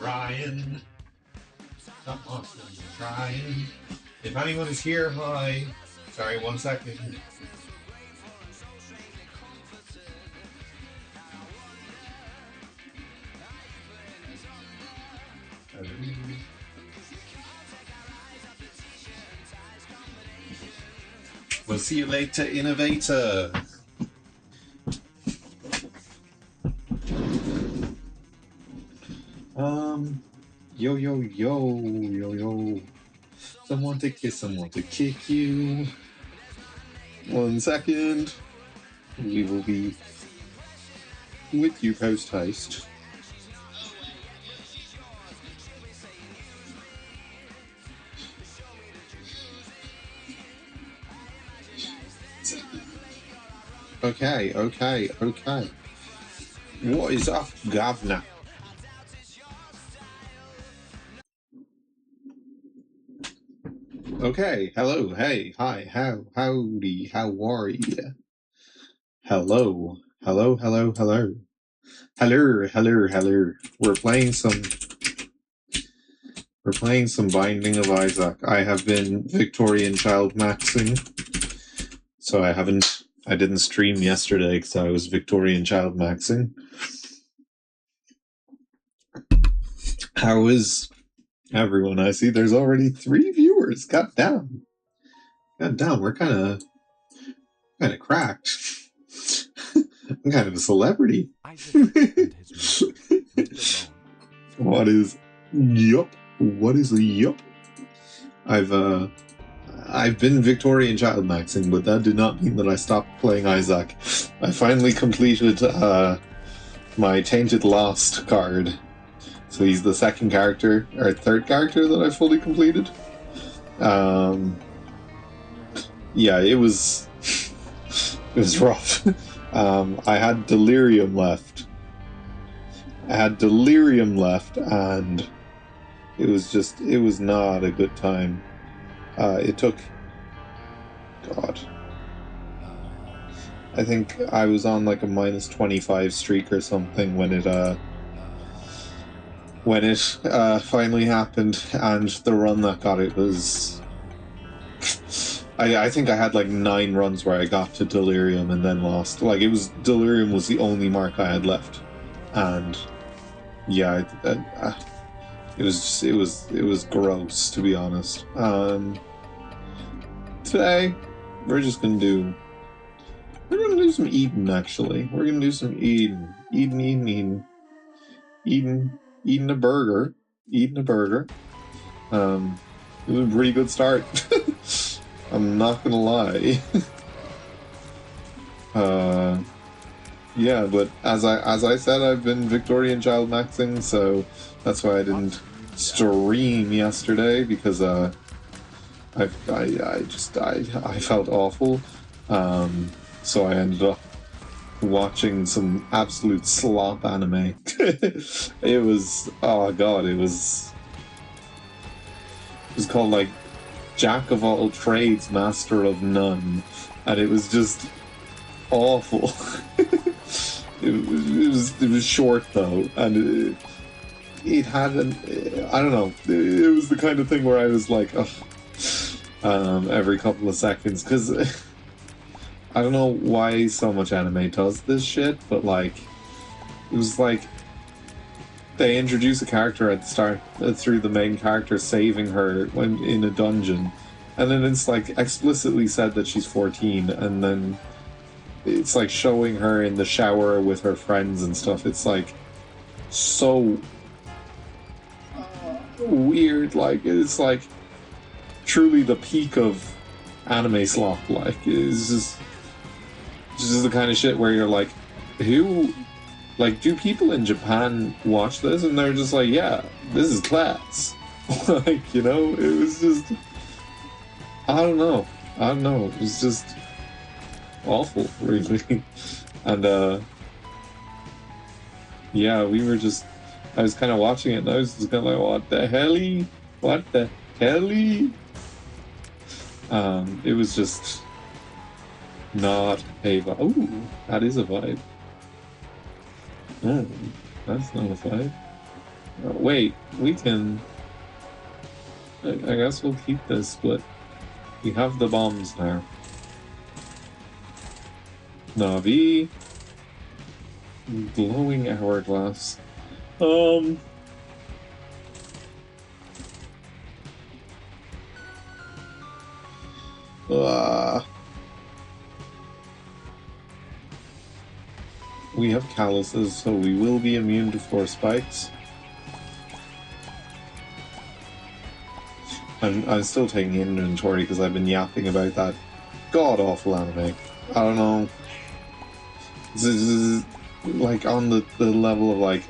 Ryan, come on, Ryan. If anyone is here, hi. Sorry, 1 second. We'll see you later, innovator. Yo, yo, yo, yo, yo. Someone to kiss, someone to kick you. 1 second. We will be with you post-haste. Okay. What is up, governor? Okay, hello, hey, hi, howdy, how are you? Hello. Hello. We're playing some Binding of Isaac. I have been Victorian child maxing, so I didn't stream yesterday because I was Victorian child maxing. How is everyone? I see there's already 3 viewers. God damn, we're kind of cracked. I'm kind of a celebrity. What is yup? I've been Victorian child maxing, but that did not mean that I stopped playing Isaac. I finally completed my Tainted Lost card. So he's the second character, or third character that I fully completed. Yeah, it was rough. I had delirium left. And it was not a good time. It took, God, I think I was on like a minus 25 streak or something when it finally happened, and the run that got it was, I think I had like 9 runs where I got to delirium and then lost. Like, delirium was the only mark I had left, and yeah, it was gross, to be honest. Today we're gonna do some eating. Actually, we're gonna do some eating a burger. It was a pretty good start. I'm not gonna lie. Yeah, but as I said, I've been Victorian child maxing, so that's why I didn't stream yesterday, because I felt awful. So I ended up watching some absolute slop anime. It was, oh god, it was called like Jack of All Trades, Master of None, and it was just awful. It was short though, and it had I don't know, it was the kind of thing where I was like, every couple of seconds, because I don't know why so much anime does this shit, but like, it was like they introduce a character at the start through the main character saving her when in a dungeon, and then it's like explicitly said that she's 14, and then it's like showing her in the shower with her friends and stuff. It's like so weird. Like, it's like truly the peak of anime slop. Like, it's just the kind of shit where you're like, who, like, do people in Japan watch this? And they're just like, yeah, this is class. Like, you know, it was just, I don't know. It was just awful, really. And, yeah, I was kind of watching it, and I was just kind of like, what the helly? What the helly? It was just not a vibe. Ooh, that is a vibe. Oh, that's not a vibe. Wait, we can... I guess we'll keep this, but we have the bombs now. Navi. Glowing hourglass. We have calluses, so we will be immune to force spikes. I'm still taking inventory because I've been yapping about that god-awful anime. I don't know. This is like on the level of like,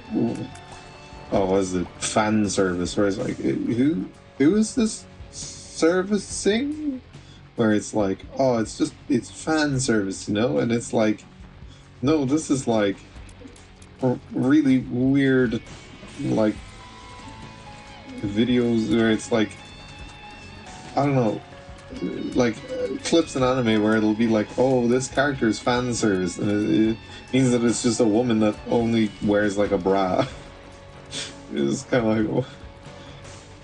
oh, what is it? Fan service, where it's like, who is this servicing? Where it's like, oh, it's fan service, you know? And it's like, no, this is like really weird, like, videos where it's like, I don't know, like clips in anime where it'll be like, oh, this character is fan service, and it means that it's just a woman that only wears like a bra. It's kind of like,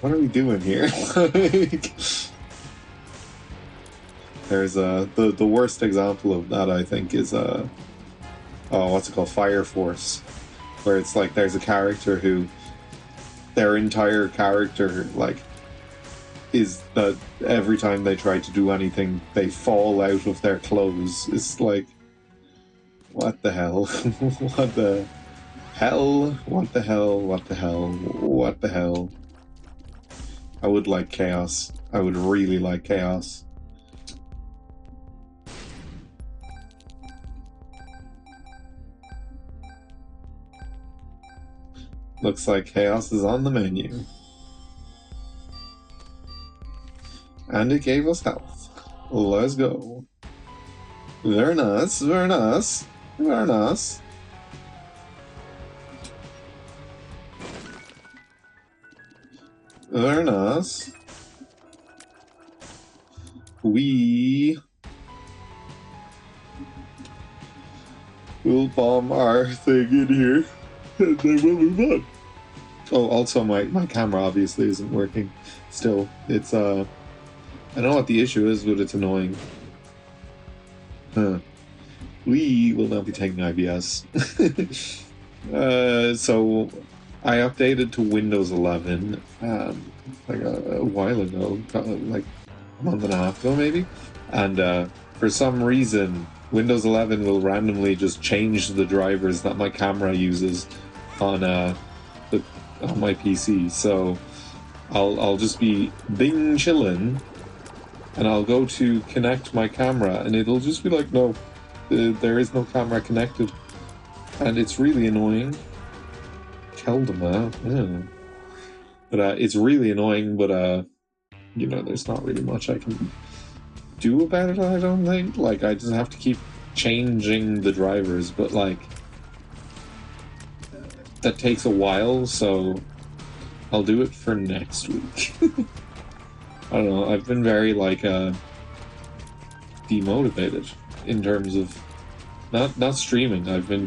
what are we doing here? Like, there's the worst example of that, I think, is oh, what's it called, Fire Force, where it's like there's a character who their entire character like is that every time they try to do anything they fall out of their clothes. It's like, what the hell? What the hell? What the hell? What the hell? What the hell? I would like chaos. I would really like chaos. Looks like chaos is on the menu. And it gave us health. Let's go. Very nice, very nice, very nice. Very nice. We will bomb our thing in here, and then we'll move on. Oh, also my camera obviously isn't working. Still, it's I know what the issue is, but it's annoying. Huh. We will not be taking IBS. So I updated to Windows 11 like a while ago, like a month and a half ago maybe, and for some reason Windows 11 will randomly just change the drivers that my camera uses on my PC. So I'll just be bing chillin', and I'll go to connect my camera, and it'll just be like, no, there is no camera connected, and it's really annoying. Keldama, yeah. But it's really annoying, but you know, there's not really much I can do about it, I don't think. Like, I just have to keep changing the drivers, but like, that takes a while, so I'll do it for next week. I don't know, I've been very, like, demotivated in terms of not streaming. I've been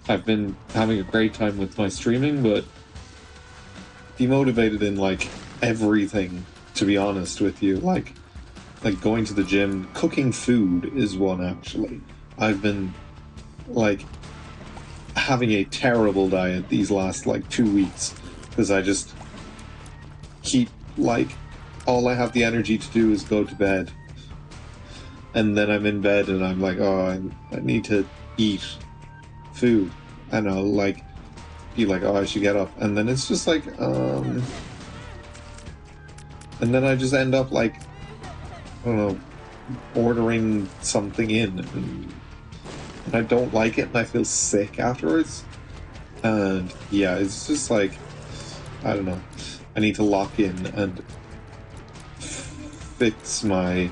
having a great time with my streaming, but demotivated in, like, everything, to be honest with you. Like going to the gym, cooking food is one, actually. I've been, like, having a terrible diet these last, like, 2 weeks, because I just keep, like, all I have the energy to do is go to bed. And then I'm in bed and I'm like, oh, I need to eat food. And I'll, like, be like, oh, I should get up. And then it's just like, and then I just end up, like, I don't know, ordering something in, and I don't like it, and I feel sick afterwards. And yeah, it's just like, I don't know. I need to lock in and fix my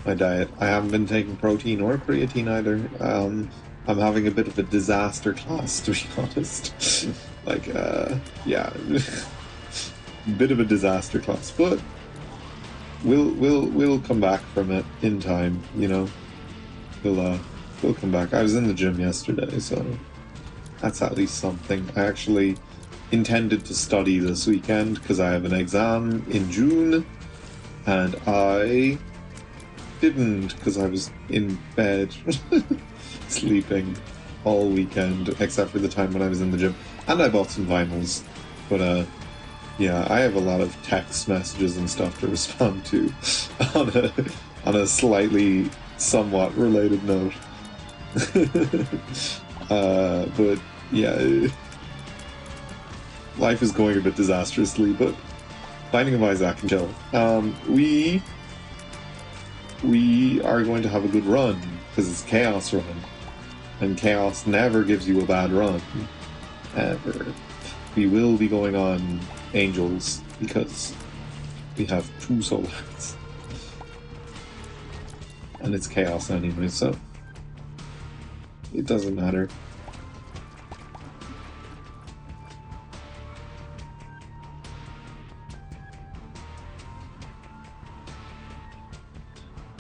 diet. I haven't been taking protein or creatine either. I'm having a bit of a disaster class, to be honest. Like, yeah, bit of a disaster class, but we'll come back from it in time. You know, we'll come back. I was in the gym yesterday, so that's at least something. I actually intended to study this weekend because I have an exam in June, and I didn't because I was in bed sleeping all weekend except for the time when I was in the gym, and I bought some vinyls. But yeah, I have a lot of text messages and stuff to respond to on a slightly somewhat related note. But yeah, life is going a bit disastrously, but Binding of Isaac and chill. We are going to have a good run because it's Chaos Run, and Chaos never gives you a bad run, ever. We will be going on Angels because we have 2 solars, and it's Chaos anyway, so it doesn't matter.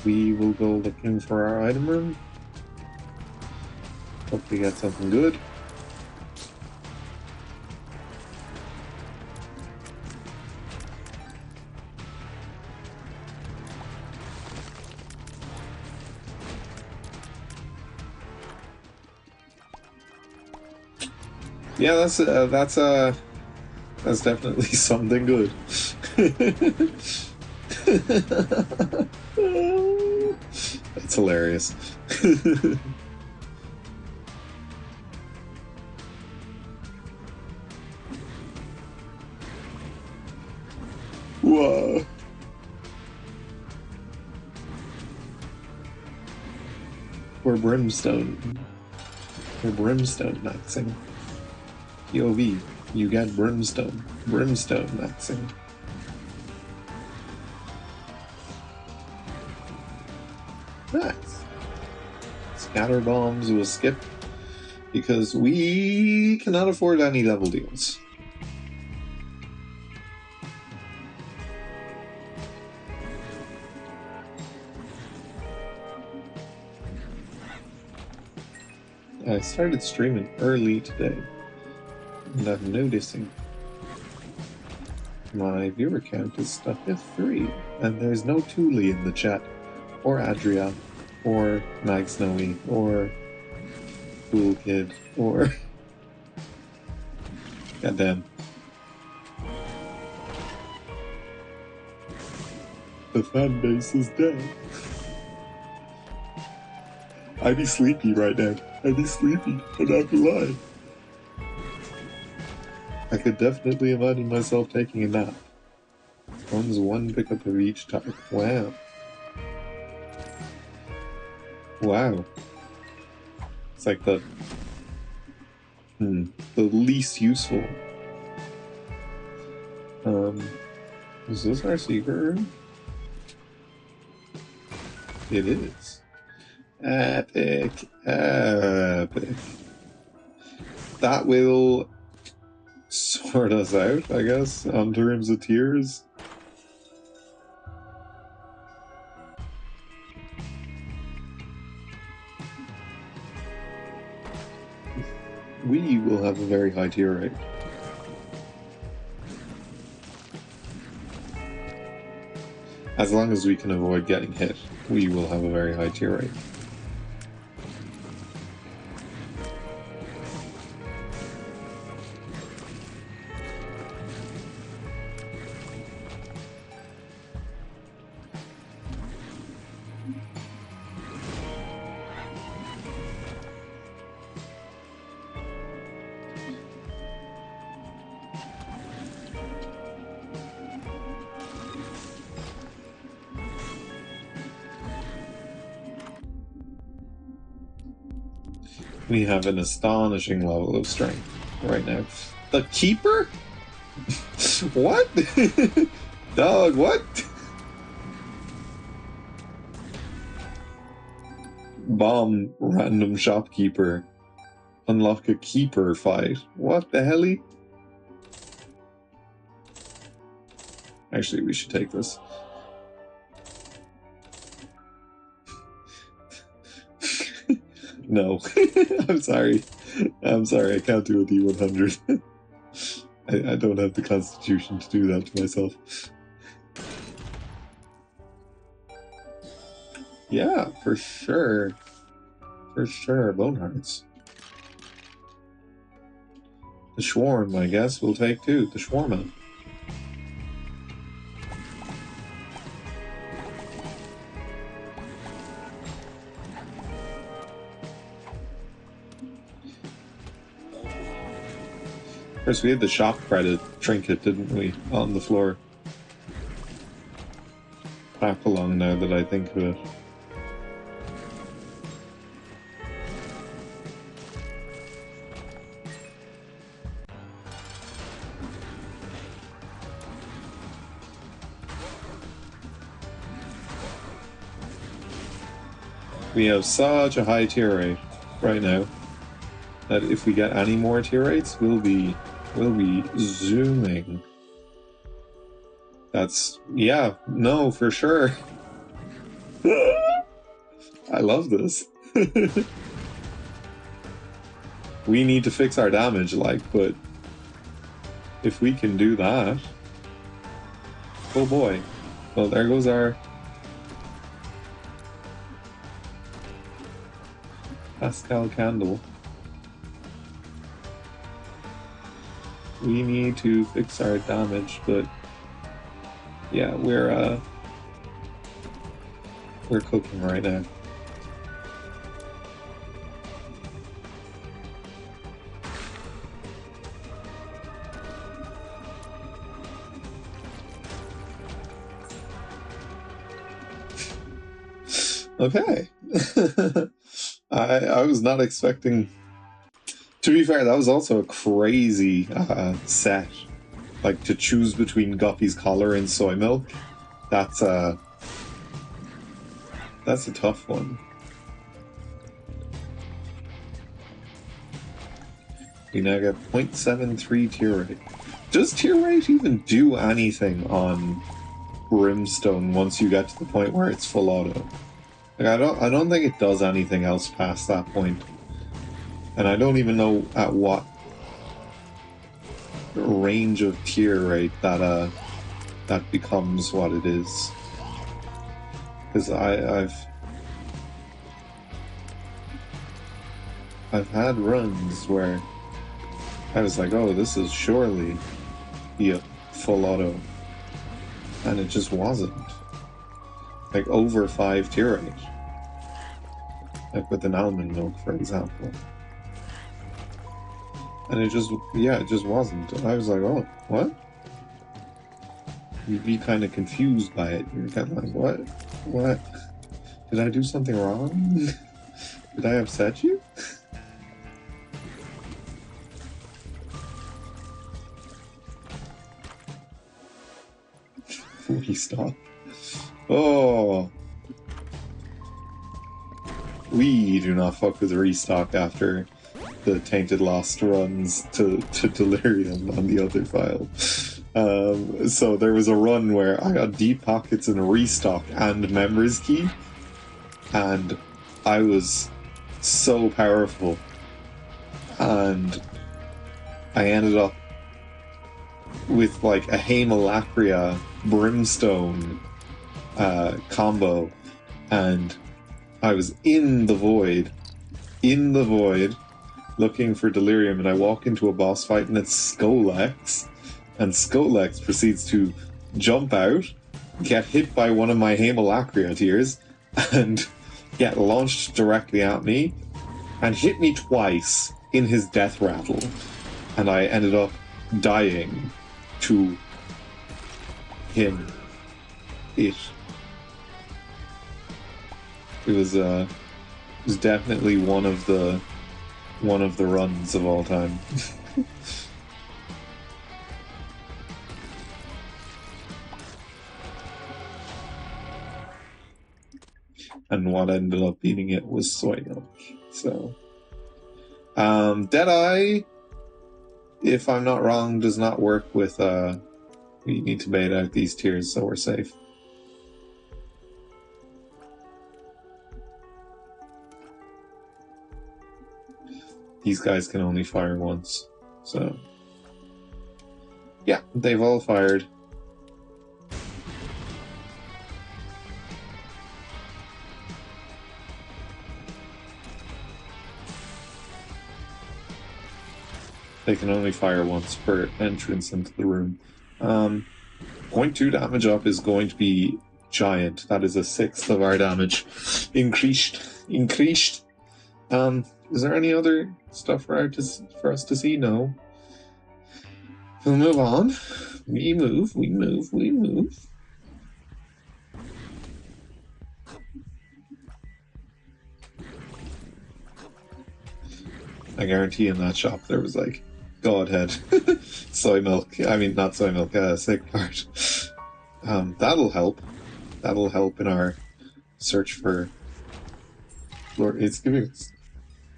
We will go looking for our item room. Hopefully get something good. Yeah, that's definitely something good. It's hilarious. Whoa. We're brimstone. We're brimstone maxing. POV, you get brimstone. Brimstone maxing. Nice. Scatter bombs will skip because we cannot afford any level deals. I started streaming early today, and I'm noticing my viewer count is stuck at 3, and there's no Thule in the chat, or Adria, or Mag Snowy, or Cool Kid, or... Goddamn. The fan base is dead. I'd be sleepy right now. I'd be sleepy, I'm not gonna lie. I could definitely imagine myself taking a nap. Owns 1 pickup of each type. Wow. Wow. It's like the least useful. Is this our secret room? It is. Epic. Epic. That will sort us out, I guess, on terms of tiers. We will have a very high tier rate. As long as we can avoid getting hit, we will have a very high tier rate. We have an astonishing level of strength right now. The Keeper? What? Dog, what? Bomb random shopkeeper. Unlock a keeper fight. What the hell? Actually, we should take this. No. I'm sorry. I'm sorry, I can't do a D100. I don't have the constitution to do that to myself. Yeah, for sure. For sure, bone hearts. The Swarm, I guess, we'll take too. The Shawarma. Of course, we had the shop credit trinket, didn't we, on the floor. Back along now that I think of it. We have such a high tier rate right now that if we get any more tier rates, we'll be zooming. That's, yeah, no, for sure. I love this. We need to fix our damage, like, but if we can do that, oh boy. Well, there goes our Pascal candle. We need to fix our damage, but yeah, we're cooking right now. Okay. I was not expecting. To be fair, that was also a crazy set. Like, to choose between Guppy's collar and soy milk, that's a tough one. We now get 0.73 tier rate. Does tier rate even do anything on Brimstone once you get to the point where it's full auto? Like, I don't think it does anything else past that point. And I don't even know at what range of tier rate that becomes what it is. Because I've had runs where I was like, oh, this is surely a full auto, and it just wasn't. Like over 5 tier rate, like with an almond milk, for example. And it just wasn't. And I was like, oh, what? You'd be kind of confused by it. You're kind of like, what? What? Did I do something wrong? Did I upset you? Restock. Oh. We do not fuck with restock after the Tainted Lost runs to Delirium on the other file. So there was a run where I got deep pockets and a restock and members key, and I was so powerful, and I ended up with like a Haemalacria Brimstone combo, and I was in the void, looking for Delirium, and I walk into a boss fight and it's Skolex, and Skolex proceeds to jump out, get hit by one of my Haemalacria tears, and get launched directly at me, and hit me twice in his death rattle, and I ended up dying to him. It was definitely one of the one of the runs of all time. And what ended up beating it was soy milk. So, Deadeye, if I'm not wrong, does not work with, we need to bait out these tiers so we're safe. These guys can only fire once, so... Yeah, they've all fired. They can only fire once per entrance into the room. 0.2 damage up is going to be giant. That is a sixth of our damage. Increased. Is there any other stuff for us to see? No. We'll move on. We move. I guarantee in that shop there was like, Godhead, soy milk. I mean, not soy milk, sick part. That'll help. That'll help in our search for... Lord, it's giving us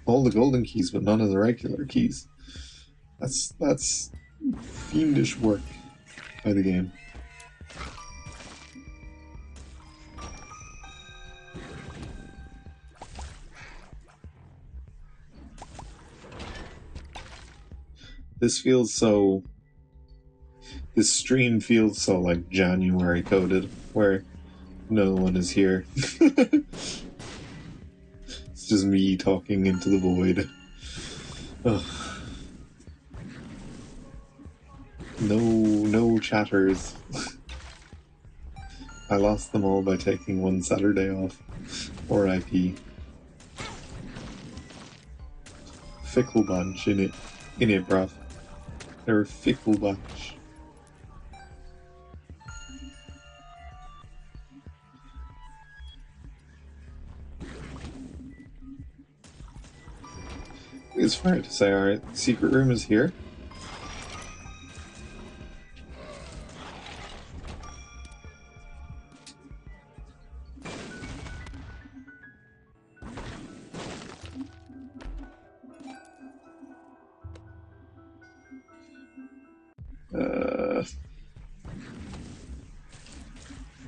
all the golden keys, but none of the regular keys. That's fiendish work by the game. This stream feels so like January coded, where no one is here. It's just me talking into the void. Ugh. No chatters. I lost them all by taking one Saturday off. Or IP. Fickle bunch, in it, bruv. They're a fickle bunch. It's fair to say our secret room is here.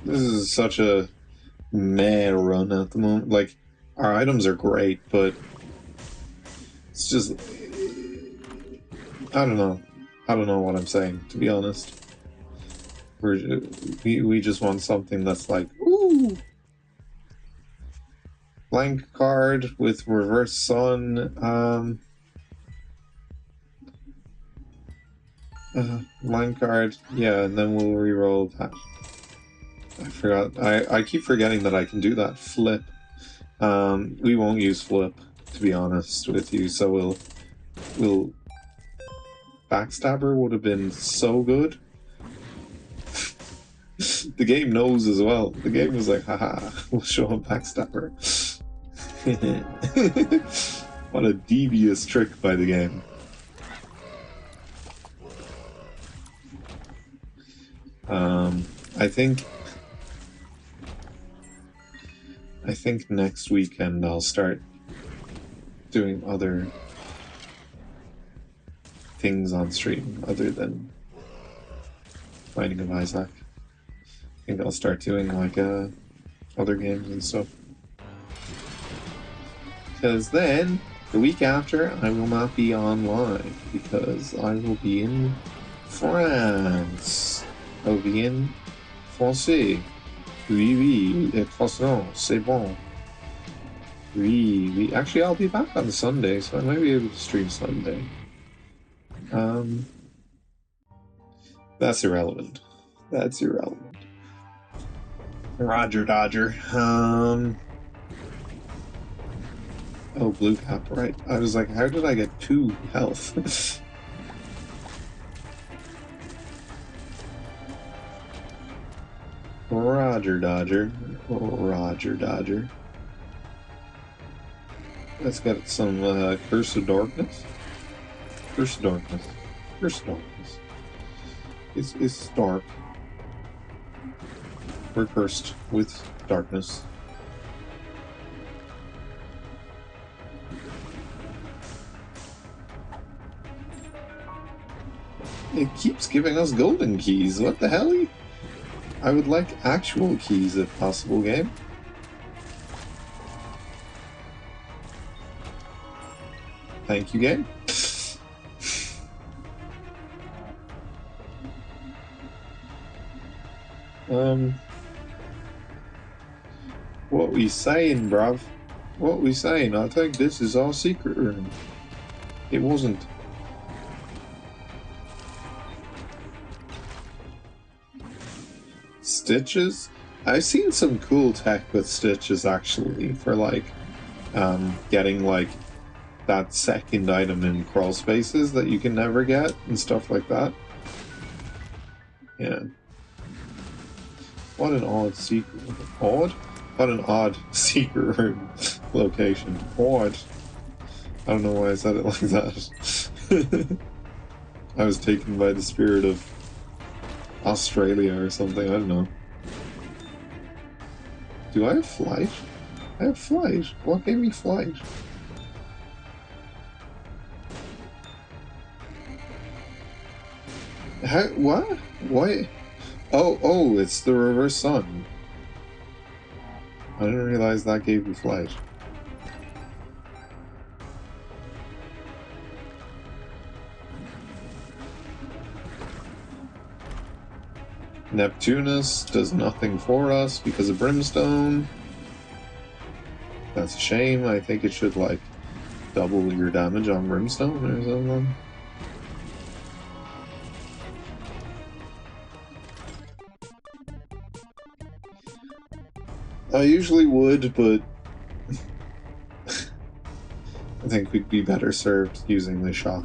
This is such a meh run at the moment. Like, our items are great, but it's just... I don't know what I'm saying, to be honest. We just want something that's like, ooh! Blank card with reverse sun, blank card, yeah, and then we'll re-roll that. I forgot. I keep forgetting that I can do that. Flip. We won't use flip, to be honest with you, so we'll... Backstabber would have been so good. The game knows as well. The game was like, haha, we'll show him Backstabber. What a devious trick by the game. I think next weekend I'll start doing other things on stream other than Binding of Isaac. I think I'll start doing like other games and stuff. Because then, the week after, I will not be online because I will be in France. I will be in français. Oui, les croissants, c'est bon. Oui. Actually, I'll be back on Sunday, so I might be able to stream Sunday. That's irrelevant. Roger Dodger. Oh, blue cap, right. I was like, how did I get 2 health? Roger Dodger. Let's get some Curse of Darkness. Curse of Darkness. Curse of Darkness. It's dark. We're cursed with darkness. It keeps giving us golden keys. What the hell? I would like actual keys if possible, game. Thank you, game. What we saying, bruv? What we saying? I think this is our secret room. It wasn't. Stitches? I've seen some cool tech with stitches actually for like getting like that second item in crawl spaces that you can never get and stuff like that. Yeah. What an odd secret. Odd? What an odd secret room location. Odd. I don't know why I said it like that. I was taken by the spirit of Australia or something, I don't know. Do I have flight? I have flight. What gave me flight? How? What? Why? Oh, it's the reverse sun. I didn't realize that gave me flight. Neptunus does nothing for us because of brimstone. That's a shame. I think it should, like, double your damage on brimstone or something. I usually would, but I think we'd be better served using the shot.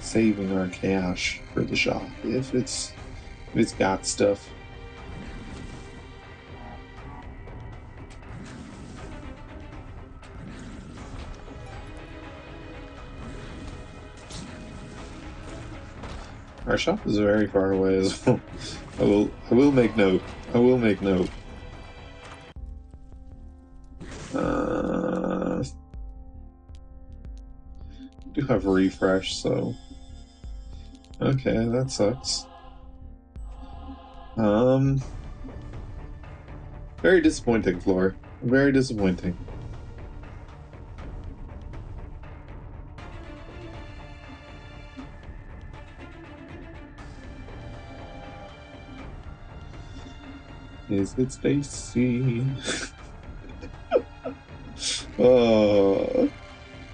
Saving our cash for the shop if it's got stuff. Our shop is very far away as well. I will make note. I will make note. Do have a refresh, so okay, that sucks. Very disappointing, Floor. Very disappointing. Is it Stacy? Oh,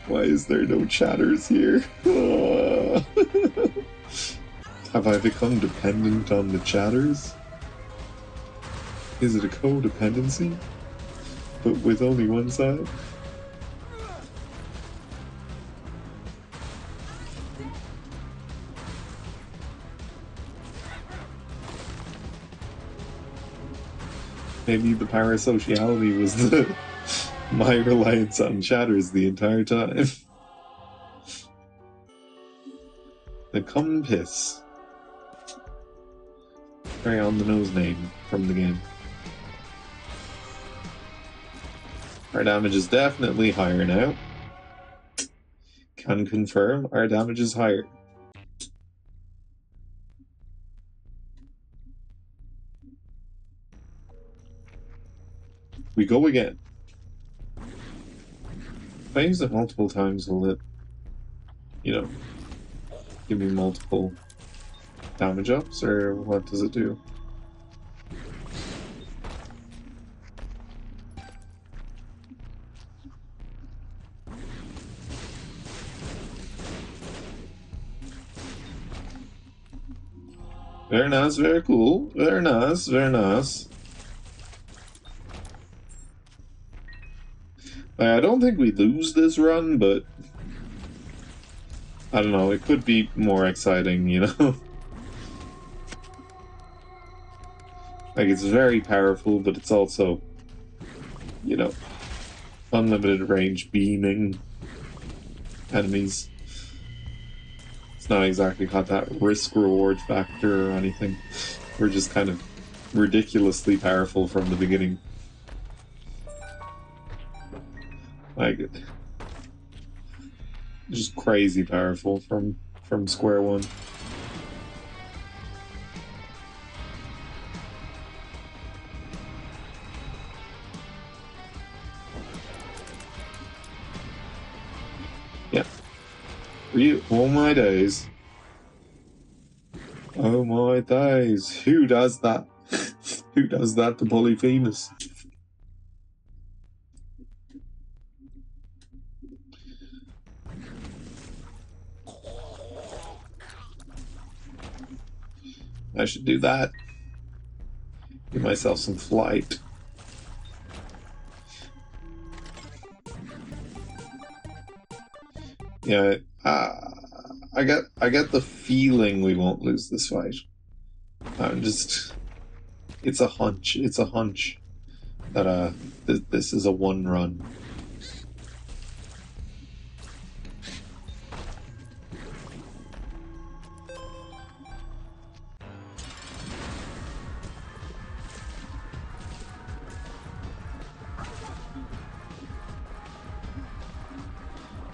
why is there no chatters here? Oh. Have I become dependent on the chatters? Is it a codependency? But with only one side? Maybe the parasociality was my reliance on chatters the entire time. The Compass. Very on the nose name from the game. Our damage is definitely higher now. Can confirm our damage is higher. We go again. If I use it multiple times, will it, give me multiple damage ups, or what does it do? Very nice, very cool. Very nice, very nice. I don't think we lose this run, but I don't know, it could be more exciting, you know? Like, it's very powerful, but it's also, you know, unlimited range beaming enemies. It's not exactly got that risk-reward factor or anything. We're just kind of ridiculously powerful from the beginning. Like, just crazy powerful from square one. Yeah. Oh my days. Oh my days. Who does that? Who does that to Polyphemus? I should do that. Give myself some flight. Yeah, I get the feeling we won't lose this fight. I'm just, it's a hunch. It's a hunch that this is a one run.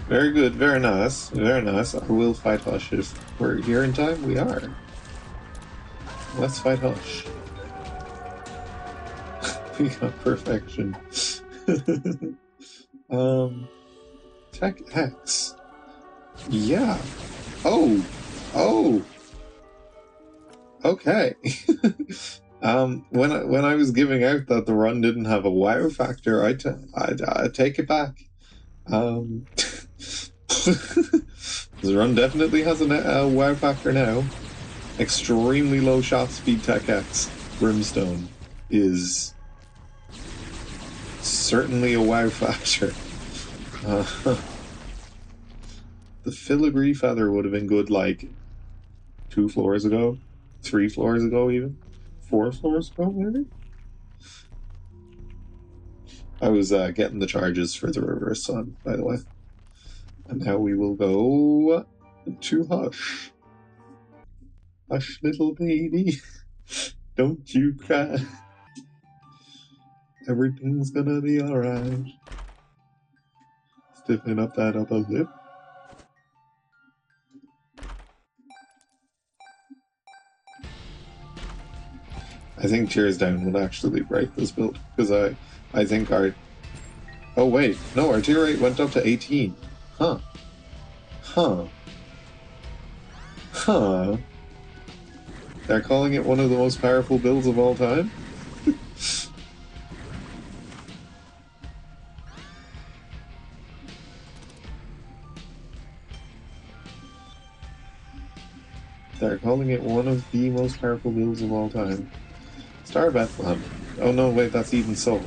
Very good, very nice, very nice. I will fight Hush if we're here in time. We are. Let's fight Hush. We got perfection. Tech X. Yeah. Oh. Okay. When I was giving out that the run didn't have a wow factor, I take it back. The run definitely has a wow factor now. Extremely low shot speed Tech X Brimstone is certainly a wow factor. The filigree feather would have been good like 2 floors ago, 3 floors ago, even 4 floors ago, maybe. I was getting the charges for the reverse sun, by the way. And now we will go to Hush. Hush, little baby, don't you cry. Everything's gonna be alright. Stiffen up that upper lip. I think Tears Down would actually break this build, because I think our... Oh wait, no, our tier rate went up to 18. Huh. They're calling it one of the most powerful builds of all time? They're calling it one of the most powerful builds of all time. Star Bethlehem. Oh no, wait, that's even so.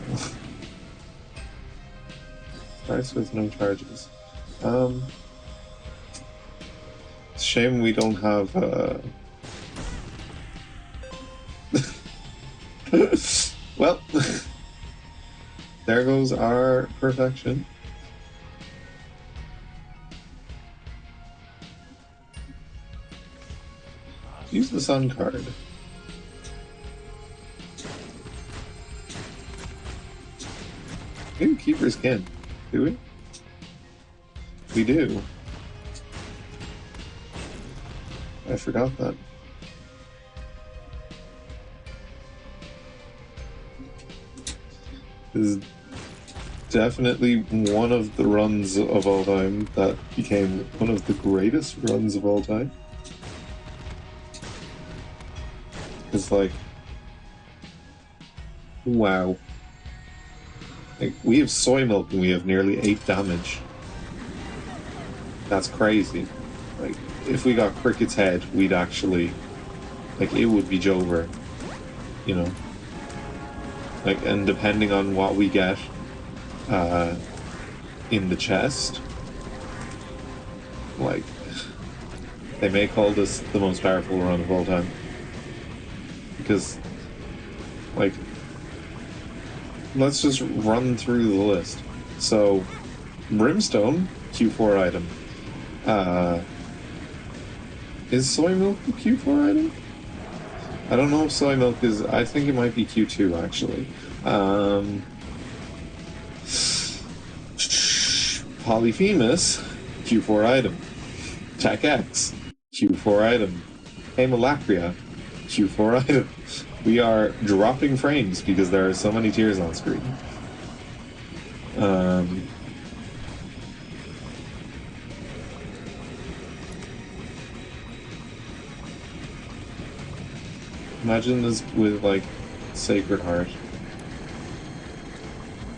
Starts with no charges. It's a shame we don't have well, there goes our perfection. Use the sun card. Maybe Keeper's Kin. Do we? We do. I forgot that. This is definitely one of the runs of all time that became one of the greatest runs of all time. It's like, wow. Like, we have soy milk and we have nearly 8 damage. That's crazy. Like, if we got Cricket's head, we'd actually, like, it would be Jover, you know? Like, and depending on what we get in the chest, like, they may call this the most powerful run of all time. Because, like, let's just run through the list. So, Brimstone, Q4 item. Is soy milk a Q4 item? I don't know if soy milk is... I think it might be Q2, actually. Polyphemus, Q4 item. Tech X, Q4 item. Hemolacria, Q4 item. We are dropping frames because there are so many tiers on screen. Imagine this with, like, Sacred Heart.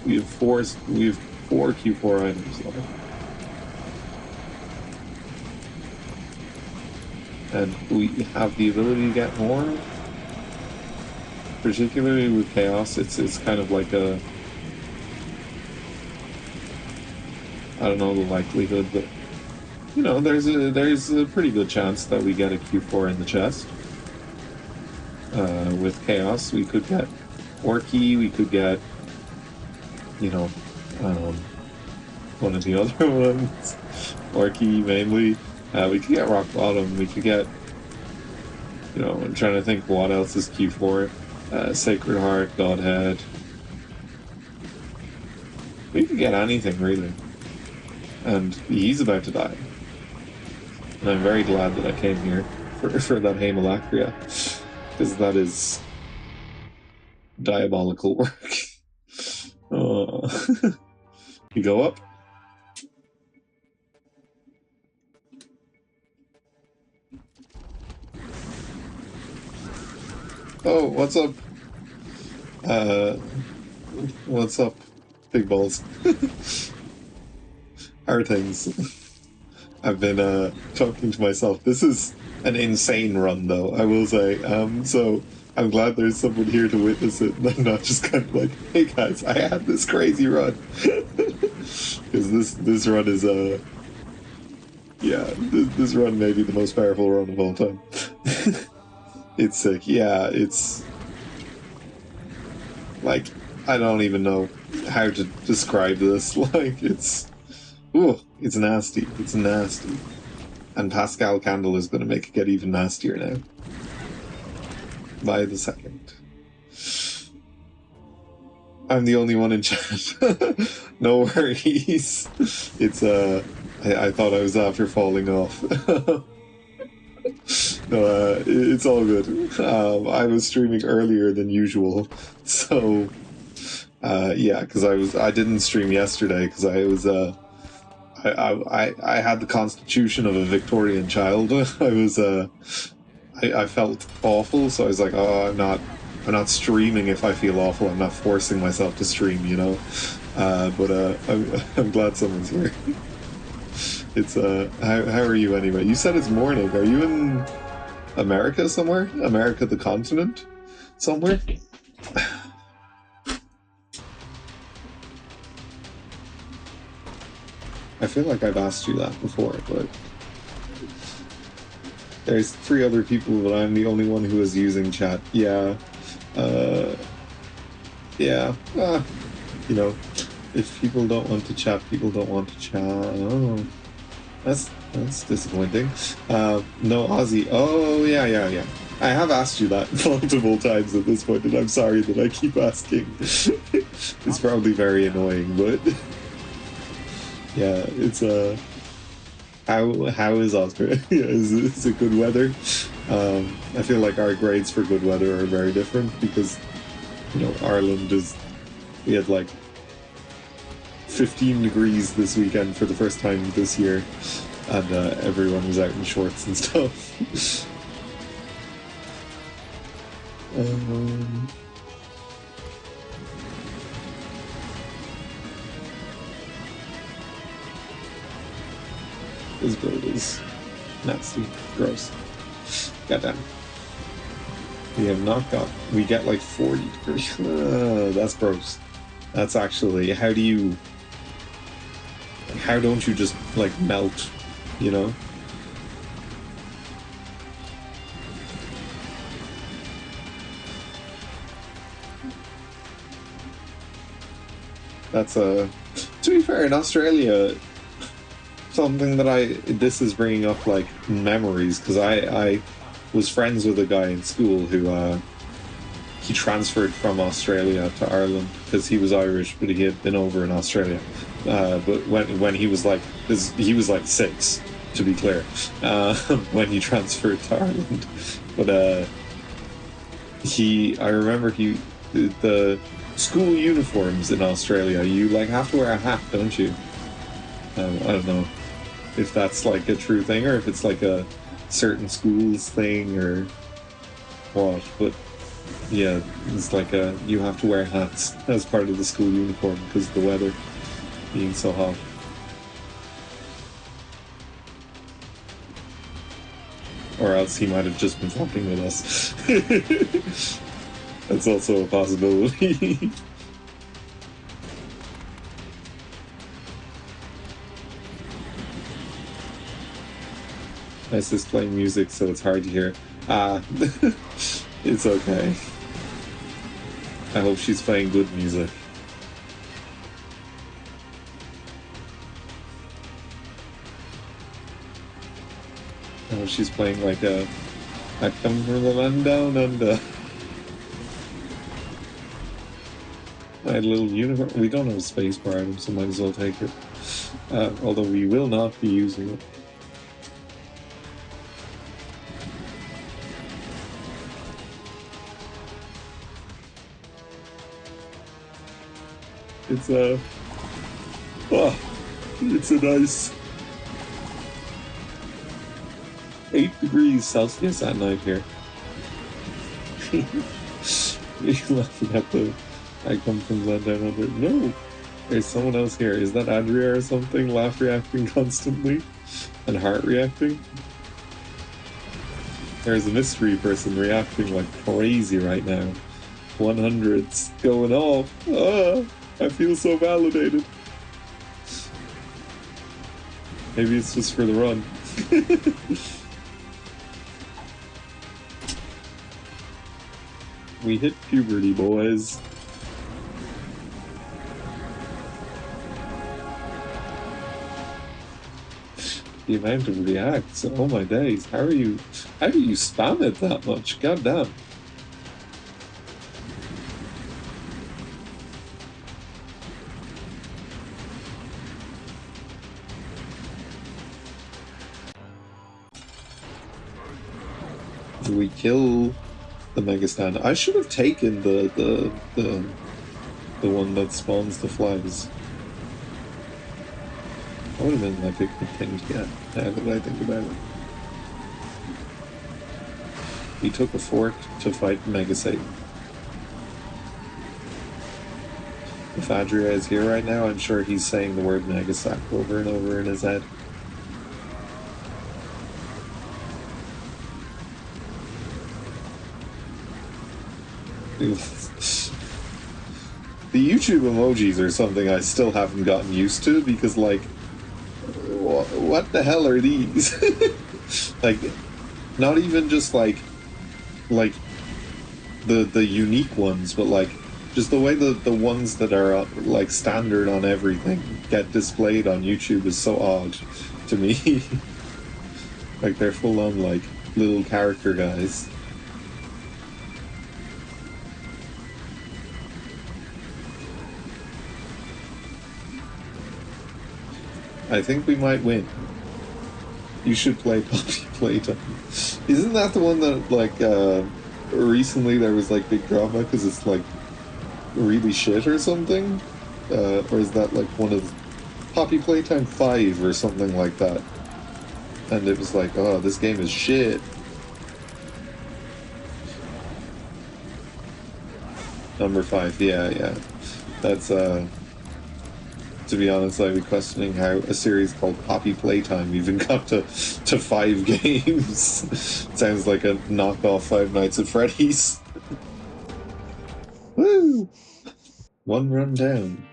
We have four Q4 items left. And we have the ability to get more. Particularly with Chaos, it's kind of like a... I don't know the likelihood, but you know, there's a pretty good chance that we get a Q4 in the chest. With Chaos, we could get Orky, we could get, you know, one of the other ones. Orky mainly. We could get Rock Bottom, we could get, you know, I'm trying to think what else is Q4. Sacred Heart, Godhead. We could get anything, really. And he's about to die. And I'm very glad that I came here for that Hemolacria. Because that is diabolical work. Oh. You go up. Oh, what's up? What's up, big balls? How are things? I've been talking to myself. This is an insane run, though, I will say. So I'm glad there's someone here to witness it, and I'm not just kind of like, hey guys, I had this crazy run. Because this run is this run may be the most powerful run of all time. It's sick. Yeah, it's like, I don't even know how to describe this. Like, it's nasty. It's nasty. And Pascal Candle is going to make it get even nastier now. By the second. I'm the only one in chat. No worries. It's, I thought I was after falling off. No, it's all good. I was streaming earlier than usual, so yeah, because I didn't stream yesterday because I was I had the constitution of a Victorian child. I felt awful, so I was like, oh, I'm not streaming if I feel awful. I'm not forcing myself to stream, you know. But I'm glad someone's here. It's how are you anyway? You said it's morning. Are you in America somewhere? America the continent? Somewhere? I feel like I've asked you that before, but there's 3 other people, but I'm the only one who is using chat. Yeah. Yeah. You know, if people don't want to chat, people don't want to chat. Oh. That's disappointing. No, Aussie. Oh, yeah. I have asked you that multiple times at this point, and I'm sorry that I keep asking. It's probably very annoying, but yeah, it's how is Australia? Yeah, is it good weather? I feel like our grades for good weather are very different because, you know, Ireland we had like 15 degrees this weekend for the first time this year, and everyone was out in shorts and stuff. This build is nasty, gross. Goddamn. We get like 40 degrees. That's gross. That's actually, how don't you just like melt, you know? That's a. To be fair, in Australia, something that this is bringing up like memories because I was friends with a guy in school who he transferred from Australia to Ireland because he was Irish, but he had been over in Australia. But when he was like he was like 6, to be clear, when he transferred to Ireland. But I remember the school uniforms in Australia. You like have to wear a hat, don't you? I don't know if that's like a true thing or if it's like a certain schools thing or what, but yeah, it's like you have to wear hats as part of the school uniform because of the weather being so hot. Or else he might have just been fucking with us. That's also a possibility. My sister's playing music, so it's hard to hear. It's okay. I hope she's playing good music. Oh, she's playing like I come from the land down under. My little unicorn. We don't have a space bar item, so might as well take it. Although we will not be using it. It's it's a nice 8 degrees Celsius at night here. You're laughing at I come from that down under. No! There's someone else here. Is that Andrea or something? Laugh reacting constantly? And heart reacting? There's a mystery person reacting like crazy right now. 100's going off. I feel so validated. Maybe it's just for the run. We hit puberty, boys. The amount of reacts, oh my days. How do you spam it that much? God damn. Do we kill the Mega Stand? I should have taken the one that spawns the flags. That would have been like a good thing to get, now that I think about it. He took a fork to fight Mega Satan. If Adria is here right now, I'm sure he's saying the word Mega Sack over and over in his head. The YouTube emojis are something I still haven't gotten used to because, like, what the hell are these? Like, not even just like the unique ones, but like just the way the ones that are like standard on everything get displayed on YouTube is so odd to me. Like they're full on like little character guys. I think we might win. You should play Poppy Playtime. Isn't that the one that, like, recently there was, like, big drama because it's, like, really shit or something? Or is that, like, one of Poppy Playtime 5 or something like that? And it was like, oh, this game is shit. Number 5, yeah. That's, to be honest, I'd be questioning how a series called Poppy Playtime even got to 5 games. Sounds like a knockoff Five Nights at Freddy's. Woo! One run down.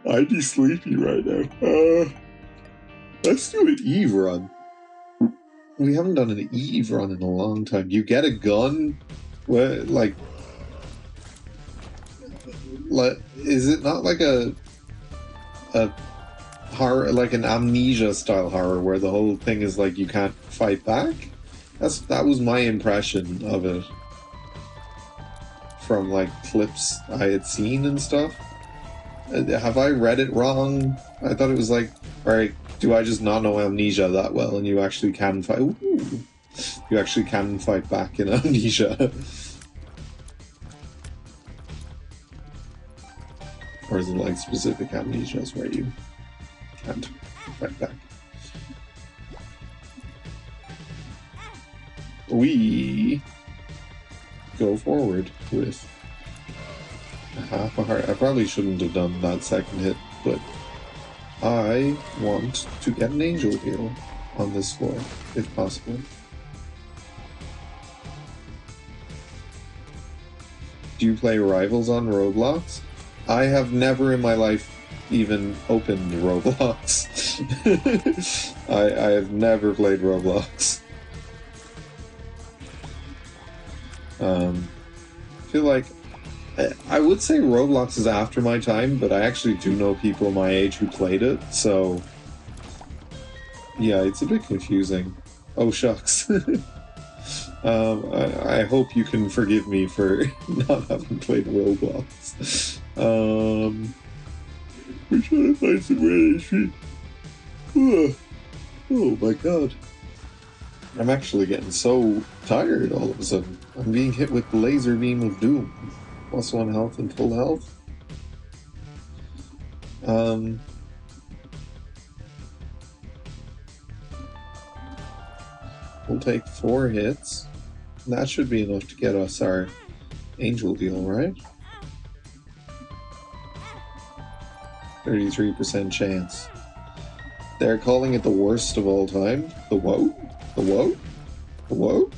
I'd be sleepy right now. Let's do an Eve run. We haven't done an Eve run in a long time. You get a gun? What, like... is it not like a horror, like an Amnesia style horror, where the whole thing is like you can't fight back? That was my impression of it from like clips I had seen and stuff. Have I read it wrong? I thought it was like, alright, do I just not know Amnesia that well and you actually can fight? Ooh, you actually can fight back in Amnesia. Or is it like specific amnesias where you can't fight back? We go forward with half a heart. I probably shouldn't have done that second hit, but I want to get an angel heal on this floor, if possible. Do you play Rivals on Roblox? I have never in my life even opened Roblox. I have never played Roblox. I feel like I would say Roblox is after my time, but I actually do know people my age who played it, so yeah, it's a bit confusing. Oh shucks. I hope you can forgive me for not having played Roblox. We're trying to find some red HP. Oh my god. I'm actually getting so tired all of a sudden. I'm being hit with the laser beam of doom. Plus 1 health and full health. We'll take 4 hits. That should be enough to get us our angel deal, right? 33% chance. They're calling it the worst of all time. The woe? The woe? The woe?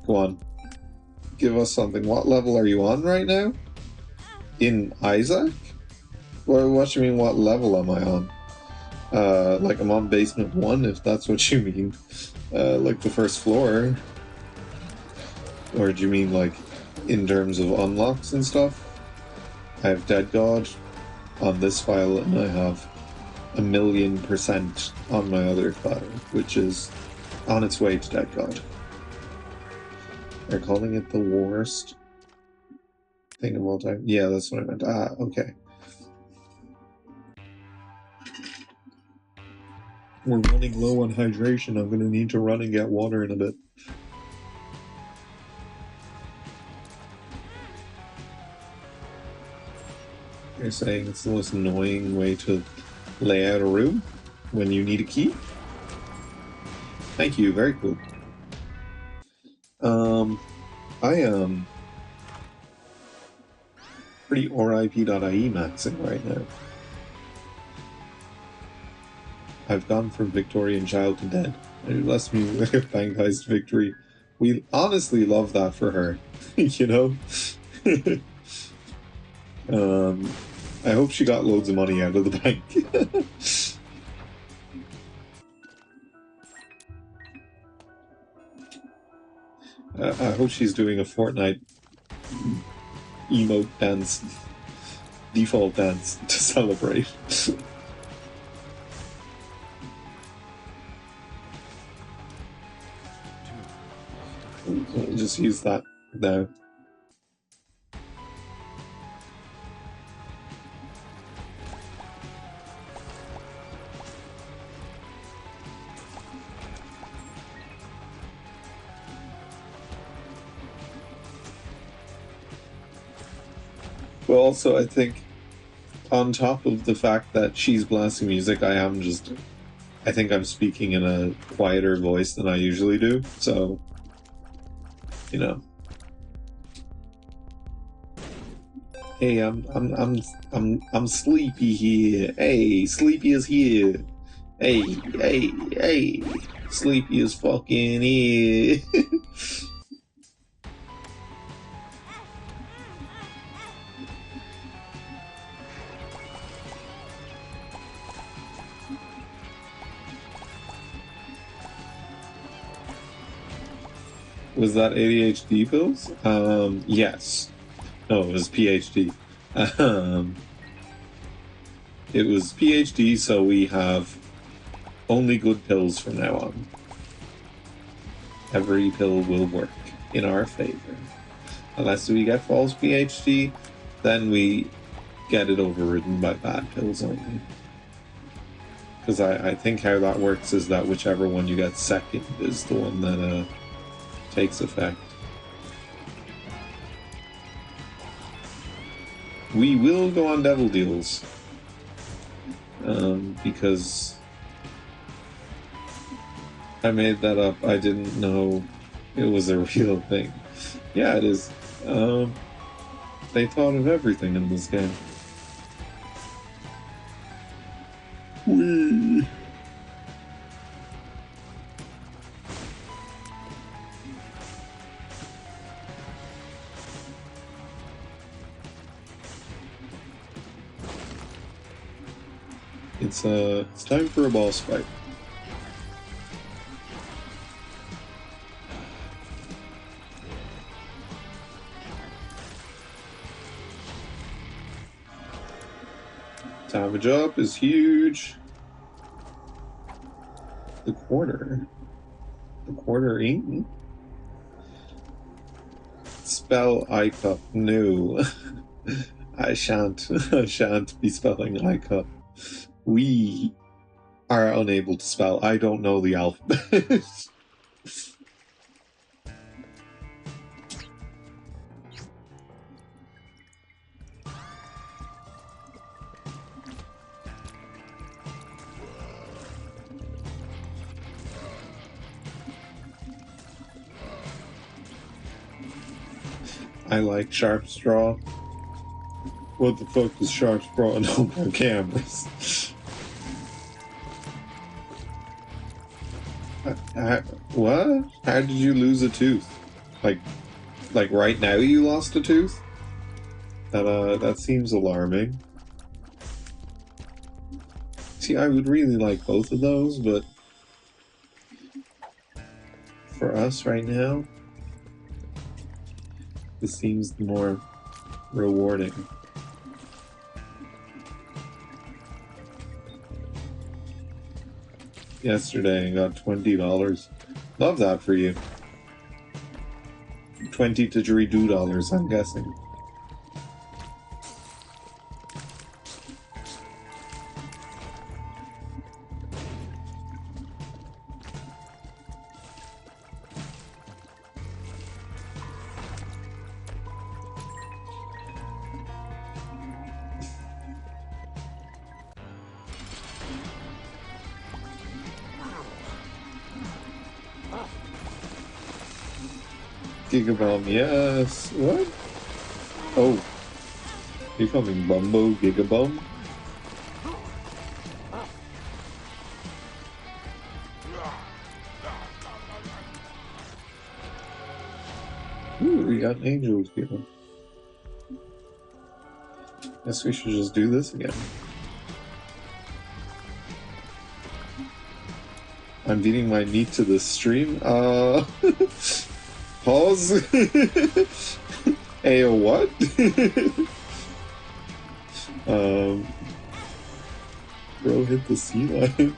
Go on. Give us something. What level are you on right now? In Isaac? What do you mean, what level am I on? Like I'm on basement 1, if that's what you mean. Like the first floor. Or do you mean like in terms of unlocks and stuff? I have Dead God on this file and I have 1,000,000% on my other file, which is on its way to Dead God. They're calling it the worst thing of all time. Yeah, that's what I meant. Ah, okay. We're running low on hydration. I'm going to need to run and get water in a bit. You're saying it's the most annoying way to lay out a room when you need a key? Thank you, very cool. I am pretty RIP.IE maxing right now. I've gone from Victorian child to dead. It lets me with a bank heist victory. We honestly love that for her, you know? I hope she got loads of money out of the bank. I hope she's doing a Fortnite emote dance, default dance to celebrate. Just use that now. Well, also, I think, on top of the fact that she's blasting music, I think I'm speaking in a quieter voice than I usually do, so, you know. Hey, I'm sleepy here. Hey, Sleepy is here. Hey, Sleepy is fucking here. Was that ADHD pills? Yes. No, it was PhD. It was PhD, so we have only good pills from now on. Every pill will work in our favor. Unless we get false PhD, then we get it overridden by bad pills only. Because I think how that works is that whichever one you get second is the one that takes effect. We will go on devil deals. Because I made that up. I didn't know it was a real thing. Yeah, it is. They thought of everything in this game. Whee! It's time for a boss fight. Damage up is huge. The quarter ink. Spell iCup. No. I shan't be spelling iCup. We are unable to spell. I don't know the alphabet. I like Sharp Straw. What the fuck does Sharp Straw know about cameras? What? How did you lose a tooth? Like right now you lost a tooth? That seems alarming. See, I would really like both of those, but for us right now, this seems more rewarding. Yesterday I got $20. Love that for you. $20 to $32, I'm guessing. Gigabomb, yes. What? Oh. You're calling Bumbo Gigabomb? Ooh, we got angels here. Guess we should just do this again. I'm beating my meat to this stream. Pause. Ayo, what? Bro hit the sea line.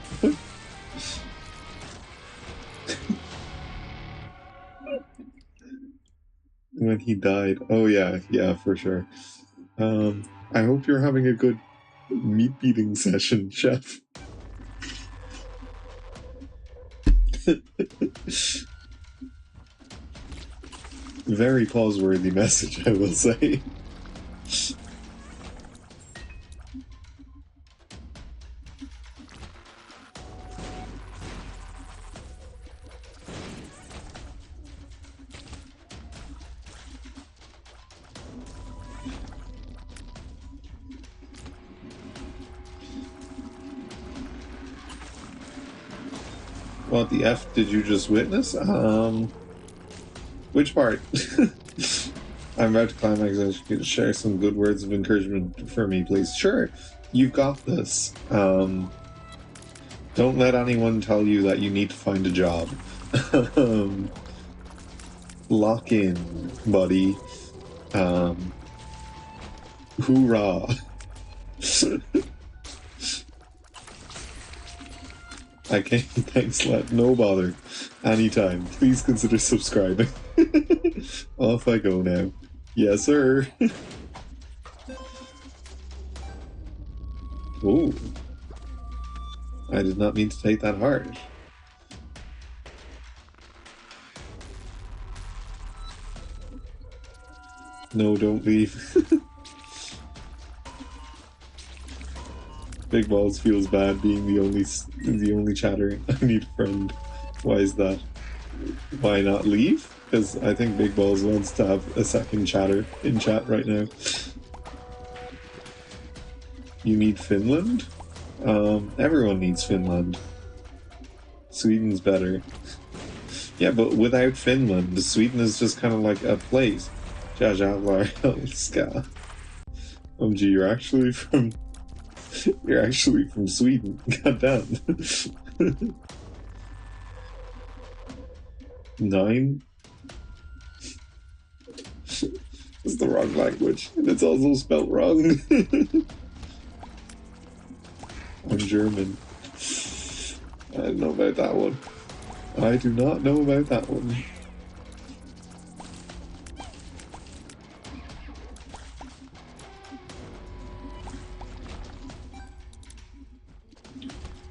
When he died. Oh yeah, for sure. I hope you're having a good meat beating session, chef. Very pause-worthy message, I will say. What the F did you just witness? Which part? I'm about to climax. I should share some good words of encouragement for me, please. Sure, you've got this. Don't let anyone tell you that you need to find a job. Lock in, buddy. Hoorah. Okay, thanks, let no bother. Anytime. Please consider subscribing. Off I go now. Yes, sir. Ooh. I did not mean to take that hard. No, don't leave. Big Balls feels bad being the only chattering. I need a friend. Why is that? Why not leave? Because I think Big Balls wants to have a second chatter in chat right now. You need Finland? Everyone needs Finland. Sweden's better. Yeah, but without Finland, Sweden is just kind of like a place. Ska. Gee, you're actually from Sweden. Goddamn. 9? It's the wrong language, and it's also spelled wrong. I'm German. I don't know about that one. I do not know about that one.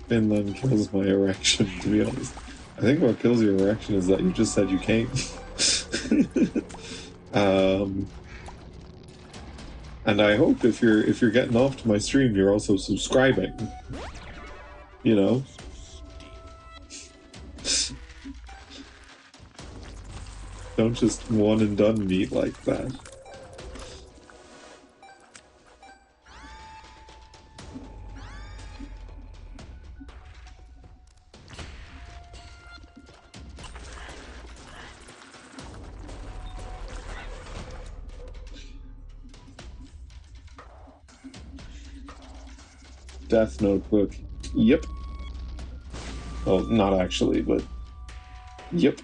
Finland kills my erection, to be honest. I think what kills your erection is that you just said you came. And I hope if you're getting off to my stream, you're also subscribing. You know? Don't just one and done me like that. Death Notebook. Yep. Well, not actually, but yep.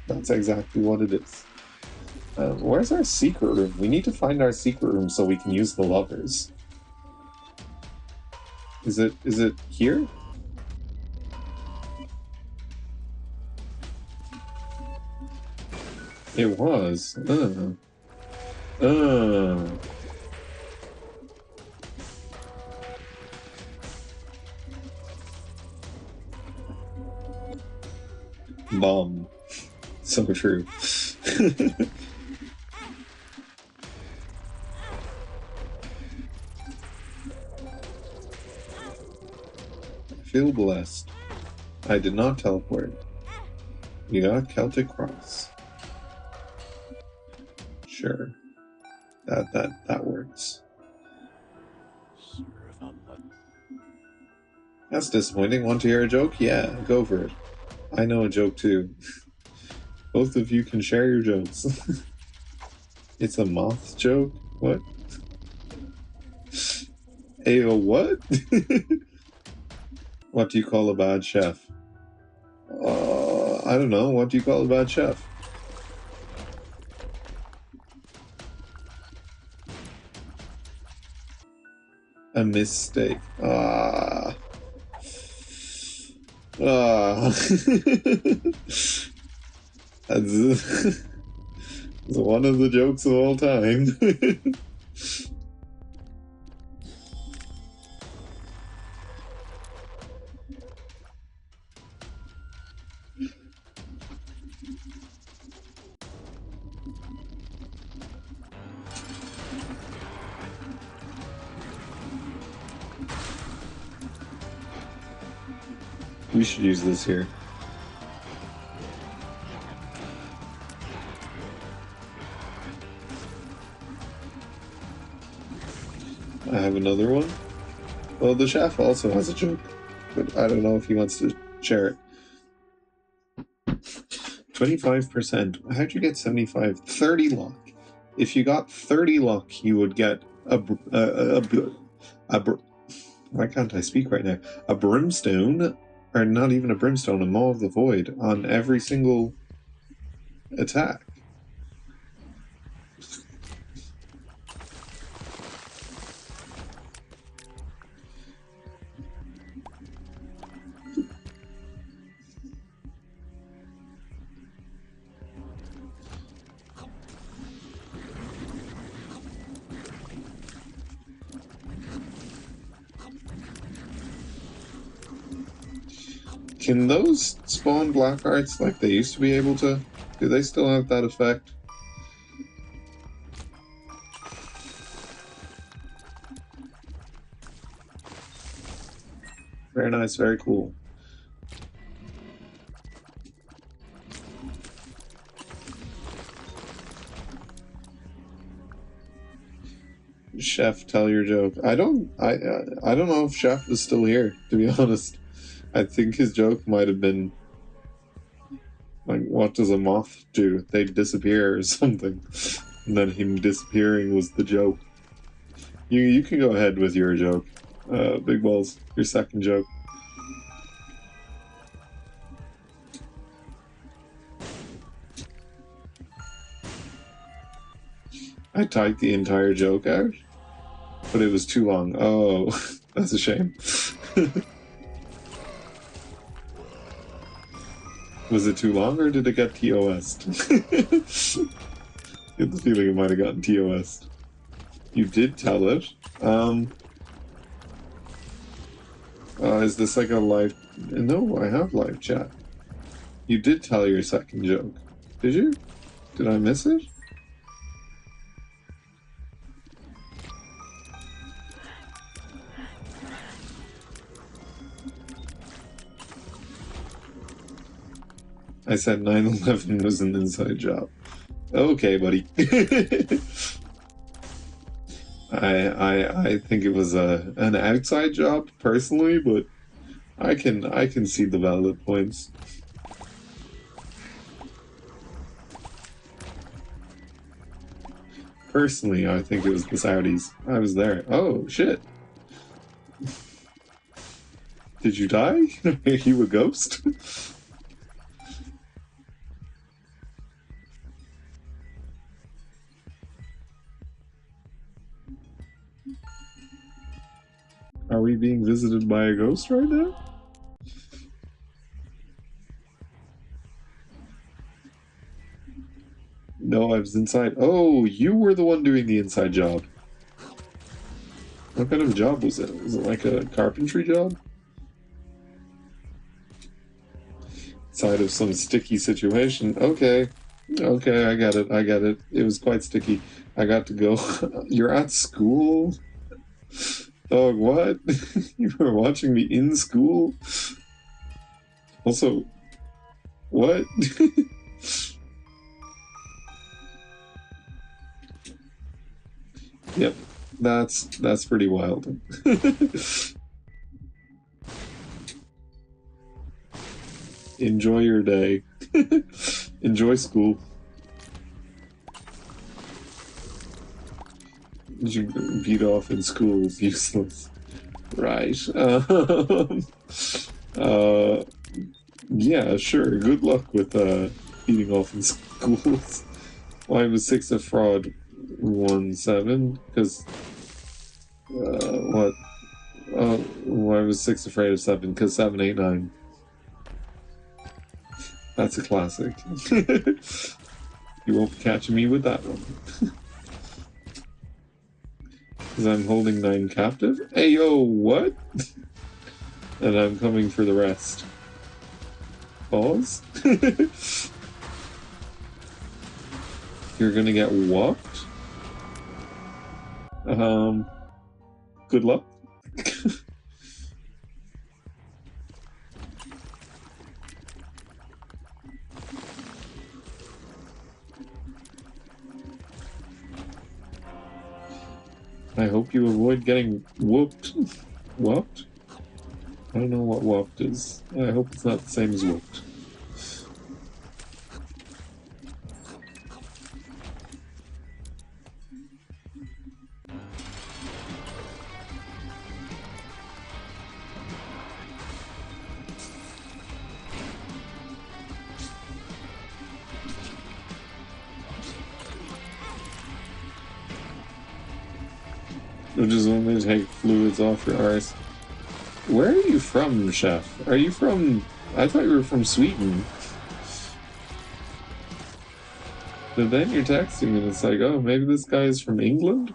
That's exactly what it is. Where's our secret room? We need to find our secret room so we can use the lovers. Is it here? It was. Bomb. So true. I feel blessed. I did not teleport. You got Celtic Cross. Sure. That works. That's disappointing. Want to hear a joke? Yeah, go for it. I know a joke too. Both of you can share your jokes. It's a moth joke? What? Ayo, what? What do you call a bad chef? I don't know. What do you call a bad chef? A mistake. That's one of the jokes of all time. We should use this here. I have another one. Well, the chef also has a joke, but I don't know if he wants to share it. 25%. How'd you get 75? 30 luck. If you got 30 luck, you would get why can't I speak right now? A brimstone, or not even a brimstone, a maw of the void on every single attack. Can those spawn black hearts like they used to be able to? Do they still have that effect? Very nice, very cool. Chef, tell your joke. I don't know if Chef is still here, to be honest. I think his joke might have been like, what does a moth do? They disappear or something. And then him disappearing was the joke. You can go ahead with your joke. Big Balls, your second joke. I typed the entire joke out, but it was too long. Oh, that's a shame. Was it too long, or did it get TOS'd? I get the feeling it might have gotten TOS'd. You did tell it. Is this like a live... No, I have live chat. You did tell your second joke. Did you? Did I miss it? I said 9/11 was an inside job. Okay, buddy. I think it was an outside job personally, but I can see the valid points. Personally, I think it was the Saudis. I was there. Oh shit! Did you die? Are you a ghost? Are we being visited by a ghost right now? No, I was inside. Oh, you were the one doing the inside job. What kind of a job was it? Was it like a carpentry job? Inside of some sticky situation. Okay. Okay, I got it. I got it. It was quite sticky. I got to go. You're at school? Oh, what? You were watching me in school? Also, what? Yep, that's pretty wild. Enjoy your day. Enjoy school. You beat off in school is useless. Right. Yeah, sure. Good luck with beating off in schools. Why was 6 a fraud 1-7? Because what? Why was 6 afraid of 7? Because 7, 8, 9. That's a classic. You won't be catching me with that one. Because I'm holding 9 captive? Hey yo, what? And I'm coming for the rest. Pause? You're gonna get whopped? Good luck. I hope you avoid getting whooped. Whopped? I don't know what whopped is. I hope it's not the same as whooped. I just want me to take fluids off your arse. Where are you from, Chef? Are you from... I thought you were from Sweden. But then you're texting and it's like, oh, maybe this guy is from England?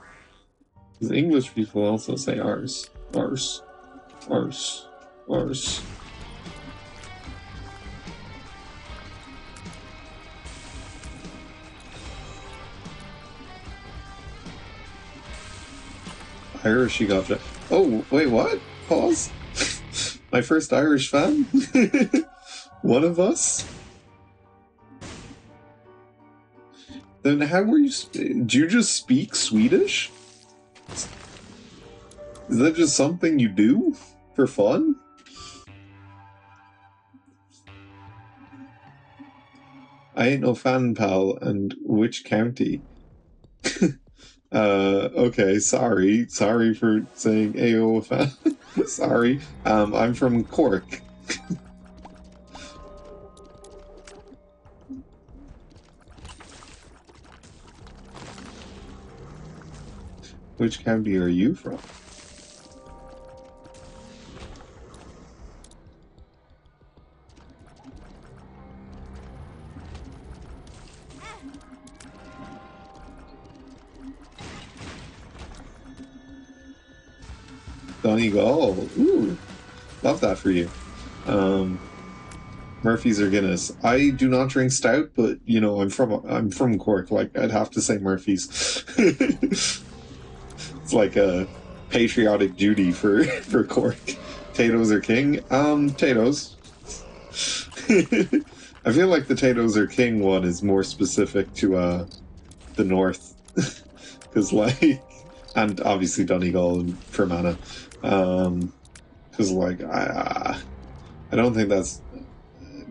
Because English people also say arse. Arse. Arse. Arse. Irish, you gotcha. Oh, wait, what? Pause. My first Irish fan? One of us? Then how were you... Do you just speak Swedish? Is that just something you do? For fun? I ain't no fan, pal, and which county? Okay, sorry. Sorry for saying AO fan. Sorry. I'm from Cork. Which county are you from? Donegal. Ooh, love that for you. Murphy's or Guinness. I do not drink stout, but you know I'm from Cork. Like I'd have to say Murphy's. It's like a patriotic duty for Cork. Tatoes are king. Tatoes. I feel like the Tatoes are king one is more specific to the north, because like, and obviously Donegal and Fermanagh, because like I don't think that's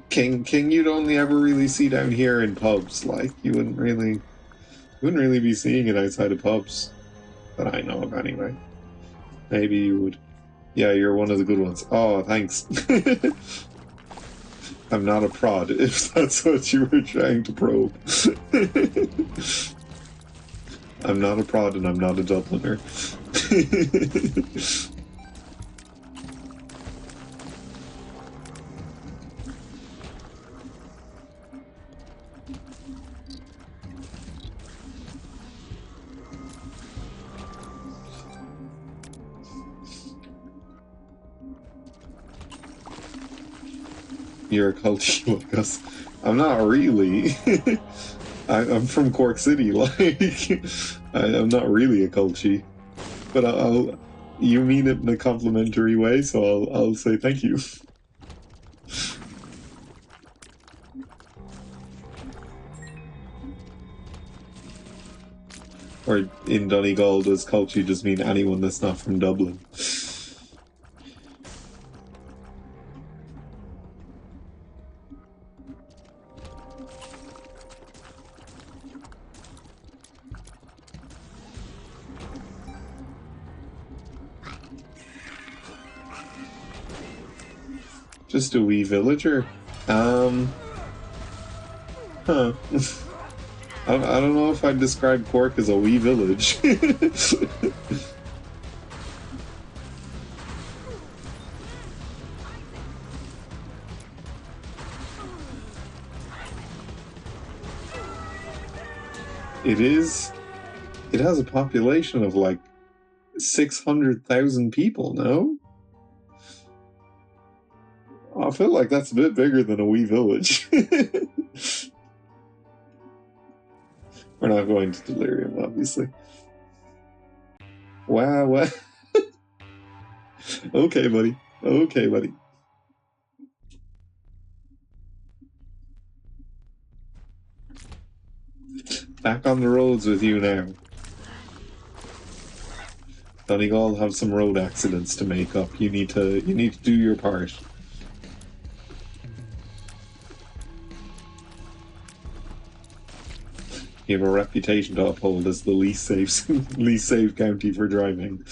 king. You'd only ever really see down here in pubs. Like you wouldn't really be seeing it outside of pubs that I know of anyway. Maybe you would. Yeah, you're one of the good ones. Oh, thanks. I'm not a prod, if that's what you were trying to probe. I'm not a prod and I'm not a Dubliner. You're a culty like us. I'm not really. I'm from Cork City, like I'm not really a culty, but I'll. You mean it in a complimentary way, so I'll say thank you. Or in Donegal, does culty just mean anyone that's not from Dublin? Just a wee villager? Huh. I don't know if I'd describe Cork as a wee village. It has a population of like 600,000 people, no? I feel like that's a bit bigger than a wee village. We're not going to Delirium, obviously. Wow, what? Okay, buddy. Okay, buddy. Back on the roads with you now. Donegal have some road accidents to make up. You need to do your part. You have a reputation to uphold as the least safe county for driving.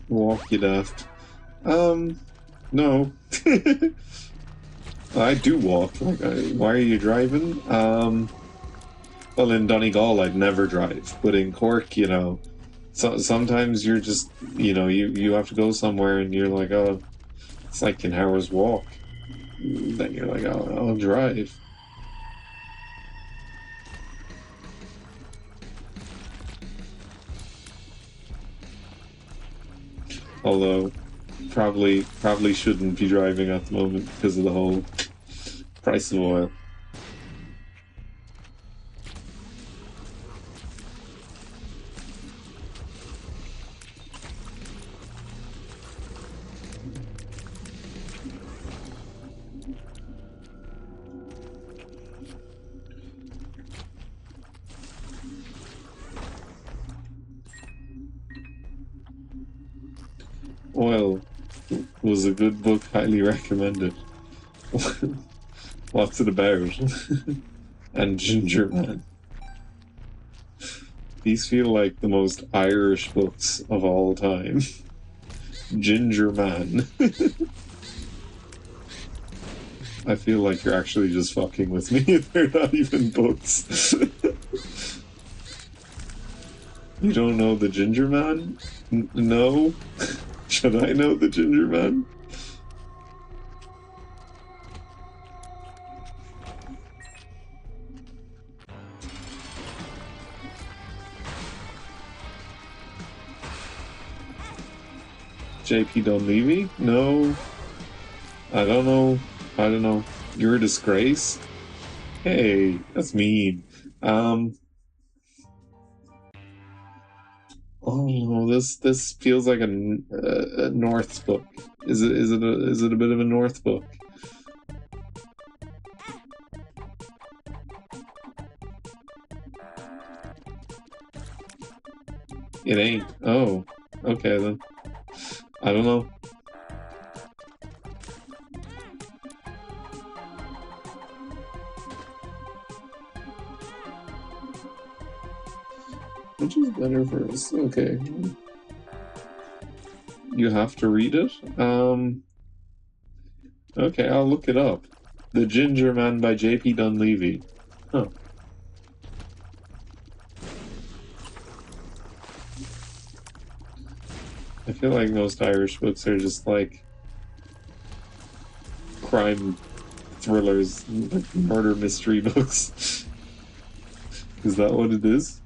Walk, you daft. No. I do walk. Like, why are you driving? Well, in Donegal, I'd never drive, but in Cork, you know, sometimes you're just, you know, you have to go somewhere and you're like, oh, it's like an hour's walk. Then you're like, oh, I'll drive. Although, probably shouldn't be driving at the moment because of the whole price of oil. Oil was a good book, highly recommended. What's it about? And Ginger Man. These feel like the most Irish books of all time. Ginger Man. I feel like you're actually just fucking with me. They're not even books. You don't know the Ginger Man? No? Should I know the Ginger Man? JP Dunleavy? No. I don't know. I don't know. You're a disgrace? Hey, that's mean. Oh, this feels like a North book. Is it a bit of a North book? It ain't. Oh, okay then. I don't know. Which is better for us? Okay. You have to read it? Okay, I'll look it up. The Ginger Man by J.P. Dunleavy. Huh. I feel like most Irish books are just like crime thrillers, like murder mystery books. Is that what it is?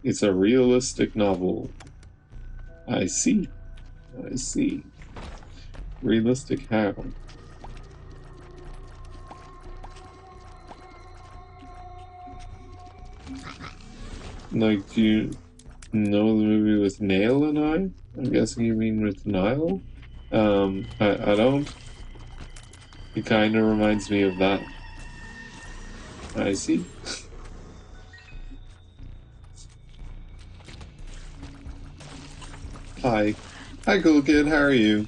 It's a realistic novel. I see. I see. Realistic how? Like, do you know the movie with Nail and I? I'm guessing you mean with Nile? I don't. It kind of reminds me of that. I see. Hi. Hi, cool kid, how are you?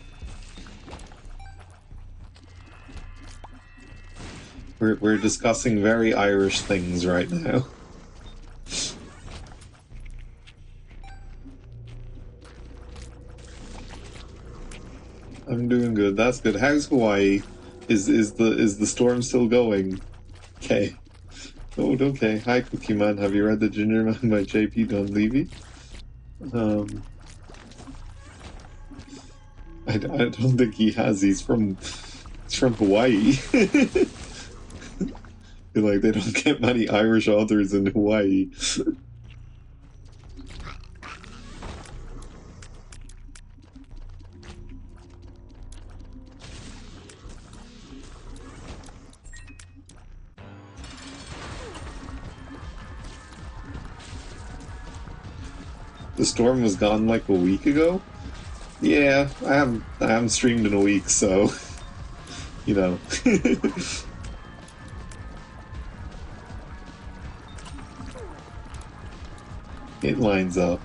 We're discussing very Irish things right now. I'm doing good. That's good. How's Hawaii? Is the storm still going? Okay. Oh, okay. Hi, Cookie Man. Have you read The Ginger Man by J.P. Dunleavy? I don't think he has. He's from Hawaii. Like, they don't get many Irish authors in Hawaii. The storm was gone like a week ago? Yeah, I haven't streamed in a week, so you know. It lines up.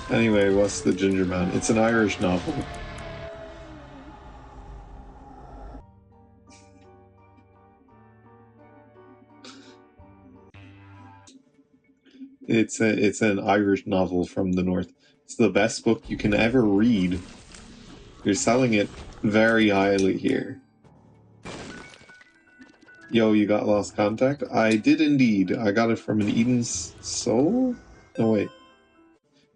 Anyway, what's The Ginger Man? It's an Irish novel. It's an Irish novel from the north. It's the best book you can ever read. You're selling it very highly here. Yo, you got lost contact? I did indeed. I got it from an Eden's Soul? No, wait.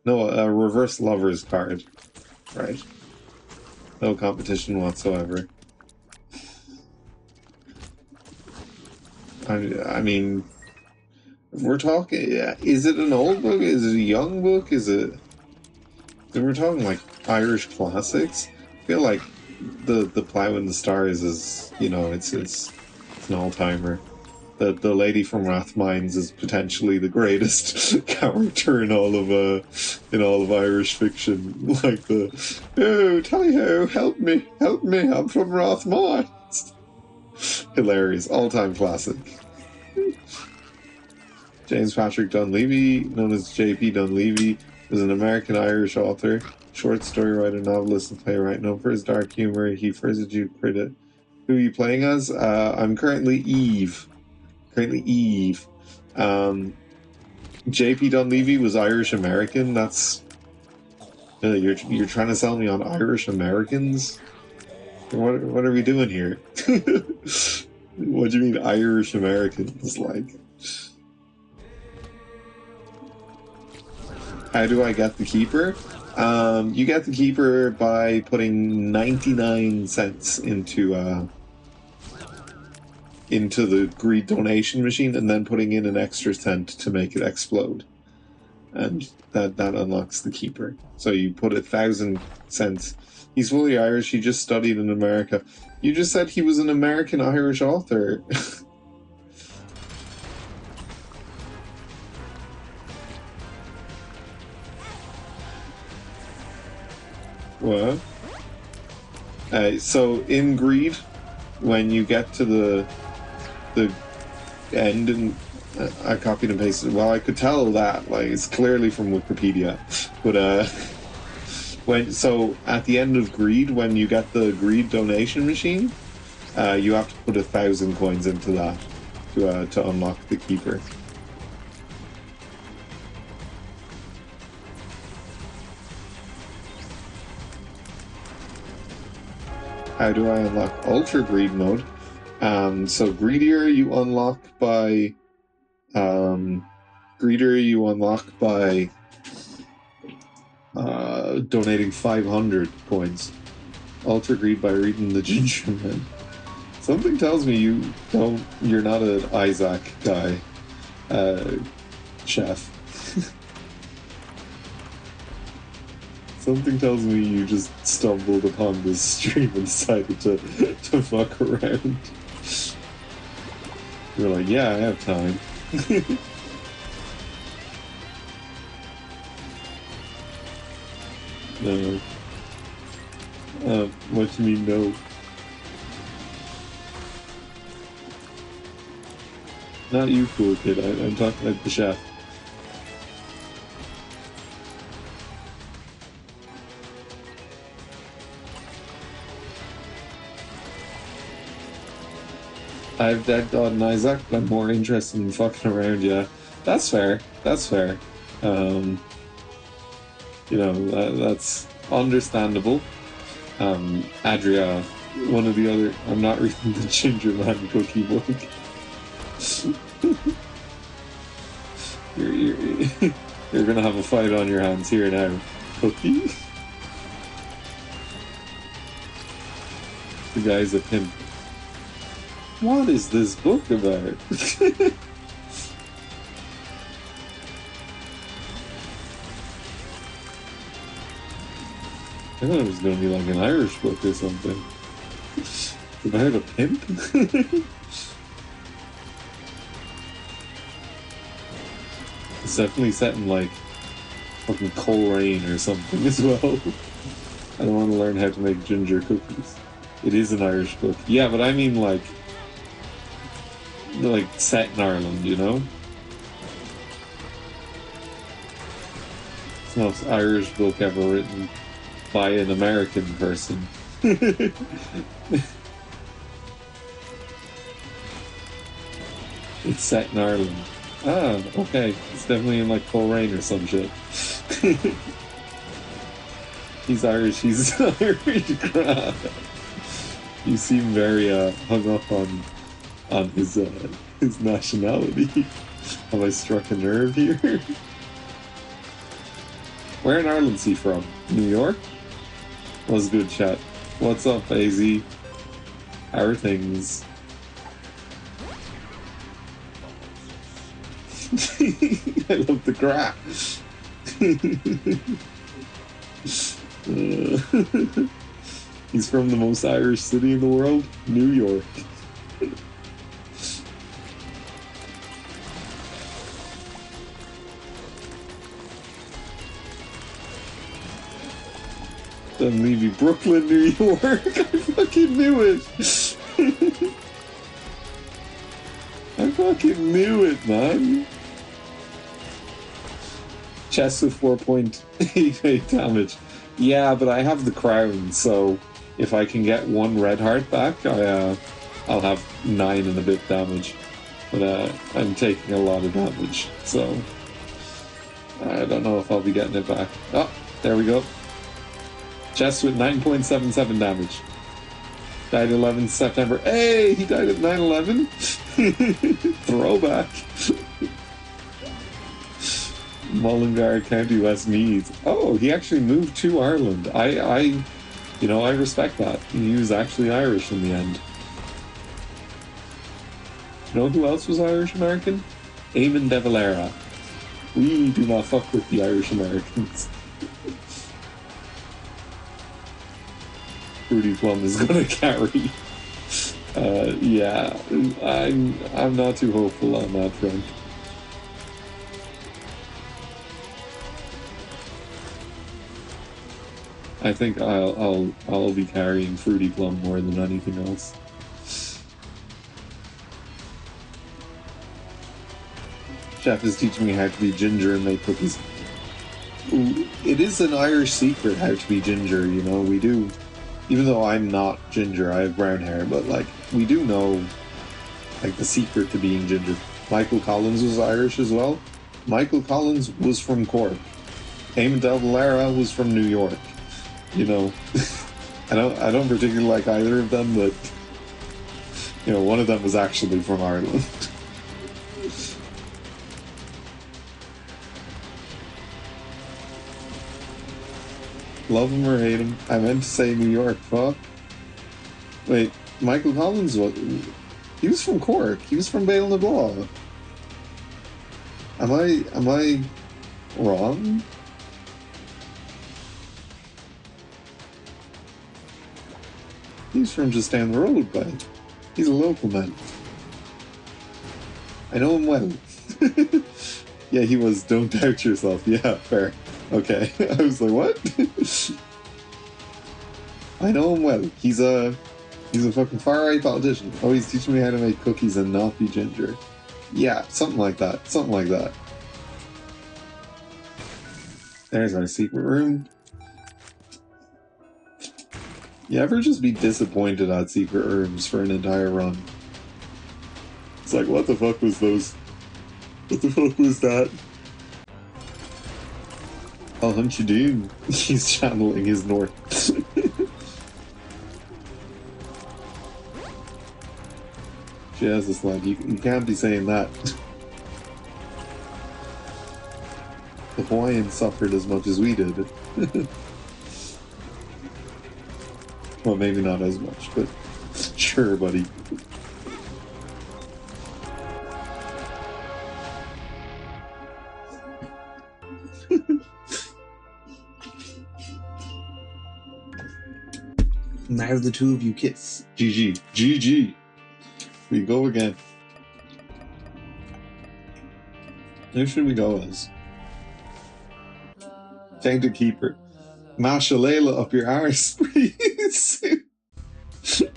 No, a reverse lover's card. Right. No competition whatsoever. I mean, if we're talking, is it an old book? Is it a young book? Is it... If we're talking like Irish classics, I feel like the Plough in the Stars is, you know, it's an all-timer. The lady from Rathmines is potentially the greatest character in all of Irish fiction. Like oh, tally-ho, help me, I'm from Rathmines. Hilarious, all-time classic. James Patrick Dunleavy, known as J.P. Dunleavy, was an American-Irish author, short story writer, novelist, and playwright. Known for his dark humor, he first achieved credit. Who are you playing as? I'm currently Eve. J.P. Dunleavy was Irish American. That's you're trying to sell me on Irish Americans. What are we doing here? What do you mean Irish Americans? Like, how do I get the keeper? You get the keeper by putting 99 cents into the greed donation machine and then putting in an extra cent to make it explode. And that unlocks the keeper. So you put 1,000 cents. He's fully Irish, he just studied in America. You just said he was an American-Irish author. What? So in Greed, when you get to the end, and I copied and pasted. Well, I could tell that, like, it's clearly from Wikipedia, but so at the end of Greed, when you get the Greed donation machine, you have to put 1,000 coins into that to unlock the keeper. How do I unlock Ultra Greed mode? So Greedier you unlock by donating 500 coins. Ultra Greed by reading the Ginger Man. Something tells me you're not an Isaac guy, chef. Something tells me you just stumbled upon this stream and decided to fuck around. You're like, yeah, I have time. No. What do you mean, no? Not you, cool kid. I'm talking about the chef. I've dead God and Isaac, but I'm more interested in fucking around, yeah. That's fair. You know, that's understandable. Adria, one of the other... I'm not reading the Ginger Man cookie book. You're gonna have a fight on your hands here now. Cookie? The guy's a pimp. What is this book about? I thought it was going to be like an Irish book or something. About a pimp? It's definitely set in like fucking Coleraine or something as well. I don't want to learn how to make ginger cookies. It is an Irish book. Yeah, but I mean like set in Ireland, you know? It's the most Irish book ever written by an American person. It's set in Ireland. Ah, okay. It's definitely in like Coleraine or some shit. He's Irish, he's Irish. You seem very hung up on on his nationality. Have I struck a nerve here? Where in Ireland's he from? New York? Was good chat. What's up, AZ? How are things? I love the crap. He's from the most Irish city in the world, New York. Then Levy, Brooklyn, New York. I fucking knew it. I fucking knew it, man. Chest with 4.88 damage. Yeah, but I have the crown, so if I can get one red heart back, I'll have 9 and a bit damage. But I'm taking a lot of damage, so I don't know if I'll be getting it back. Oh, there we go. Chest with 9.77 damage. Died 11th September. Hey, he died at 9/11. Throwback. Mullingar County, Westmeath. Oh, he actually moved to Ireland. I respect that. He was actually Irish in the end. You know who else was Irish American? Eamon de Valera. We do not fuck with the Irish Americans. Fruity Plum is gonna carry. Yeah, I'm not too hopeful on that front. I think I'll be carrying Fruity Plum more than anything else. Chef is teaching me how to be ginger and make cookies. Ooh, it is an Irish secret how to be ginger, you know, we do. Even though I'm not ginger, I have brown hair, but like we do know like the secret to being ginger. Michael Collins was Irish as well. Michael Collins was from Cork. Eamon de Valera was from New York. You know, I don't particularly like either of them, but you know, one of them was actually from Ireland. Love him or hate him. I meant to say New York. Fuck. Wait, Michael Collins was... He was from Cork. He was from Bale na Bláth. Am I wrong? He's from just down the road, but he's a local man. I know him well. Yeah, he was. Don't doubt yourself. Yeah, fair. Okay. I was like, what? I know him well. He's a fucking far-right politician. Oh, he's teaching me how to make cookies and not be ginger. Yeah, something like that. Something like that. There's our secret room. You ever just be disappointed at secret rooms for an entire run? It's like, what the fuck was those? What the fuck was that? I'll hunt you down. He's channeling his north. Jesus, lad, you can't be saying that. The Hawaiians suffered as much as we did. Well, maybe not as much, but sure, buddy. Now the two of you kiss. GG. GG. We go again. Who should we go as? Tainted Keeper. Masha Layla up your arse, please.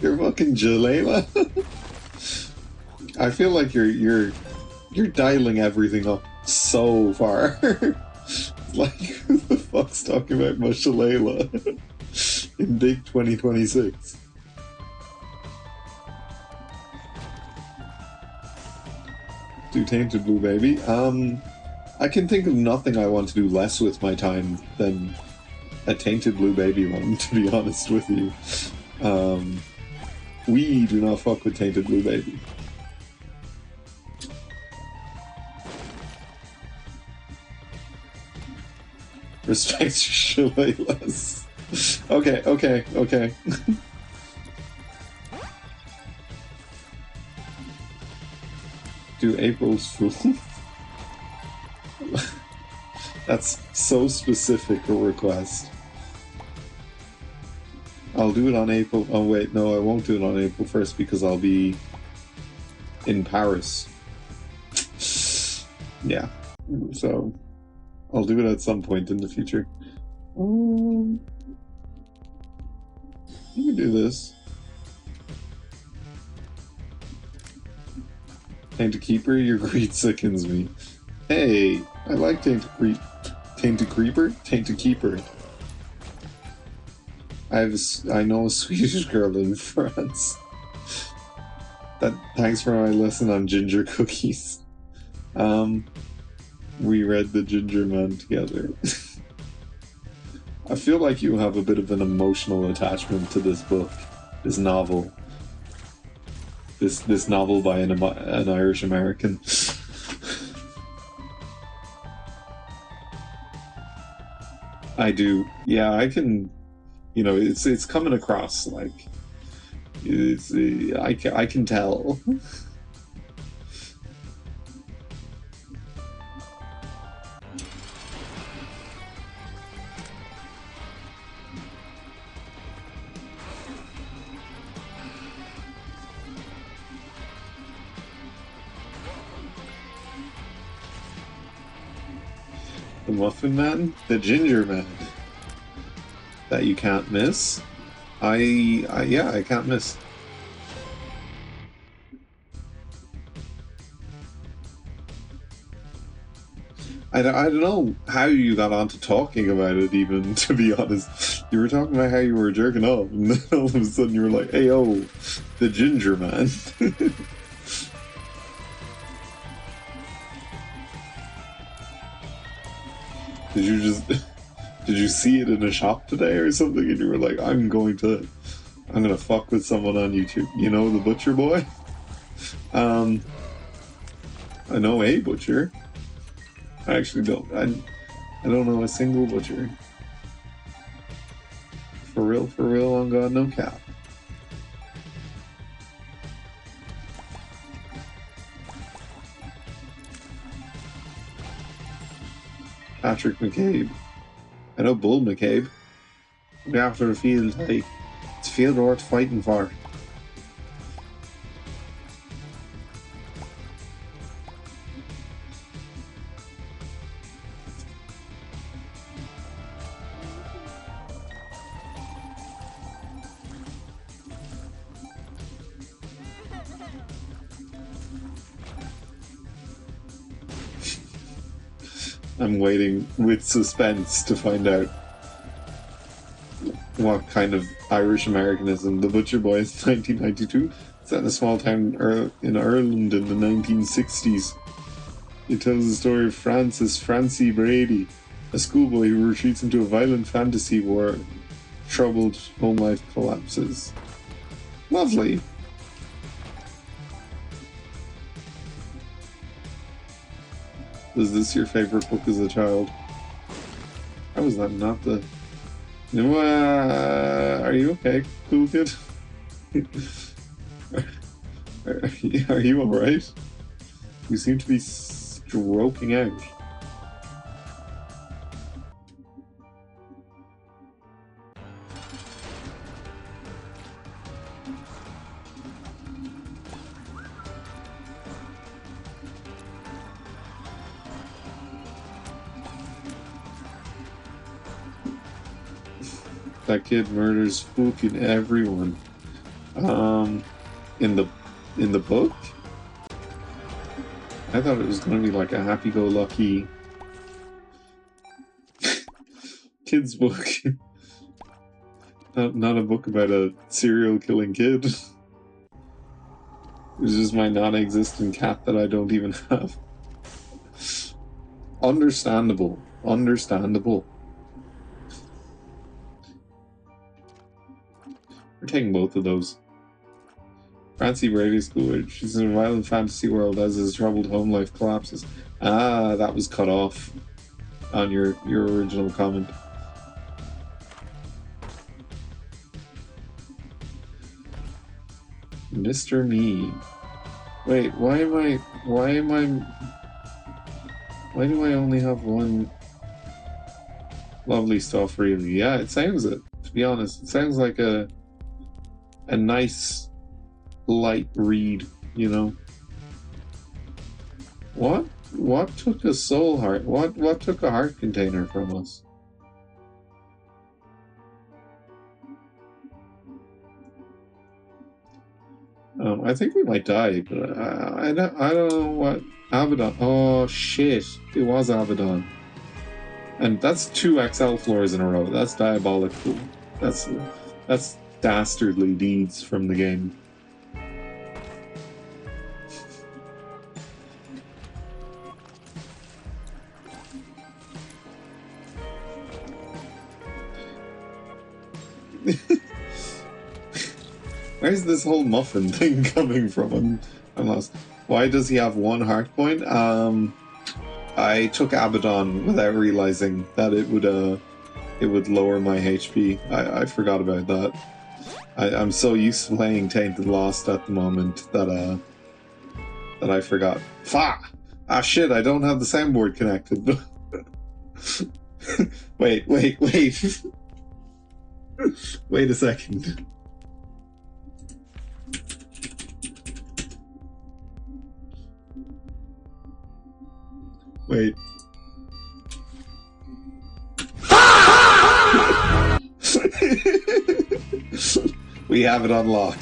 You're fucking Jalela. I feel like you're dialing everything up so far. Like, who the fuck's talking about Masha Layla in big 2026? Do Tainted Blue Baby. I can think of nothing I want to do less with my time than a Tainted Blue Baby run, to be honest with you. We do not fuck with Tainted Blue Baby. Respect Shillelaghs. Okay, okay, okay. Do April's Fool. That's so specific a request. I'll do it on April. Oh wait, no, I won't do it on April 1st because I'll be in Paris. Yeah, so I'll do it at some point in the future. You can do this. Tainted Keeper, your greed sickens me. Hey, I like Tainted Creeper. Tainted Keeper. I know a Swedish girl in France. Thanks for my lesson on ginger cookies. We read The Ginger Man together. I feel like you have a bit of an emotional attachment to this book, this novel. This novel by an Irish American. I do. Yeah, I can. You know, it's coming across like I can tell. The Muffin Man? The Ginger Man. That you can't miss? Yeah, I can't miss. I don't know how you got onto talking about it even, to be honest. You were talking about how you were jerking off, and then all of a sudden you were like, hey, oh, the Ginger Man. Did you see it in a shop today or something, and you were like, I'm gonna fuck with someone on YouTube. You know, the Butcher Boy? I know a butcher. I actually don't. I don't know a single butcher. For real, on God, no cap. Patrick McCabe. I know Bull McCabe. Look after the field, hey. It's a field worth fighting for. I'm waiting with suspense to find out what kind of Irish Americanism. The Butcher Boy is 1992. Set in a small town in Ireland in the 1960s. It tells the story of Francie Brady, a schoolboy who retreats into a violent fantasy where troubled home life collapses. Lovely. Was this your favorite book as a child? How was that not the... are you okay, cool kid? Are you alright? You seem to be stroking out. That kid murders fucking everyone. In the book? I thought it was gonna be like a happy-go-lucky kid's book. Not a book about a serial killing kid. It was just my non-existent cat that I don't even have. Understandable. Understandable. We're taking both of those. Francie Brady School. She's in a violent fantasy world as his troubled home life collapses. Ah, that was cut off. on your original comment. Mr. Me. Wait, why do I only have one lovely stuff, really? Yeah, it sounds it, to be honest. It sounds like a nice light read, you know. What took a soul heart? What took a heart container from us? I think we might die, but I don't know what. Abaddon. Oh shit! It was Abaddon, and that's 2 XL floors in a row. That's diabolical. That's dastardly deeds from the game. Where's this whole muffin thing coming from? I'm lost. Why does he have 1 heart point? I took Abaddon without realizing that it would lower my HP. I forgot about that. I'm so used to playing Tainted Lost at the moment that I forgot. Fa! Ah shit! I don't have the soundboard connected. Wait. Wait a second. Wait. We have it on lock.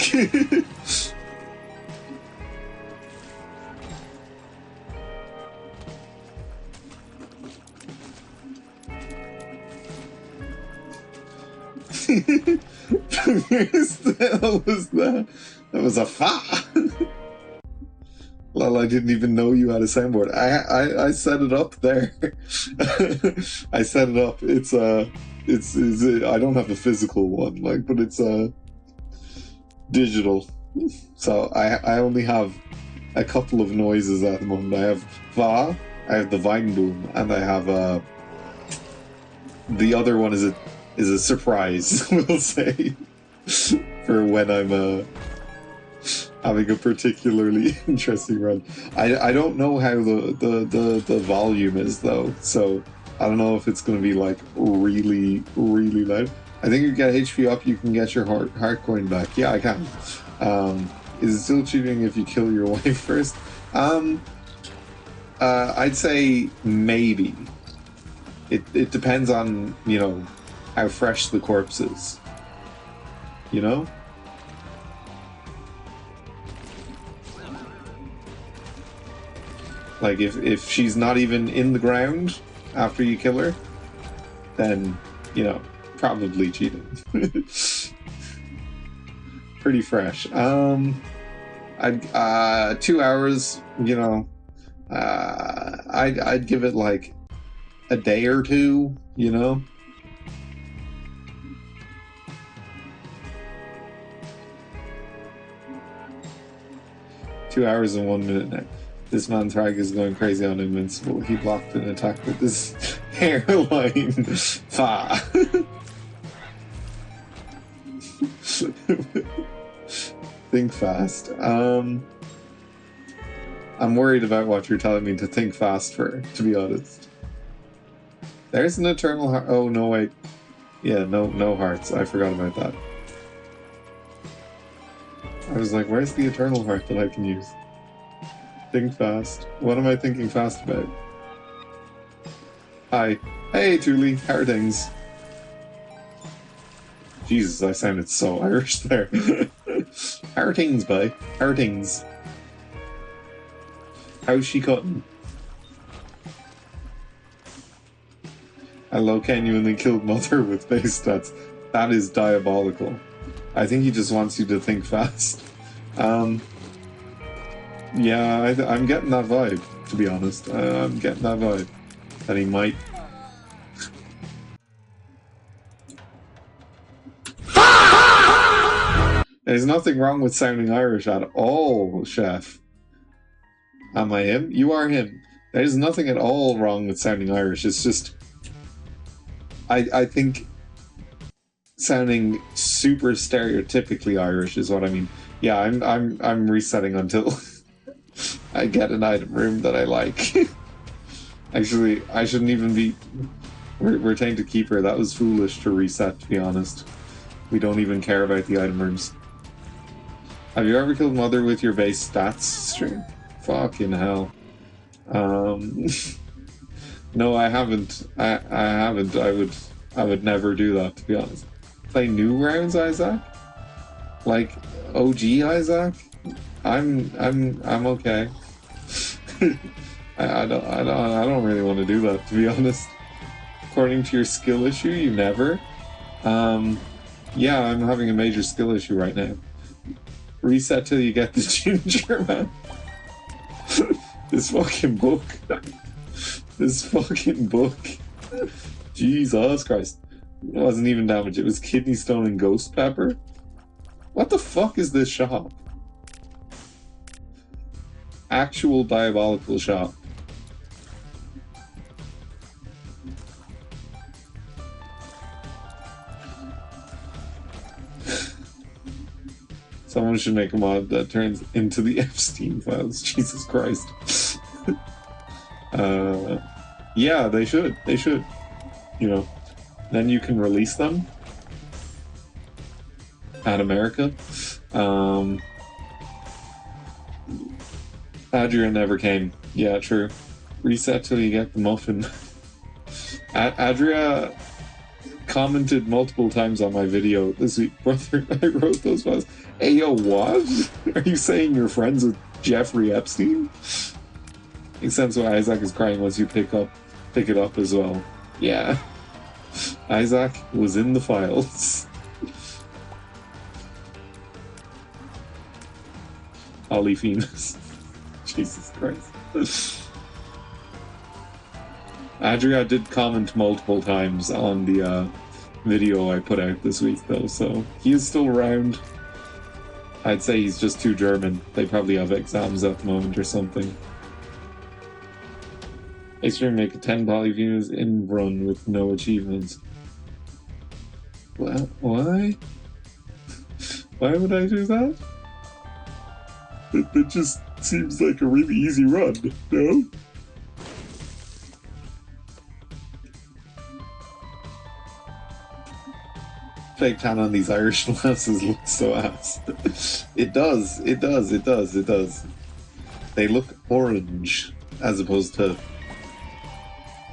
Where's the hell was that? That was a fa! Lol, I didn't even know you had a soundboard. I set it up there. I set it up. It's I don't have a physical one, like, but it's digital. So I only have a couple of noises at the moment. I have va, I have the vine boom, and I have the other one is a surprise, we'll say, for when I'm having a particularly interesting run. I don't know how the volume is though, so I don't know if it's going to be like really loud. I think you get HP up, you can get your heart coin back. Yeah, I can. Is it still cheating if you kill your wife first? I'd say maybe. It depends on, you know, how fresh the corpse is. You know? Like, if she's not even in the ground after you kill her, then, you know, probably cheating. Pretty fresh. I'd 2 hours, you know, I'd give it like a day or two, you know. Two hours and 1 minute now. This man's rag is going crazy on Invincible. He blocked an attack with his hairline. Fa. Think fast. I'm worried about what you're telling me to think fast for, to be honest. There's an eternal heart. Oh, no, wait. Yeah, no hearts. I forgot about that. I was like, where's the eternal heart that I can use? Think fast. What am I thinking fast about? Hi. Hey, Thule. How are things? Jesus, I sounded so Irish there. How are things, boy? How are things? How's she cutting? Hello, genuinely killed mother with base stats. That is diabolical. I think he just wants you to think fast. Yeah, I'm getting that vibe, to be honest. I'm getting that vibe. That he might... There's nothing wrong with sounding Irish at all, Chef. Am I him? You are him. There's nothing at all wrong with sounding Irish. It's just I think sounding super stereotypically Irish is what I mean. Yeah, I'm resetting until I get an item room that I like. Actually, I shouldn't even be retain to keeper. That was foolish to reset, to be honest. We don't even care about the item rooms. Have you ever killed Mother with your base stats stream? Fucking hell. No, I haven't. I haven't. I would never do that, to be honest. Play new rounds, Isaac? Like OG Isaac? I'm okay. I don't really want to do that, to be honest. According to your skill issue, you never. Yeah, I'm having a major skill issue right now. Reset till you get the ginger, man. This fucking book. This fucking book. Jesus Christ. It wasn't even damage, it was kidney stone and ghost pepper. What the fuck is this shop? Actual diabolical shop. Someone should make a mod that turns into the Epstein files. Jesus Christ. Yeah, they should. They should. You know, then you can release them at America. Adria never came. Yeah, true. Reset till you get the muffin. Adria commented multiple times on my video this week. Brother, I wrote those files. Hey, yo, what? Are you saying you're friends with Jeffrey Epstein? Makes sense why Isaac is crying once you pick it up as well. Yeah. Isaac was in the files. Polyphemus. Jesus Christ. Adria did comment multiple times on the video I put out this week, though, so he is still around. I'd say he's just too German. They probably have exams at the moment or something. Extreme make a 10 Polyphemus in run with no achievements. Well, why? Why would I do that? It just seems like a really easy run, no? Fake tan on these Irish lasses looks so ass. It does. They look orange as opposed to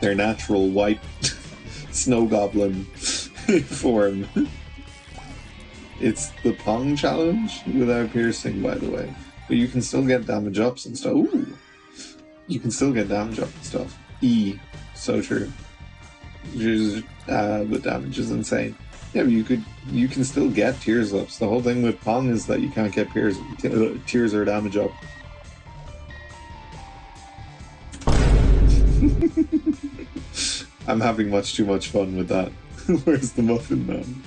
their natural white snow goblin form. It's the Pong challenge without piercing, by the way. But you can still get damage ups and stuff. Ooh! You can still get damage up and stuff. So true. The damage is insane. Yeah, but you can still get tears ups. The whole thing with Pong is that you can't get tears or damage up. I'm having much too much fun with that. Where's the muffin man?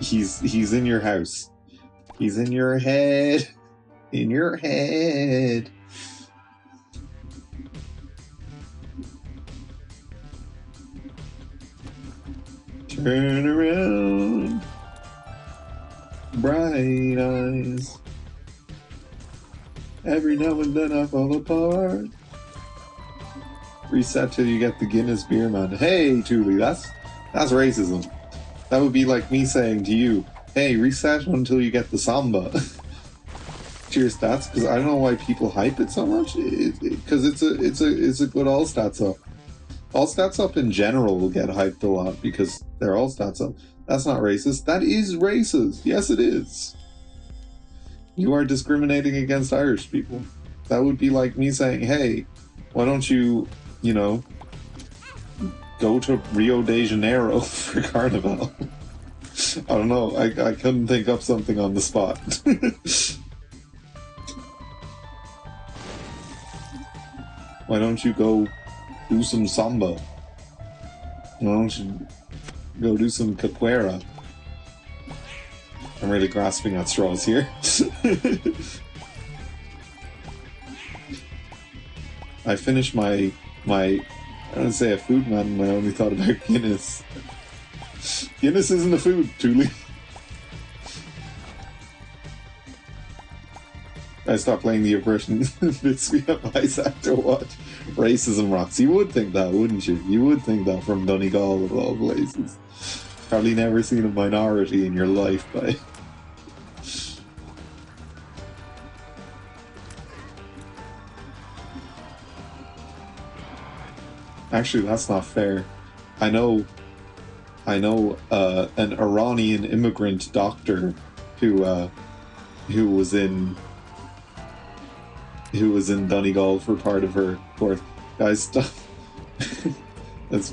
He's in your house. He's in your head. In your head. Turn around, bright eyes. Every now and then I fall apart. Reset till you get the Guinness beer, man. Hey, Tuli, that's racism. That would be like me saying to you, "Hey, reset until you get the samba." To your stats, because I don't know why people hype it so much. Because it's a good all stats up. All stats up in general will get hyped a lot because they're all stats up. That's not racist. That is racist. Yes, it is. You are discriminating against Irish people. That would be like me saying, "Hey, why don't you, go to Rio de Janeiro for Carnival?" I don't know. I couldn't think up something on the spot. Why don't you go do some samba? Why don't you go do some capoeira? I'm really grasping at straws here. I finished my I didn't say a food man, and I only thought about Guinness. Guinness isn't a food, Julie. I stopped playing the aversion bits we have eyes to watch Racism Rocks. You would think that, wouldn't you? You would think that from Donegal of all places. Probably never seen a minority in your life, but... Actually, that's not fair. I know an Iranian immigrant doctor who was in Donegal for part of her course. Guys, stop. Let's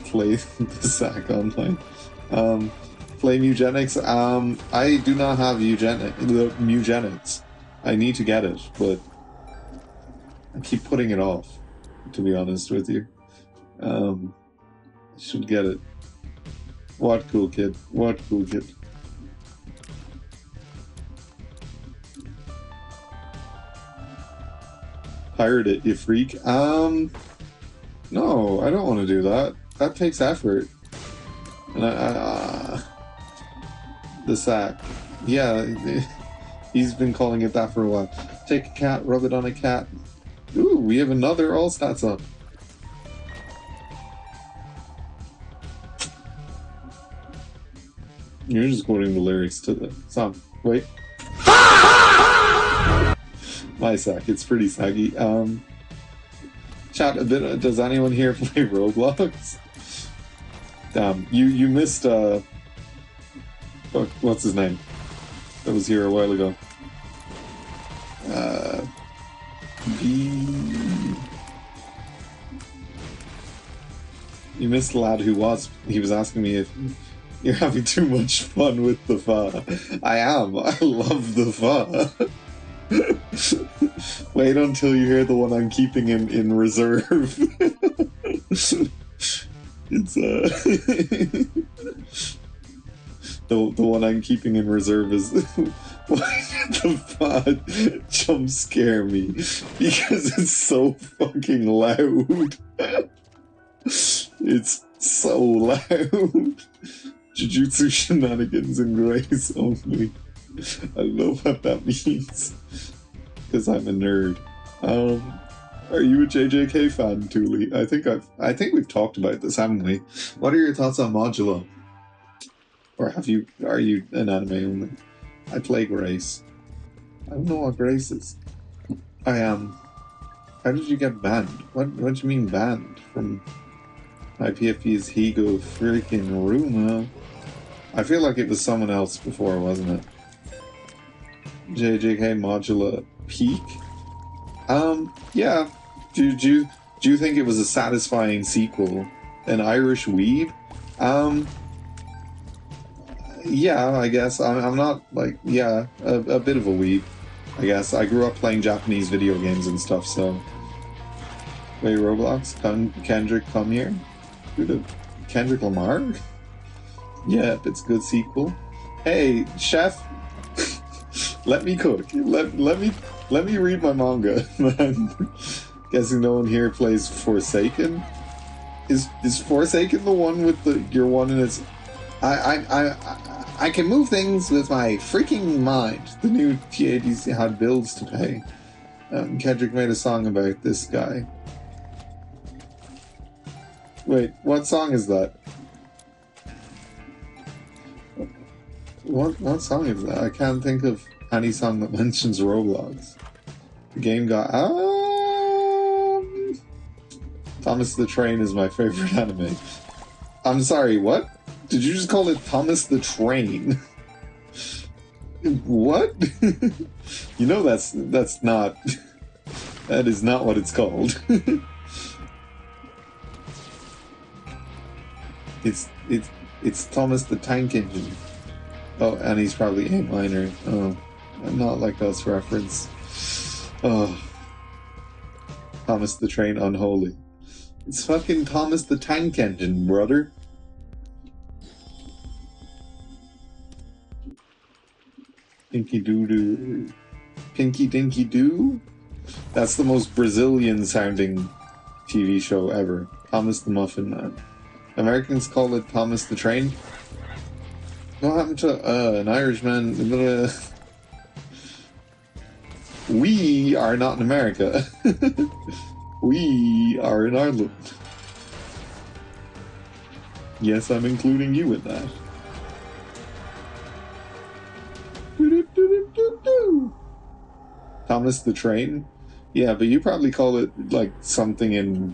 play the sack online. Play eugenics. I do not have eugenics. I need to get it, but I keep putting it off, to be honest with you. I should get it. What cool kid? What cool kid? Pirate it, you freak. No, I don't want to do that. That takes effort. And the sack. Yeah, he's been calling it that for a while. Take a cat, rub it on a cat. Ooh, we have another all stats up. You're just quoting the lyrics to the song. Wait. My sack, it's pretty saggy. Chat a bit. Does anyone here play Roblox? Damn, you missed. What's his name? That was here a while ago. You missed the lad who was. He was asking me if you're having too much fun with the pho. I am. I love the pho. Wait until you hear the one I'm keeping in reserve. It's the one I'm keeping in reserve is why did the pho jump scare me? Because it's so fucking loud. It's so loud. Jujutsu shenanigans and grace only. I don't know what that means. Because I'm a nerd. Are you a JJK fan, Thule? I think we've talked about this, haven't we? What are your thoughts on Modulo? Or are you an anime only? I play Grace. I don't know what Grace is. I am. How did you get banned? What do you mean banned? From IPFP's Higo freaking Ruma? I feel like it was someone else before, wasn't it? JJK Modula Peak? Yeah. Do you think it was a satisfying sequel? An Irish weeb? Yeah, I guess. I'm not, like, yeah, a bit of a weeb, I guess. I grew up playing Japanese video games and stuff, so... Wait, Roblox? Kendrick come here? Who did... Kendrick Lamar? Yeah, it's a good sequel. Hey, chef! Let me cook. Let me read my manga, man. Guessing no one here plays Forsaken? Is Forsaken the one with your one in its... I can move things with my freaking mind. The new TADC had bills to pay. Kendrick made a song about this guy. Wait, what song is that? What song is that? I can't think of any song that mentions Roblox. The game got... Thomas the Train is my favorite anime. I'm sorry, what? Did you just call it Thomas the Train? What? You know that's not... That is not what it's called. It's Thomas the Tank Engine. Oh, and he's probably A minor. Oh, not like us reference. Oh, Thomas the Train Unholy. It's fucking Thomas the Tank Engine, brother. Pinky Doo Doo. Pinky Dinky Doo? That's the most Brazilian sounding TV show ever. Thomas the Muffin Man. Americans call it Thomas the Train. What happened to an Irishman? We are not in America. We are in Ireland. Yes, I'm including you in that. Thomas the Train? Yeah, but you probably call it like something in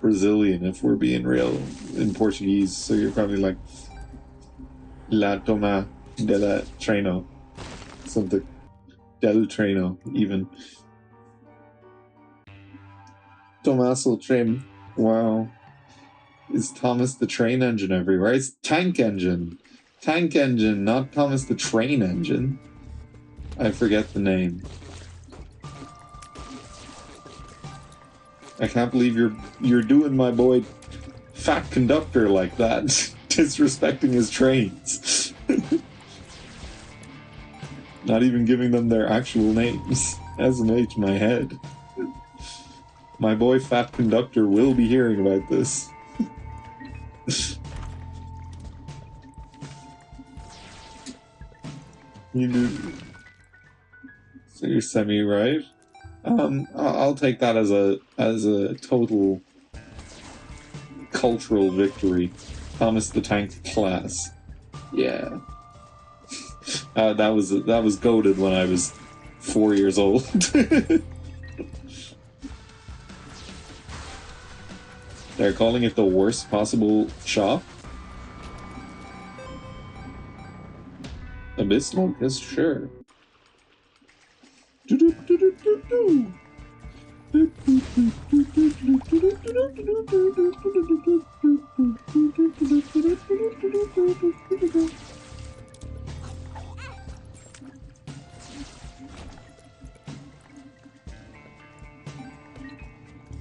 Brazilian if we're being real, in Portuguese. So you're probably like La Toma de la Treno. Something. Del Treno, even. Tomaso Train. Wow. Is Thomas the Train Engine everywhere? It's Tank Engine. Tank Engine, not Thomas the Train Engine. I forget the name. I can't believe you're doing my boy Fat Conductor like that. Disrespecting his trains. Not even giving them their actual names. SMH my head. My boy Fat Conductor will be hearing about this. You do. So you're semi-right. I'll take that as a total cultural victory. Thomas the Tank class. Yeah. That was goated when I was 4 years old. They're calling it the worst possible shop. Abysmal, yes, sure.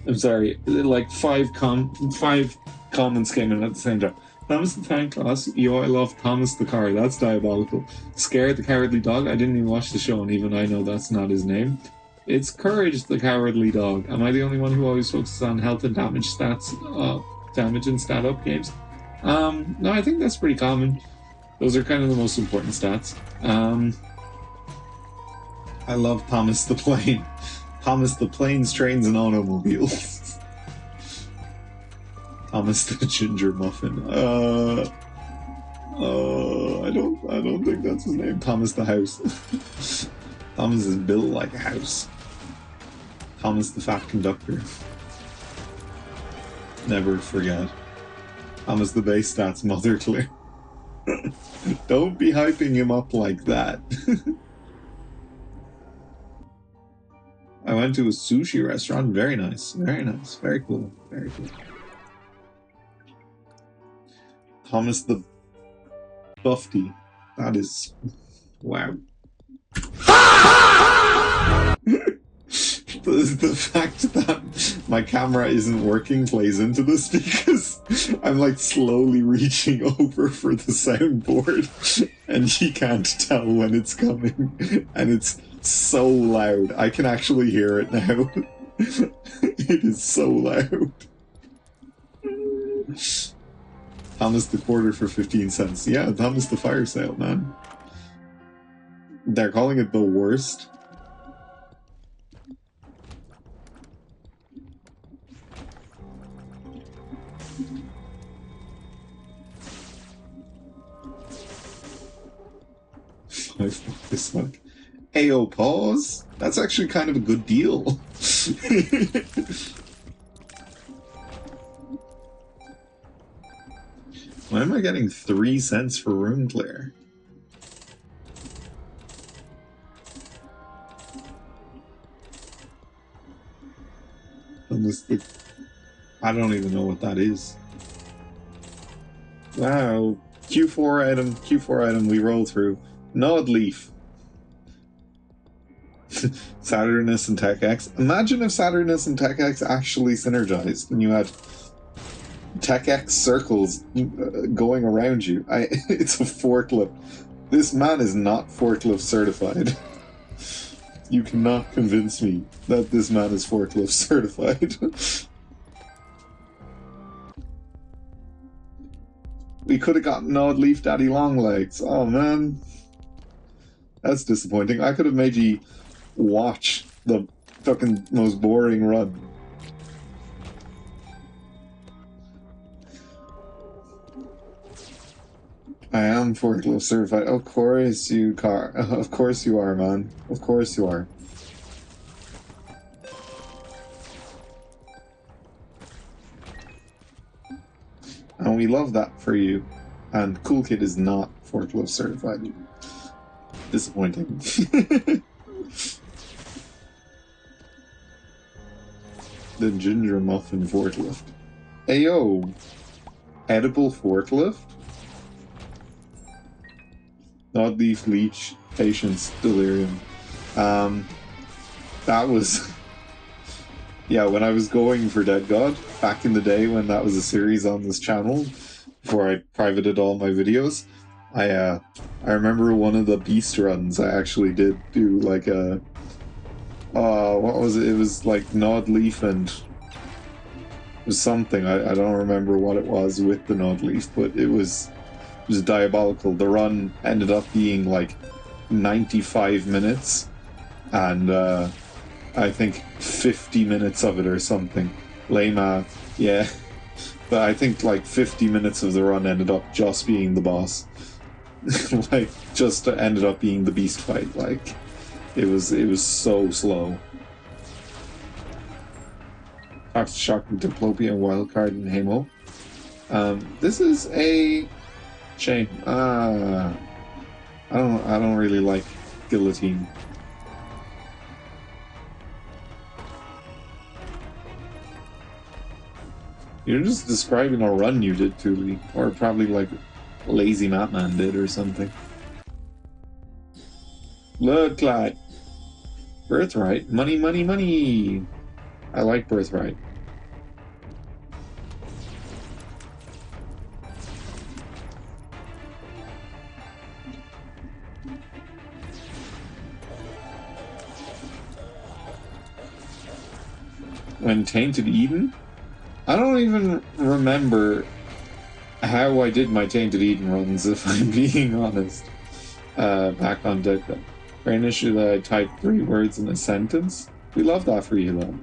I'm sorry, like five comments came in at the same time. Thomas the Tank Class, yo, I love Thomas the Car, that's diabolical. Scared the Cowardly Dog, I didn't even watch the show and even I know that's not his name. It's Courage the Cowardly Dog. Am I the only one who always focuses on health and damage stats, damage and stat up games? No, I think that's pretty common. Those are kind of the most important stats. I love Thomas the Plane. Thomas the Planes, Trains, and Automobiles. Thomas the Ginger Muffin. I don't think that's his name. Thomas the House. Thomas is built like a house. Thomas the Fat Conductor. Never forget. Thomas the Base Stats Mother Clear. Don't be hyping him up like that. I went to a sushi restaurant. Very nice. Very nice. Very cool. Very cool. Thomas the Buffy. That is... Wow. The fact that my camera isn't working plays into this because I'm like slowly reaching over for the soundboard and he can't tell when it's coming and it's so loud. I can actually hear it now. It is so loud. Thomas the Quarter for 15 cents. Yeah, Thomas the Fire Sale, man. They're calling it the worst. This one. Ayo, pause. That's actually kind of a good deal. Why am I getting 3 cents for room clear? I don't even know what that is. Wow. Q4 item we roll through. Nod Leaf. Saturnus and Tech X. Imagine if Saturnus and Tech X actually synergized and you had Tech X circles going around you. It's a forklift. This man is not forklift certified. You cannot convince me that this man is forklift certified. could have gotten Nod Leaf Daddy Longlegs. Oh man. That's disappointing. I could have made you watch the fucking most boring run. I am forklift certified. Of course you Of course you are, man. Of course you are. And we love that for you. And Cool Kid is not forklift certified. Disappointing. The ginger muffin forklift. Ayo! Edible forklift? Not leaf leech patience delirium. That was yeah, when I was going for Dead God back in the day when that was a series on this channel before I privated all my videos, I remember one of the beast runs I actually did do like a what was it? It was like Nod Leaf and it was something. I don't remember what it was with the Nod Leaf, but it was diabolical. The run ended up being like 95 minutes and I think 50 minutes of it or something. Lame yeah. But I think like 50 minutes of the run ended up just being the boss. Like just ended up being the beast fight. Like it was so slow. Talks to Shocking Diplopia and Wildcard and Hamo. This is a shame. I don't really like Guillotine. You're just describing a run you did, Thule. Or probably like Lazy Mapman did or something. Bloodclad. Birthright. Money, money, money. I like Birthright. When Tainted Eden? I don't even remember how I did my Tainted Eden runs, if I'm being honest. Back on Dead God. For an issue that I typed 3 words in a sentence. We love that for you, though.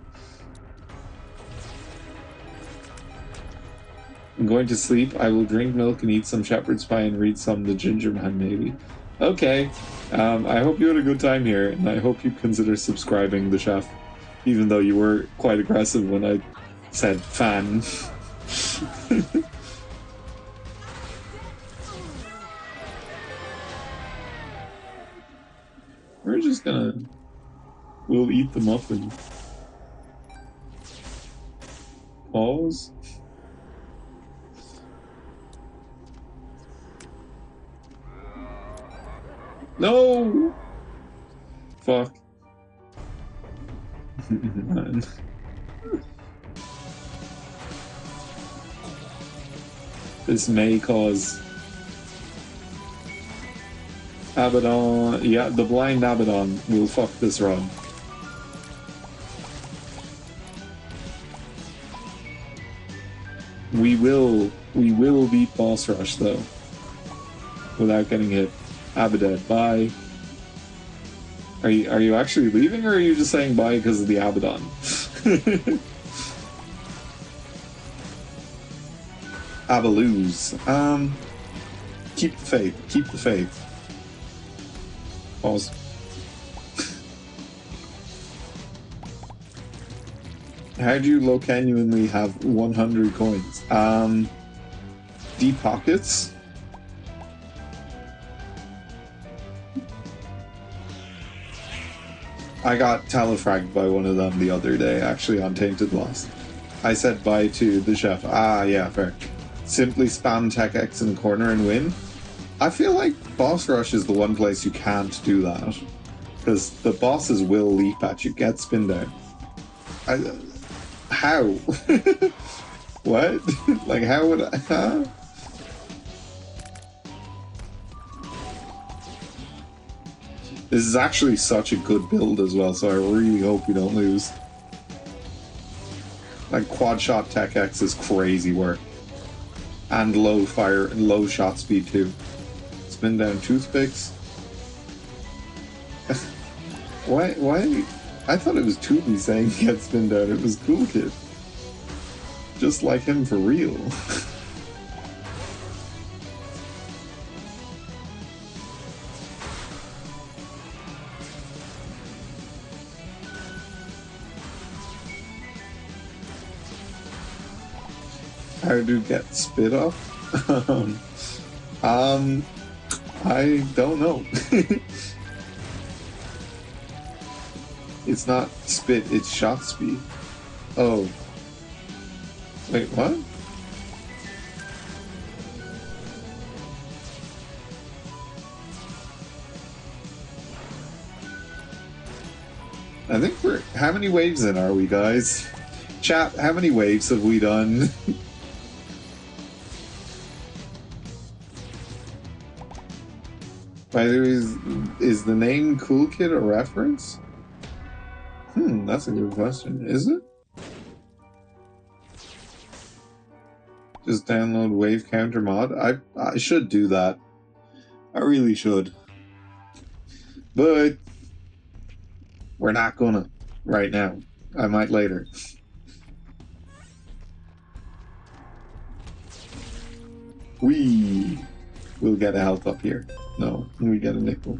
I'm going to sleep. I will drink milk and eat some shepherd's pie and read some The Ginger Man, maybe. Okay. I hope you had a good time here, and I hope you consider subscribing, the chef. Even though you were quite aggressive when I said fan. We're just gonna... We'll eat the muffin. Pause. No! Fuck. Man. This may cause Abaddon. Yeah, the blind Abaddon will fuck this run. We will beat Boss Rush though, without getting hit. Abaddon, bye. Are you actually leaving, or are you just saying bye because of the Abaddon? Abaloos. Keep the faith. Keep the faith. Pause. How do you low genuinely have 100 coins? Deep pockets. I got telefragged by one of them the other day, actually, on Tainted Lost. I said bye to the chef. Ah, yeah, fair. Simply spam Tech X in the corner and win. I feel like Boss Rush is the one place you can't do that. Because the bosses will leap at you, get spin down. How? What? Like, how would I... Huh? This is actually such a good build as well, so I really hope we don't lose. Like, quad shot Tech X is crazy work. And low fire and low shot speed too. Spin down toothpicks. Why? I thought it was Tooby saying get spin down. It was Cool Kid. Just like him for real. How to get spit off? I don't know. It's not spit, it's shot speed. Oh. Wait, what? I think we're... How many waves in are we, guys? Chat, how many waves have we done? By the way, is the name Cool Kid a reference? That's a good question. Is it? Just download Wave Counter mod? I should do that. I really should. But we're not gonna right now. I might later. We'll get a health up here. No, we get a nickel.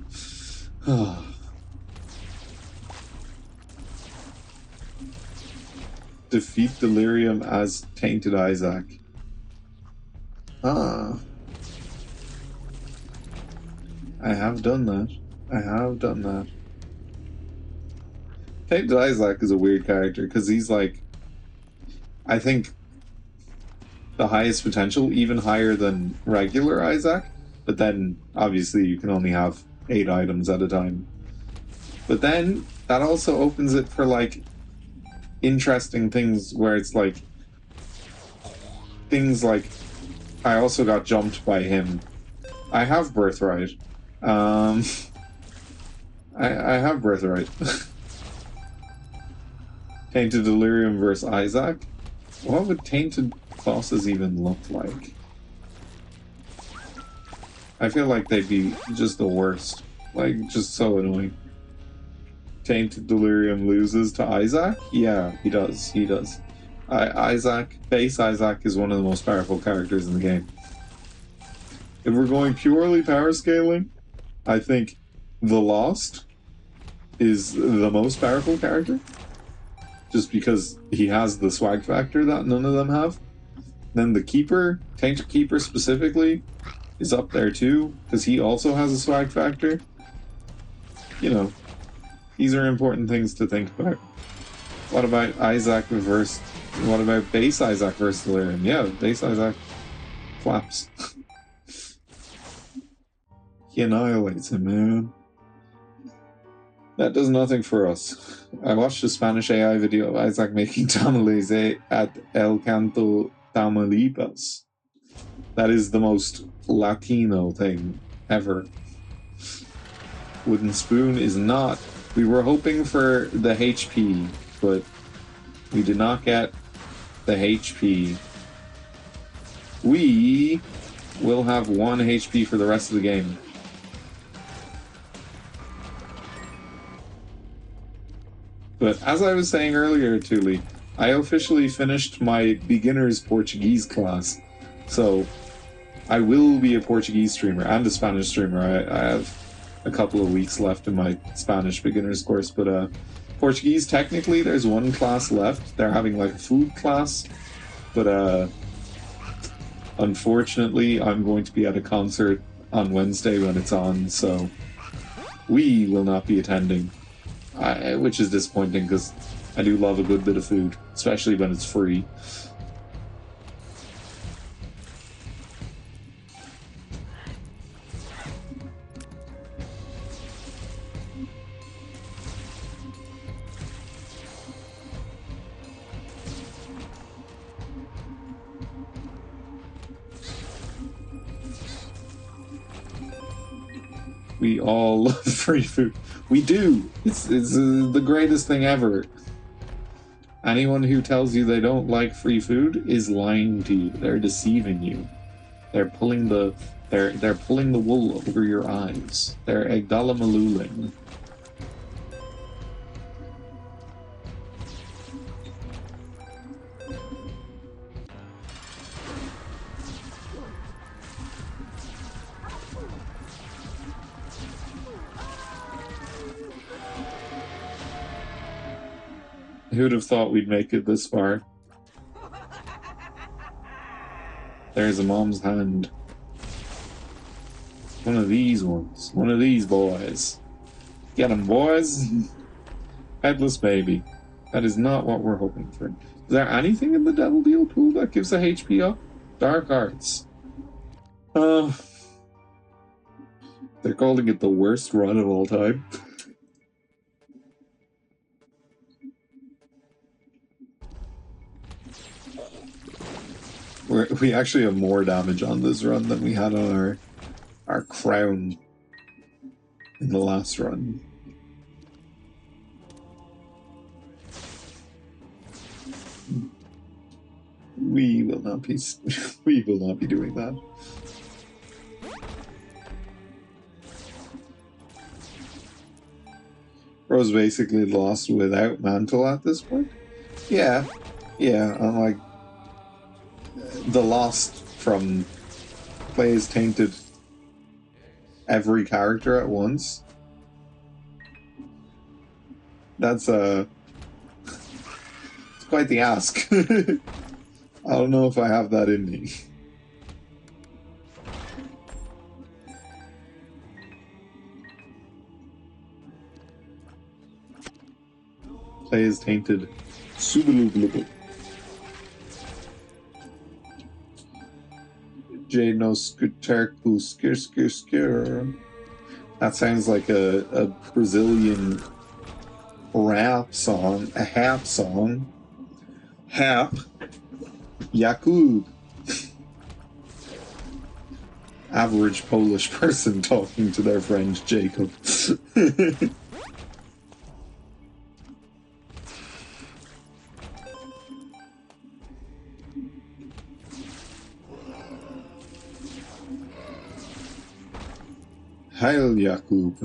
Defeat Delirium as Tainted Isaac. I have done that. Tainted Isaac is a weird character because he's like, I think, the highest potential, even higher than regular Isaac. But then, obviously, you can only have 8 items at a time. But then, that also opens it for, like, interesting things where it's like... Things like... I also got jumped by him. I have Birthright. I have Birthright. Tainted Delirium versus Isaac? What would Tainted bosses even look like? I feel like they'd be just the worst. Like, just so annoying. Tainted Delirium loses to Isaac? Yeah, he does. Base Isaac is one of the most powerful characters in the game. If we're going purely power scaling, I think the Lost is the most powerful character. Just because he has the swag factor that none of them have. Then the Keeper, Tainted Keeper specifically, is up there too, because he also has a swag factor. You know, these are important things to think about. What about what about base Isaac versus Delirium? Yeah, base Isaac flaps. He annihilates him, man. That does nothing for us. I watched a Spanish AI video of Isaac making tamales at El Canto, Tamaulipas. That is the most Latino thing ever. Wooden spoon is not. We were hoping for the HP, but we did not get the HP. We will have 1 HP for the rest of the game. But as I was saying earlier, Thule, I officially finished my beginner's Portuguese class. So I will be a Portuguese streamer and a Spanish streamer. I have a couple of weeks left in my Spanish beginner's course, but Portuguese, technically there's 1 class left. They're having like a food class, but unfortunately I'm going to be at a concert on Wednesday when it's on, so we will not be attending, which is disappointing because I do love a good bit of food, especially when it's free. We all love free food. We do. It's the greatest thing ever. Anyone who tells you they don't like free food is lying to you. They're deceiving you. They're pulling the they're pulling the wool over your eyes. They're egdalamalooling. Who'd have thought we'd make it this far? There's a mom's hand. One of these ones. One of these boys. Get 'em, boys. Headless baby. That is not what we're hoping for. Is there anything in the Devil Deal pool that gives a HP up? Dark Arts. They're calling it the worst run of all time. We actually have more damage on this run than we had on our crown in the last run. We will not be doing that. Rose basically lost without Mantle at this point. Yeah, I'm like the lost from plays tainted every character at once. That's it's quite the ask. I don't know if I have that in me. Play is tainted. Subaloobalooble. J no skuterku skir. That sounds like a Brazilian rap song, a hap song. Hap. Jakub. Average Polish person talking to their friend Jacob. Heil Jakub.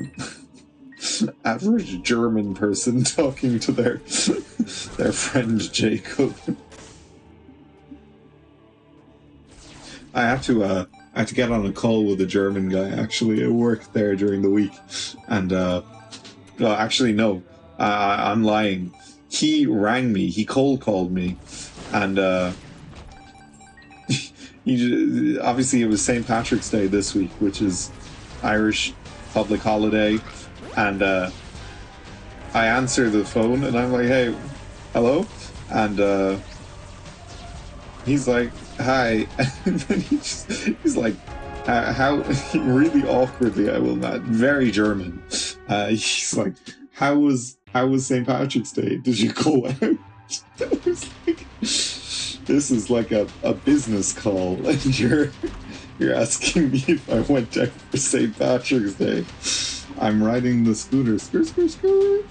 Average German person talking to their friend Jacob. I have to get on a call with a German guy actually at work there during the week, and well, actually no, I'm lying. He rang me. He cold called me, and he obviously it was St. Patrick's Day this week, which is Irish public holiday, and I answer the phone and I'm like, hey, hello, and he's like, hi, and then he's like, how really awkwardly, I will not, very German, he's like, how was St. Patrick's Day, did you go out? I was like, this is like a business call and you're asking me if I went out for St. Patrick's Day. I'm riding the scooter. Skirt, skirt, skirt.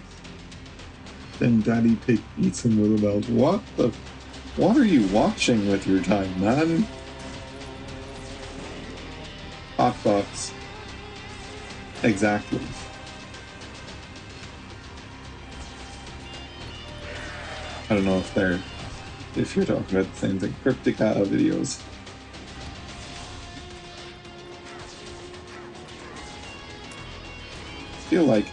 Then Daddy Pig eats him with a belt. What are you watching with your time, man? Hotbox. Exactly. I don't know if you're talking about the same thing. Cryptica videos. I feel like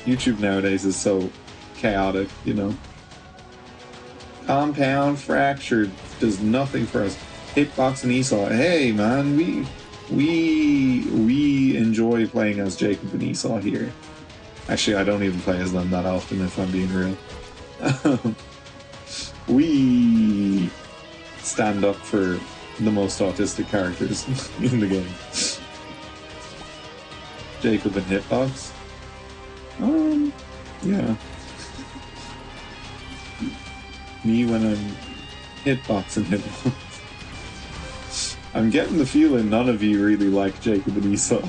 YouTube nowadays is so chaotic, you know. Compound Fractured does nothing for us. Hitbox and Esau. Hey man, we enjoy playing as Jacob and Esau here. Actually, I don't even play as them that often, if I'm being real. We stand up for the most autistic characters in the game. Jacob and Hitbox. Yeah. Me when I'm hitboxing Hitbox. I'm getting the feeling none of you really like Jacob and Esau.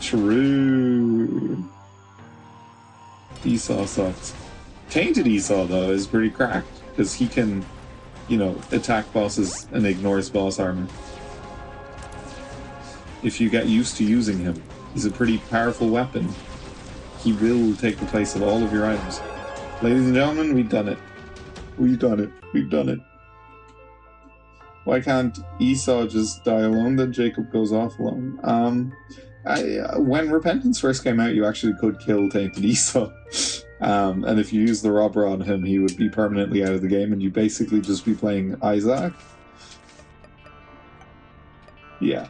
True. Esau sucks. Tainted Esau, though, is pretty cracked, because he can you know, attack bosses and ignores boss armor. If you get used to using him, he's a pretty powerful weapon. He will take the place of all of your items. Ladies and gentlemen, we've done it. We've done it. We've done it. Why can't Esau just die alone, then Jacob goes off alone? When Repentance first came out, you actually could kill Tainted Esau. And if you use the robber on him, he would be permanently out of the game, and you'd basically just be playing Isaac. Yeah.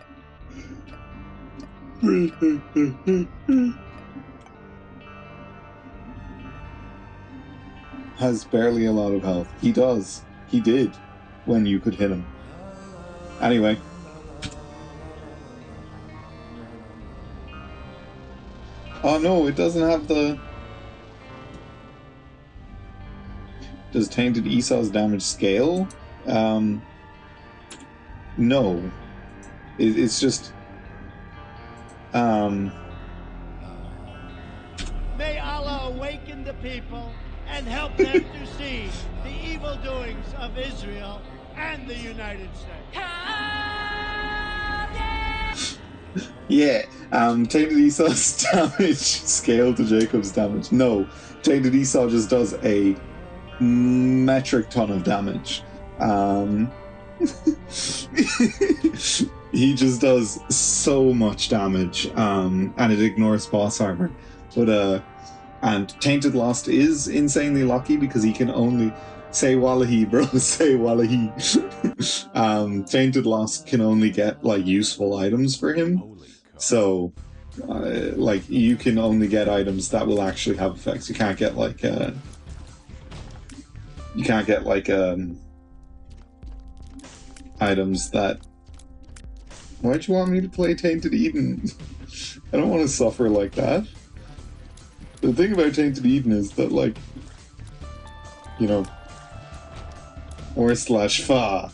Has barely a lot of health. He does. He did when you could hit him. Anyway. Oh no, it doesn't have the... Does Tainted Esau's damage scale? No. It's just... May Allah awaken the people and help them to see the evil doings of Israel and the United States. Yeah, Tainted Esau's damage scale to Jacob's damage. No, Tainted Esau just does a metric ton of damage. He just does so much damage, and it ignores boss armor. But and Tainted Lost is insanely lucky because he can only say Wallahi, bro, say Wallahi. Tainted Lost can only get like useful items for him, so like you can only get items that will actually have effects. You can't get like items that. Why'd you want me to play Tainted Eden? I don't want to suffer like that. The thing about Tainted Eden is that, like, you know, /fa.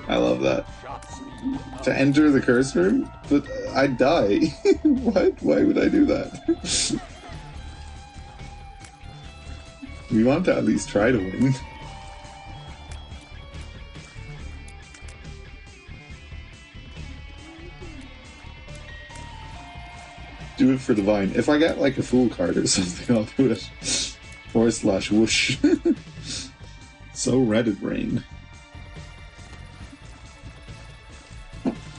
I love that. To enter the curse room? But I'd die. What? Why would I do that? We want to at least try to win. Do it for Divine. If I get like a Fool card or something, I'll do it. /whoosh. So Reddit brain.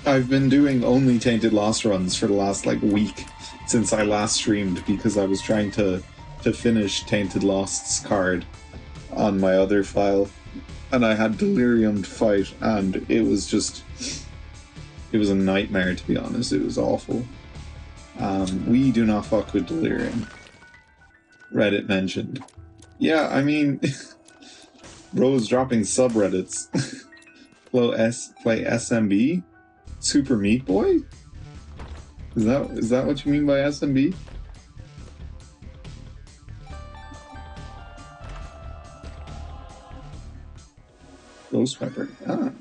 I've been doing only Tainted Lost runs for the last like week since I last streamed because I was trying to finish Tainted Lost's card on my other file, and I had Delirium to fight, and it was a nightmare, to be honest. It was awful. We do not fuck with Delirium. Reddit mentioned. Yeah, I mean, Bro's dropping subreddits. Play SMB? Super Meat Boy? Is that what you mean by SMB? Ghost Pepper. Ah.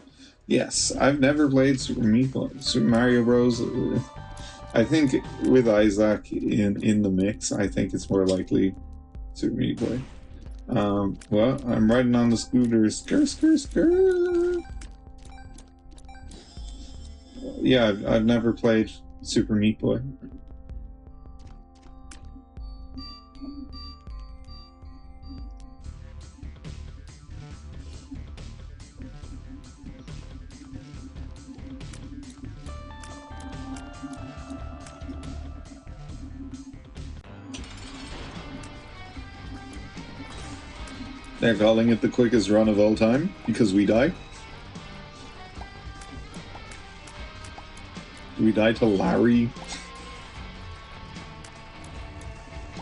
Yes, I've never played Super Meat Boy. Super Mario Bros. I think with Isaac in the mix, I think it's more likely Super Meat Boy. Well, I'm riding on the scooter. Skr. Yeah, I've never played Super Meat Boy. They're calling it the quickest run of all time because we die. Do we die to Larry?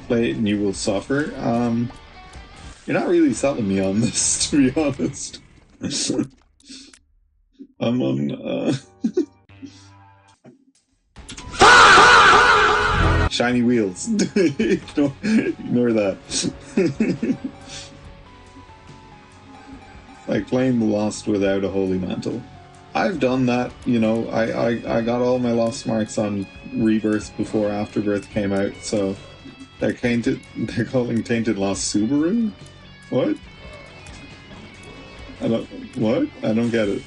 Play it and you will suffer. You're not really selling me on this, to be honest. I'm on shiny wheels. Ignore that. Like playing the Lost without a Holy Mantle. I've done that, you know, I got all my Lost Marks on Rebirth before Afterbirth came out, so They're calling Tainted Lost Subaru? What? What? I don't get it.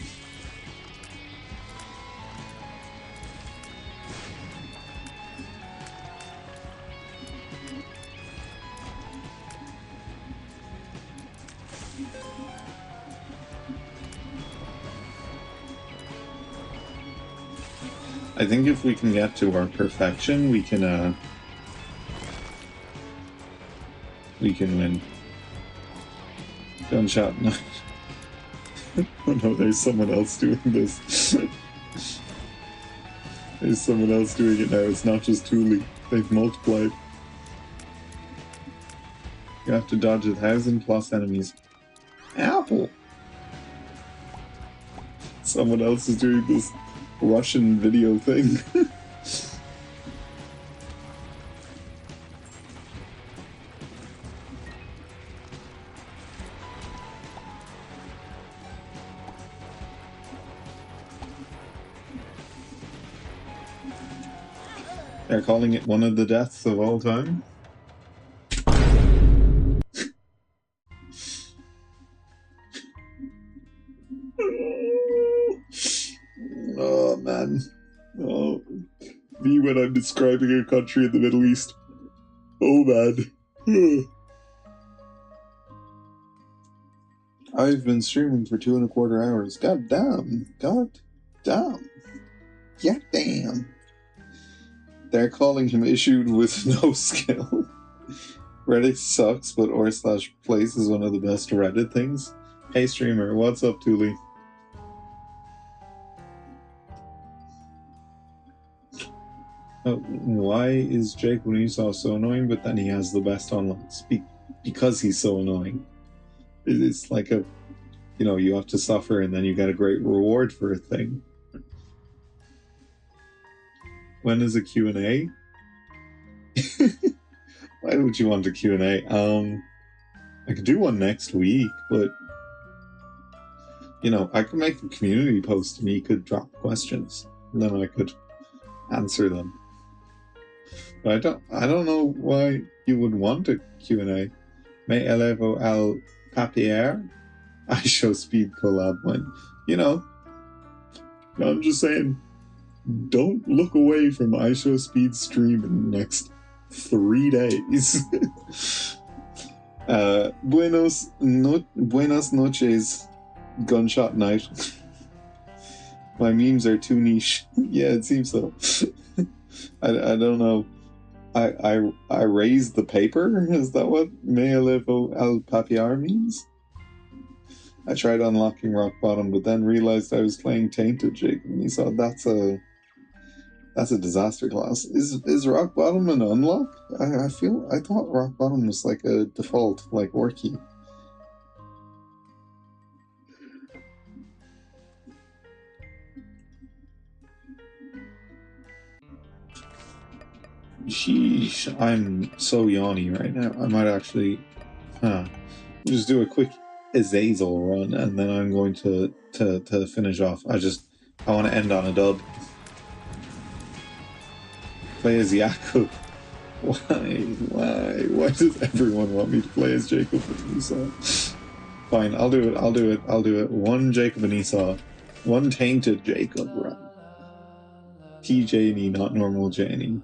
I think if we can get to our perfection, we can win. Gunshot knife. Oh no, there's someone else doing this. There's someone else doing it now. It's not just Thule. They've multiplied. You have to dodge 1,000+ enemies. Apple! Someone else is doing this Russian video thing. They're calling it one of the deaths of all time. Oh man. Oh, me when I'm describing a country in the Middle East. Oh man. I've been streaming for 2.25 hours. God damn. God damn. Yeah, damn. They're calling him issued with no skill. Reddit sucks, but r/place is one of the best Reddit things. Hey streamer, what's up, Thule? Oh, why is Jake when Esau so annoying, but then he has the best online speak? Because he's so annoying. It's like a, you have to suffer and then you get a great reward for a thing. When is a Q&A? Why would you want a Q&A? I could do one next week, but I could make a community post and you could drop questions, and then I could answer them. But I don't know why you would want a Q&A. Me elevo al papier? I show speed collab when, I'm just saying, don't look away from iShow Speed stream in the next 3 days. Buenas noches, gunshot night. My memes are too niche. Yeah, it seems so. I don't know. I raised the paper? Is that what me elevo al papiar means? I tried unlocking Rock Bottom, but then realized I was playing Tainted Jake, and he saw that's a disaster class. Is Rock Bottom an unlock? I thought Rock Bottom was like a default, like Orky. Sheesh, I'm so yawny right now. I might actually just do a quick Azazel run, and then I'm going to finish off. I want to end on a dub. Play as Jakub. Why does everyone want me to play as Jacob and Esau? Fine, I'll do it. One Jacob and Esau. One tainted Jacob run. TJNE, not normal Janie.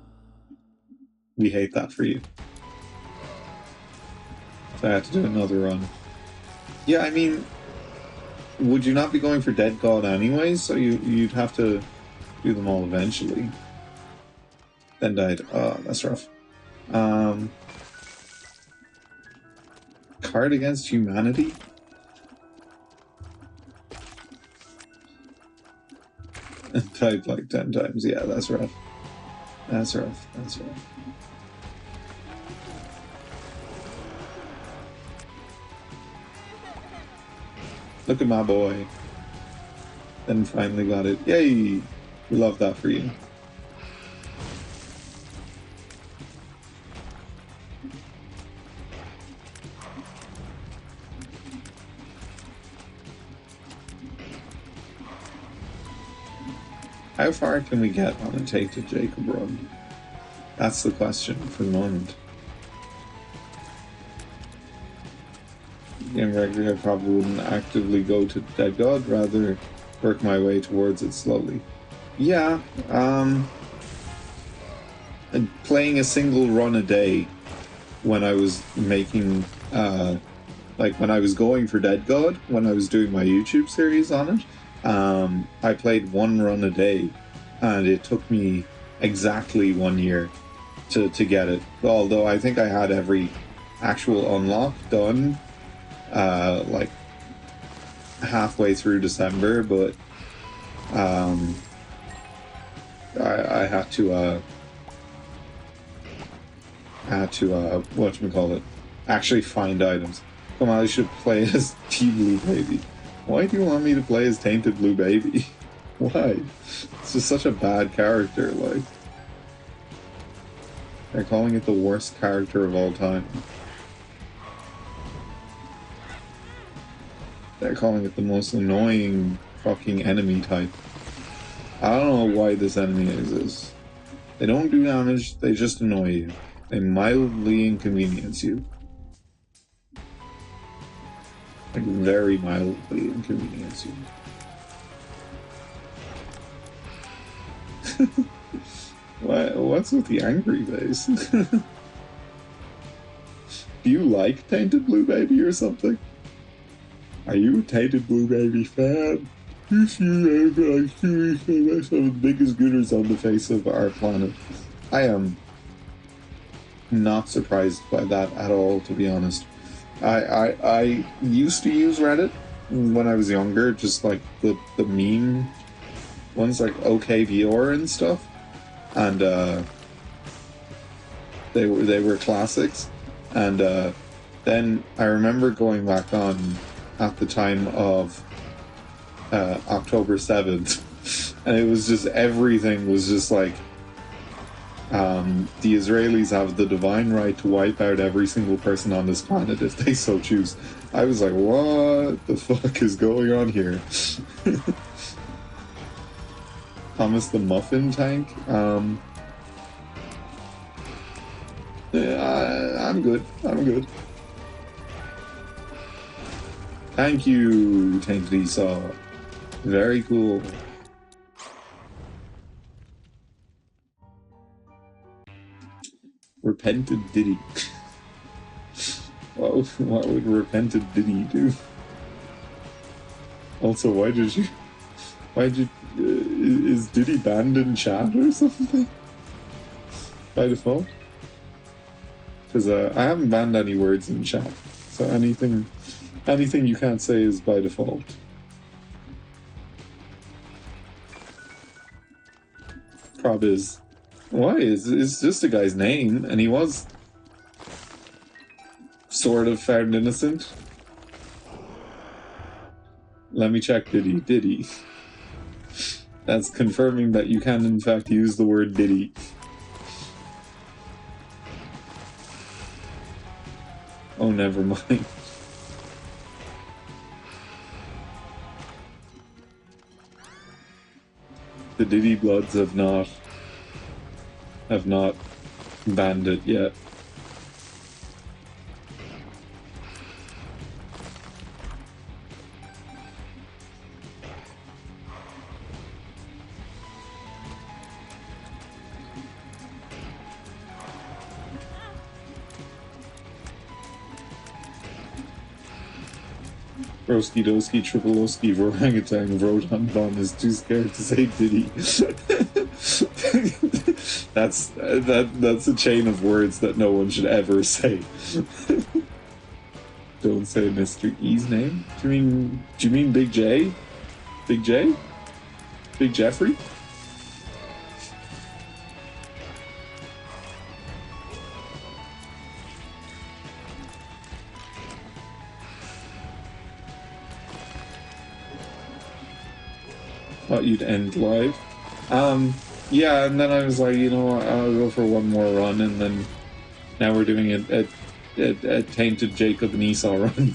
We hate that for you. So I have to do another run. Yeah, I mean, would you not be going for Dead God anyways? So you'd have to do them all eventually. Then died. Oh, that's rough. Card Against Humanity? Died like 10 times. Yeah, that's rough. That's rough. Look at my boy. Then finally got it. Yay! We love that for you. How far can we get on a Tainted Jacob run? That's the question for the moment. game regularly, I probably wouldn't actively go to Dead God, rather work my way towards it slowly. Yeah, and playing a single run a day when I was making, like when I was going for Dead God, when I was doing my YouTube series on it, I played one run a day, and it took me exactly 1 year to get it. Although I think I had every actual unlock done, like halfway through December, but I had to whatchamacallit, actually find items. Come on, I should play as T-Blue Baby. Why do you want me to play as Tainted Blue Baby? Why? It's just such a bad character, like. They're calling it the worst character of all time. They're calling it the most annoying fucking enemy type. I don't know why this enemy exists. They don't do damage, they just annoy you. They mildly inconvenience you. Like, very mildly inconvenience you. What's with the angry face? Do you like Tainted Blue Baby or something? Are you a Tainted Blue Baby fan? You see, like 2 weeks ago, I saw the biggest gooners on the face of our planet. I am not surprised by that at all, to be honest. I used to use Reddit when I was younger, just like the meme ones, like OKVR and stuff, and they were classics. And then I remember going back on at the time of October 7th, and it was just, everything was just like, the Israelis have the divine right to wipe out every single person on this planet if they so choose. I was like, what the fuck is going on here? Thomas the Muffin Tank? Yeah, I'm good. Thank you, Tainted Esau. Very cool. Repented Diddy. What would Repented Diddy do? Also, is Diddy banned in chat or something? By default? Because I haven't banned any words in chat, so anything you can't say is by default. Prob is, why? It's just a guy's name, and he was sort of found innocent. Let me check Diddy. That's confirming that you can in fact use the word Diddy. Oh, never mind. The Diddy Bloods have not banned it yet. Broski Doski Triple-Oski Orangutan Rodan Bon is too scared to say Diddy. That's a chain of words that no one should ever say. Don't say Mr. E's name. Do you mean Big J? Big J? Big Jeffrey? Thought you'd end live. Yeah, and then I was like, you know what, I'll go for one more run, and then now we're doing a Tainted Jacob and Esau run.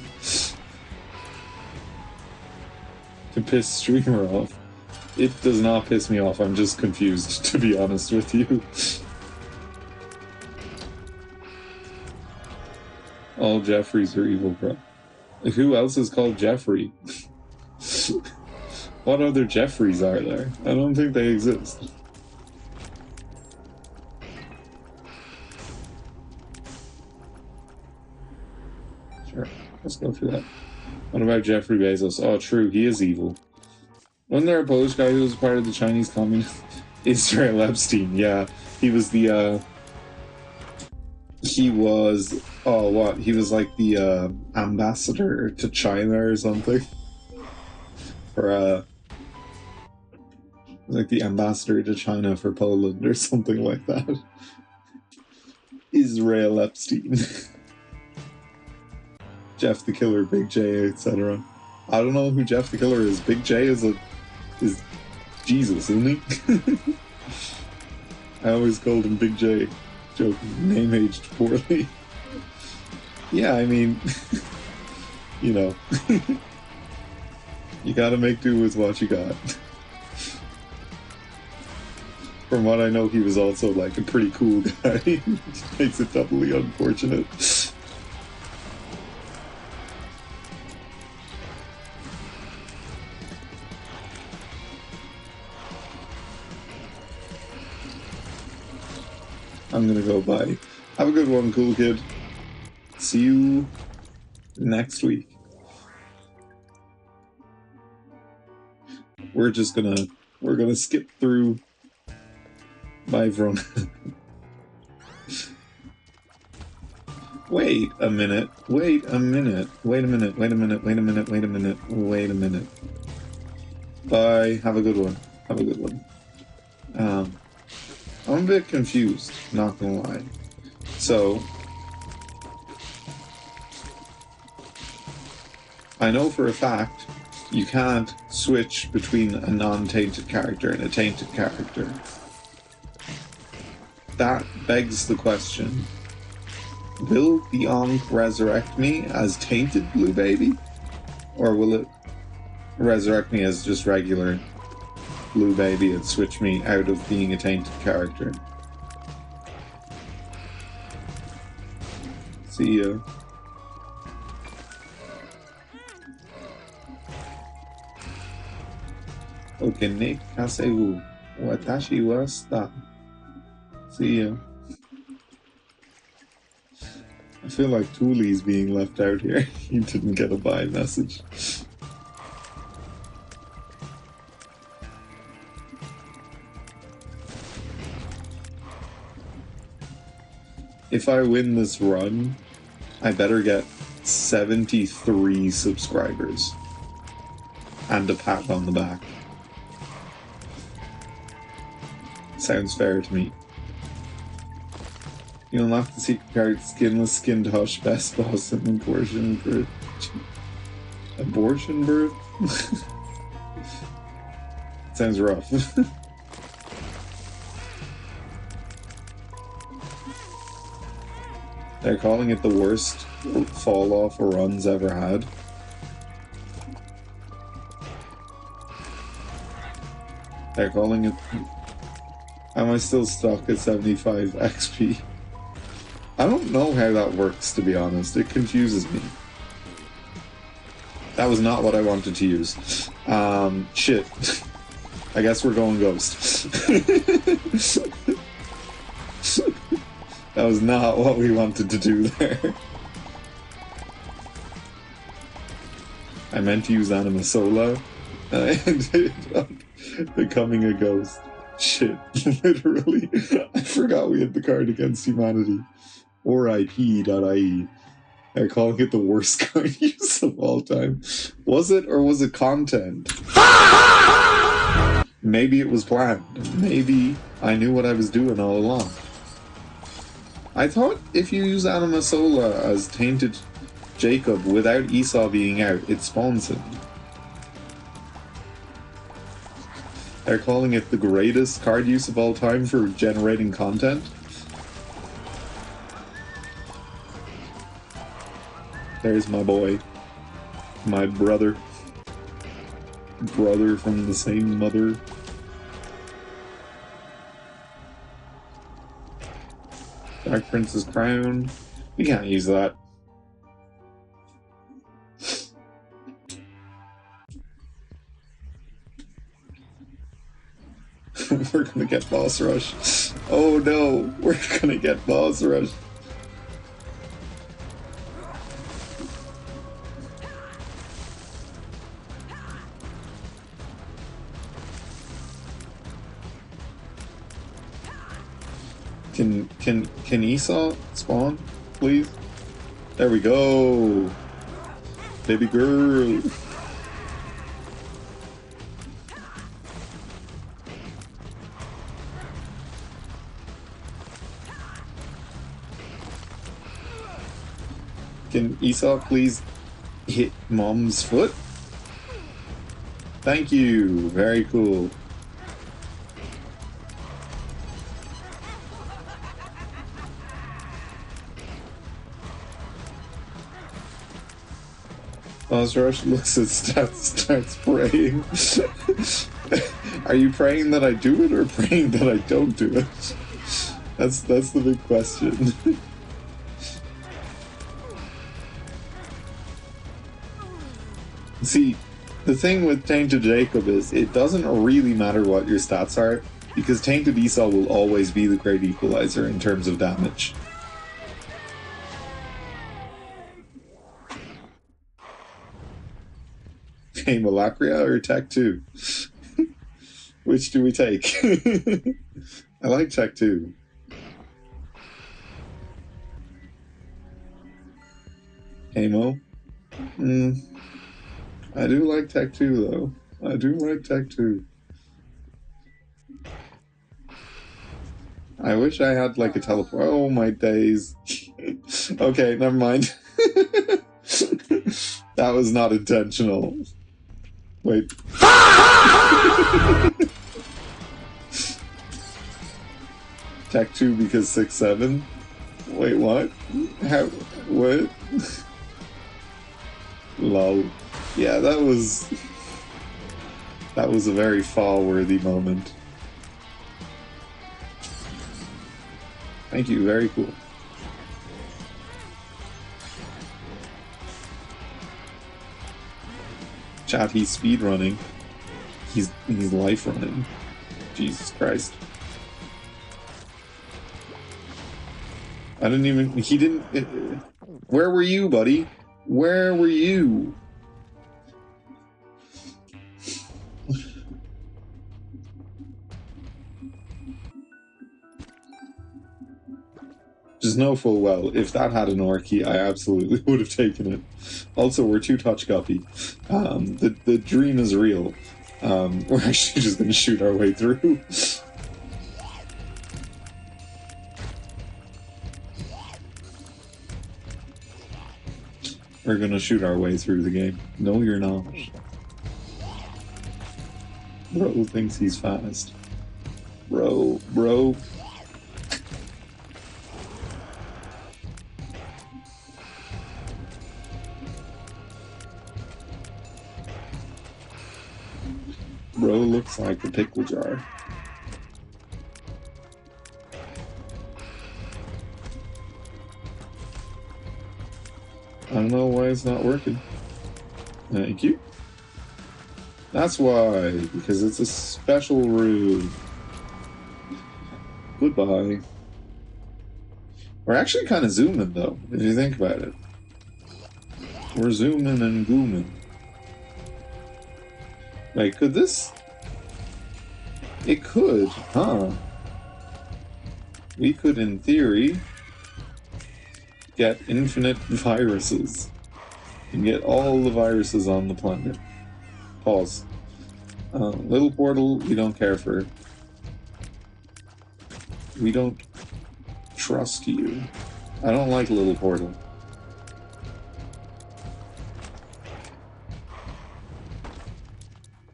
To piss streamer off. It does not piss me off, I'm just confused, to be honest with you. All Jeffreys are evil, bro. Who else is called Jeffrey? What other Jeffreys are there? I don't think they exist. Sure, let's go through that. What about Jeffrey Bezos? Oh, true, he is evil. Wasn't there a Polish guy who was part of the Chinese Communist? Israel Epstein, yeah. He was the, he was, oh, what? He was like the, ambassador to China or something. Or, like the ambassador to China for Poland or something like that. Israel Epstein. Jeff the Killer, Big J, etc. I don't know who Jeff the Killer is. Big J is Jesus, isn't he? I always called him Big J. Joking. Name aged poorly. Yeah, I mean, you know. You gotta make do with what you got. From what I know, he was also like a pretty cool guy. Which makes it doubly unfortunate. I'm gonna go bye. Have a good one, cool kid. See you next week. We're gonna skip through my Vrona. Wait a minute. Wait a minute. Wait a minute. Wait a minute. Wait a minute. Wait a minute. Wait a minute. Bye. Have a good one. Have a good one. I'm a bit confused, not gonna lie. So, I know for a fact you can't switch between a non-tainted character and a tainted character. That begs the question, will the Ankh resurrect me as tainted Blue Baby? Or will it resurrect me as just regular Blue Baby and switch me out of being a tainted character? See ya. Okene kasewu watashi wa sta. See ya. I feel like Tooley's being left out here. He didn't get a bye message. If I win this run, I better get 73 subscribers. And a pat on the back. Sounds fair to me. You'll unlock the secret card Skinless Skinned Hush Best Boss and Abortion Birth. Abortion Birth? Sounds rough. They're calling it the worst fall off a run's ever had. They're calling it... Am I still stuck at 75 XP? I don't know how that works, to be honest. It confuses me. That was not what I wanted to use. Shit. I guess we're going ghost. That was not what we wanted to do there. I meant to use Anima Solo, and I ended up becoming a ghost. Shit, literally. I forgot we had the card against humanity. Or IP.ie. They're calling it the worst card use of all time. Was it, or was it content? Maybe it was planned. Maybe I knew what I was doing all along. I thought if you use Anima Sola as Tainted Jacob without Esau being out, it spawns him. They're calling it the greatest card use of all time for generating content. There's my boy. My brother. Brother from the same mother. Dark Prince's Crown. We can't use that. gonna get boss rush. Oh no, we're gonna get boss rush. Can Esau spawn, please? There we go. Baby girl. Can Esau please hit Mom's foot? Thank you. Very cool. Boss Rush looks at stats, starts praying. Are you praying that I do it or praying that I don't do it? That's the big question. See, the thing with Tainted Jacob is it doesn't really matter what your stats are, because Tainted Esau will always be the great equalizer in terms of damage. Hey, Malacria or Tech 2? Which do we take? I like Tech 2. Hey, Mo? I do like Tech 2, though. I do like Tech 2. I wish I had, like, a teleport. Oh, my days. Okay, never mind. That was not intentional. Wait. Tech 2 because 6-7? Wait, what? How? What? Lol. Yeah, that was a very fall-worthy moment. Thank you, very cool. Chat, he's speedrunning. He's life running. Jesus Christ. I didn't even... He didn't... Where were you, buddy? Where were you? Just know full well, if that had an Orky, I absolutely would have taken it. Also, we're too touch guppy. The dream is real. We're actually just going to shoot our way through. We're going to shoot our way through the game. No, you're not. Bro thinks he's fast. Bro. Bro looks like a pickle jar. I don't know why it's not working. Thank you. That's why, because it's a special room. Goodbye. We're actually kind of zooming, though, if you think about it. We're zooming and gooming. Wait, could this... It could, huh? We could, in theory, get infinite viruses. And get all the viruses on the planet. Pause. Little portal, we don't care for. We don't trust you. I don't like little portal.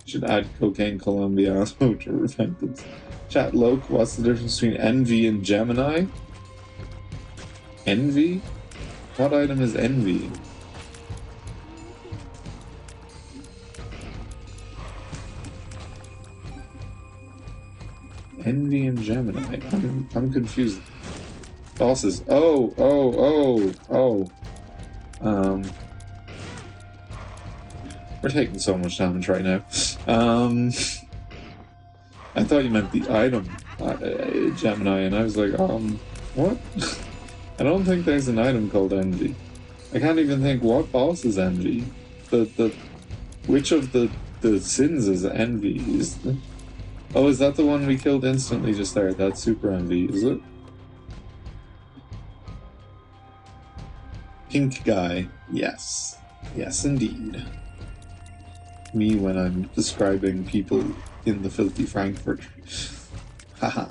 Should add cocaine Colombiano to repentance. Chat Loke, what's the difference between envy and Gemini? Envy? What item is envy? Envy and Gemini. I'm confused. Bosses. Oh. We're taking so much damage right now. I thought you meant the item, Gemini, and I was like, what? I don't think there's an item called Envy. I can't even think what boss is Envy. Which of the sins is Envy? Oh, is that the one we killed instantly just there? That's Super Envy, is it? Pink guy. Yes. Yes, indeed. Me when I'm describing people in the filthy Frankfurt. Haha.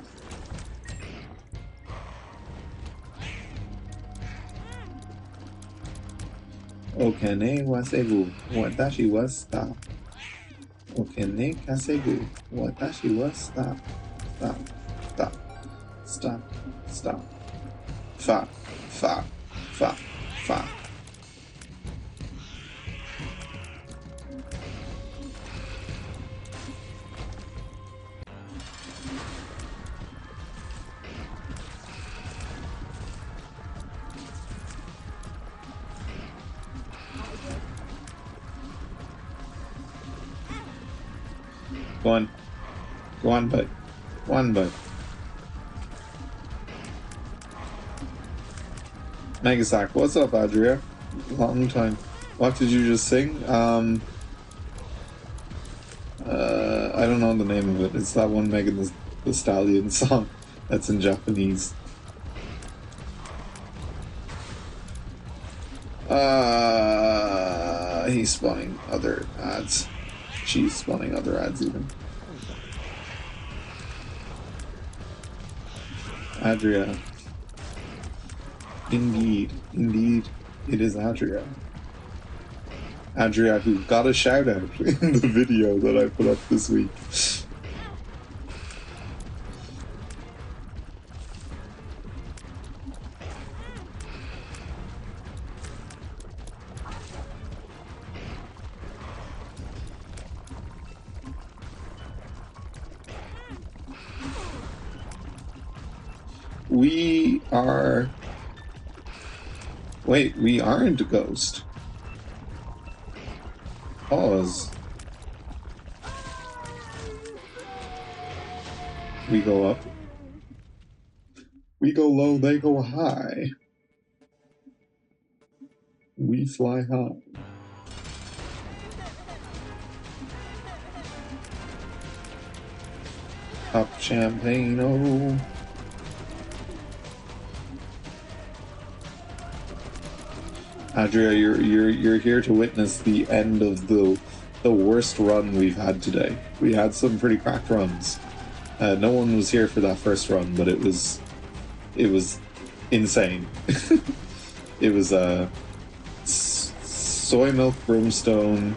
Okene wasegu, watashi wa stop. Okene kasegu, watashi wa stop. Stop, stop, stop, stop. Fa, fa, fa, fa. Go on. Go on, bud. Go on, bud. Megasack, what's up, Adria? Long time. What did you just sing? I don't know the name of it. It's that one Megan the Stallion song that's in Japanese. He's spawning other ads. She's spawning other ads even. Adria. Indeed, it is Adria. Adria, who got a shout out in the video that I put up this week. We are... Wait, we aren't a ghost. Pause. We go up. We go low, they go high. We fly high. Pop champagne, oh. Adria, you're here to witness the end of the worst run we've had today. We had some pretty cracked runs. No one was here for that first run, but it was insane. It was soy milk brimstone,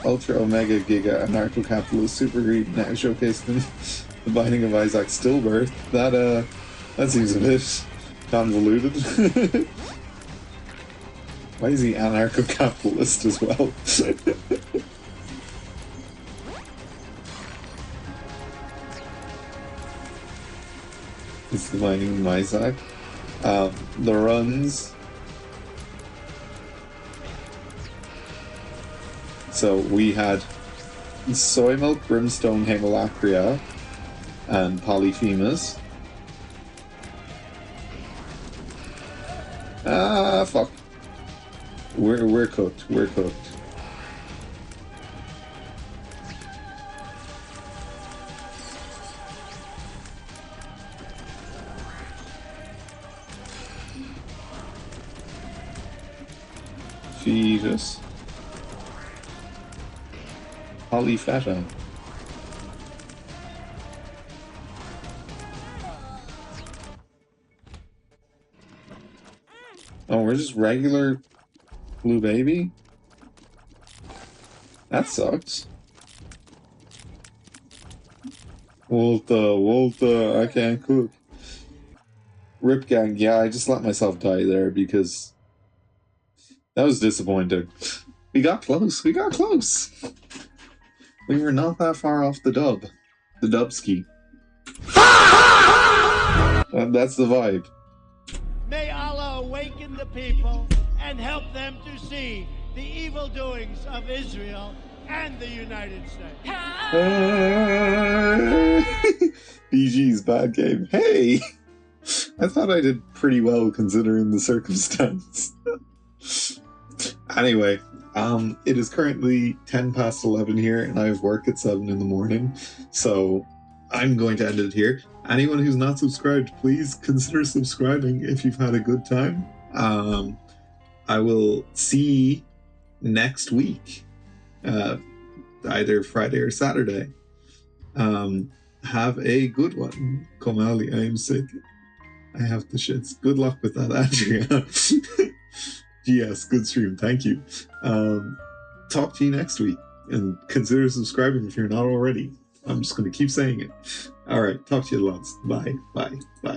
ultra omega giga anarcho-capitalist super greed now showcased in the Binding of Isaac stillbirth. That seems a bit convoluted. Why is he anarcho-capitalist as well? It's the Binding of Isaac. The runs. So we had soy milk, brimstone, hemolacria, and polyphemus. Ah, fuck. We're cooked. We're cooked. Jesus. Polyfeta. Oh, we're just regular blue baby? That sucks. Walter, I can't cook. Rip gang, yeah, I just let myself die there because that was disappointing. We got close, we got close. We were not that far off the dub. The dubski. That's the vibe. May Allah awaken the people and help them to see the evil doings of Israel and the United States. BG's bad game. Hey! I thought I did pretty well considering the circumstance. Anyway, it is currently 10 past 11 here, and I have work at 7 in the morning, so I'm going to end it here. Anyone who's not subscribed, please consider subscribing if you've had a good time. I will see next week, either Friday or Saturday. Have a good one. Komali, I am sick. I have the shits. Good luck with that, Andrea. Yes, good stream. Thank you. Talk to you next week, and consider subscribing if you're not already. I'm just going to keep saying it. All right, talk to you lots. Bye, bye, bye.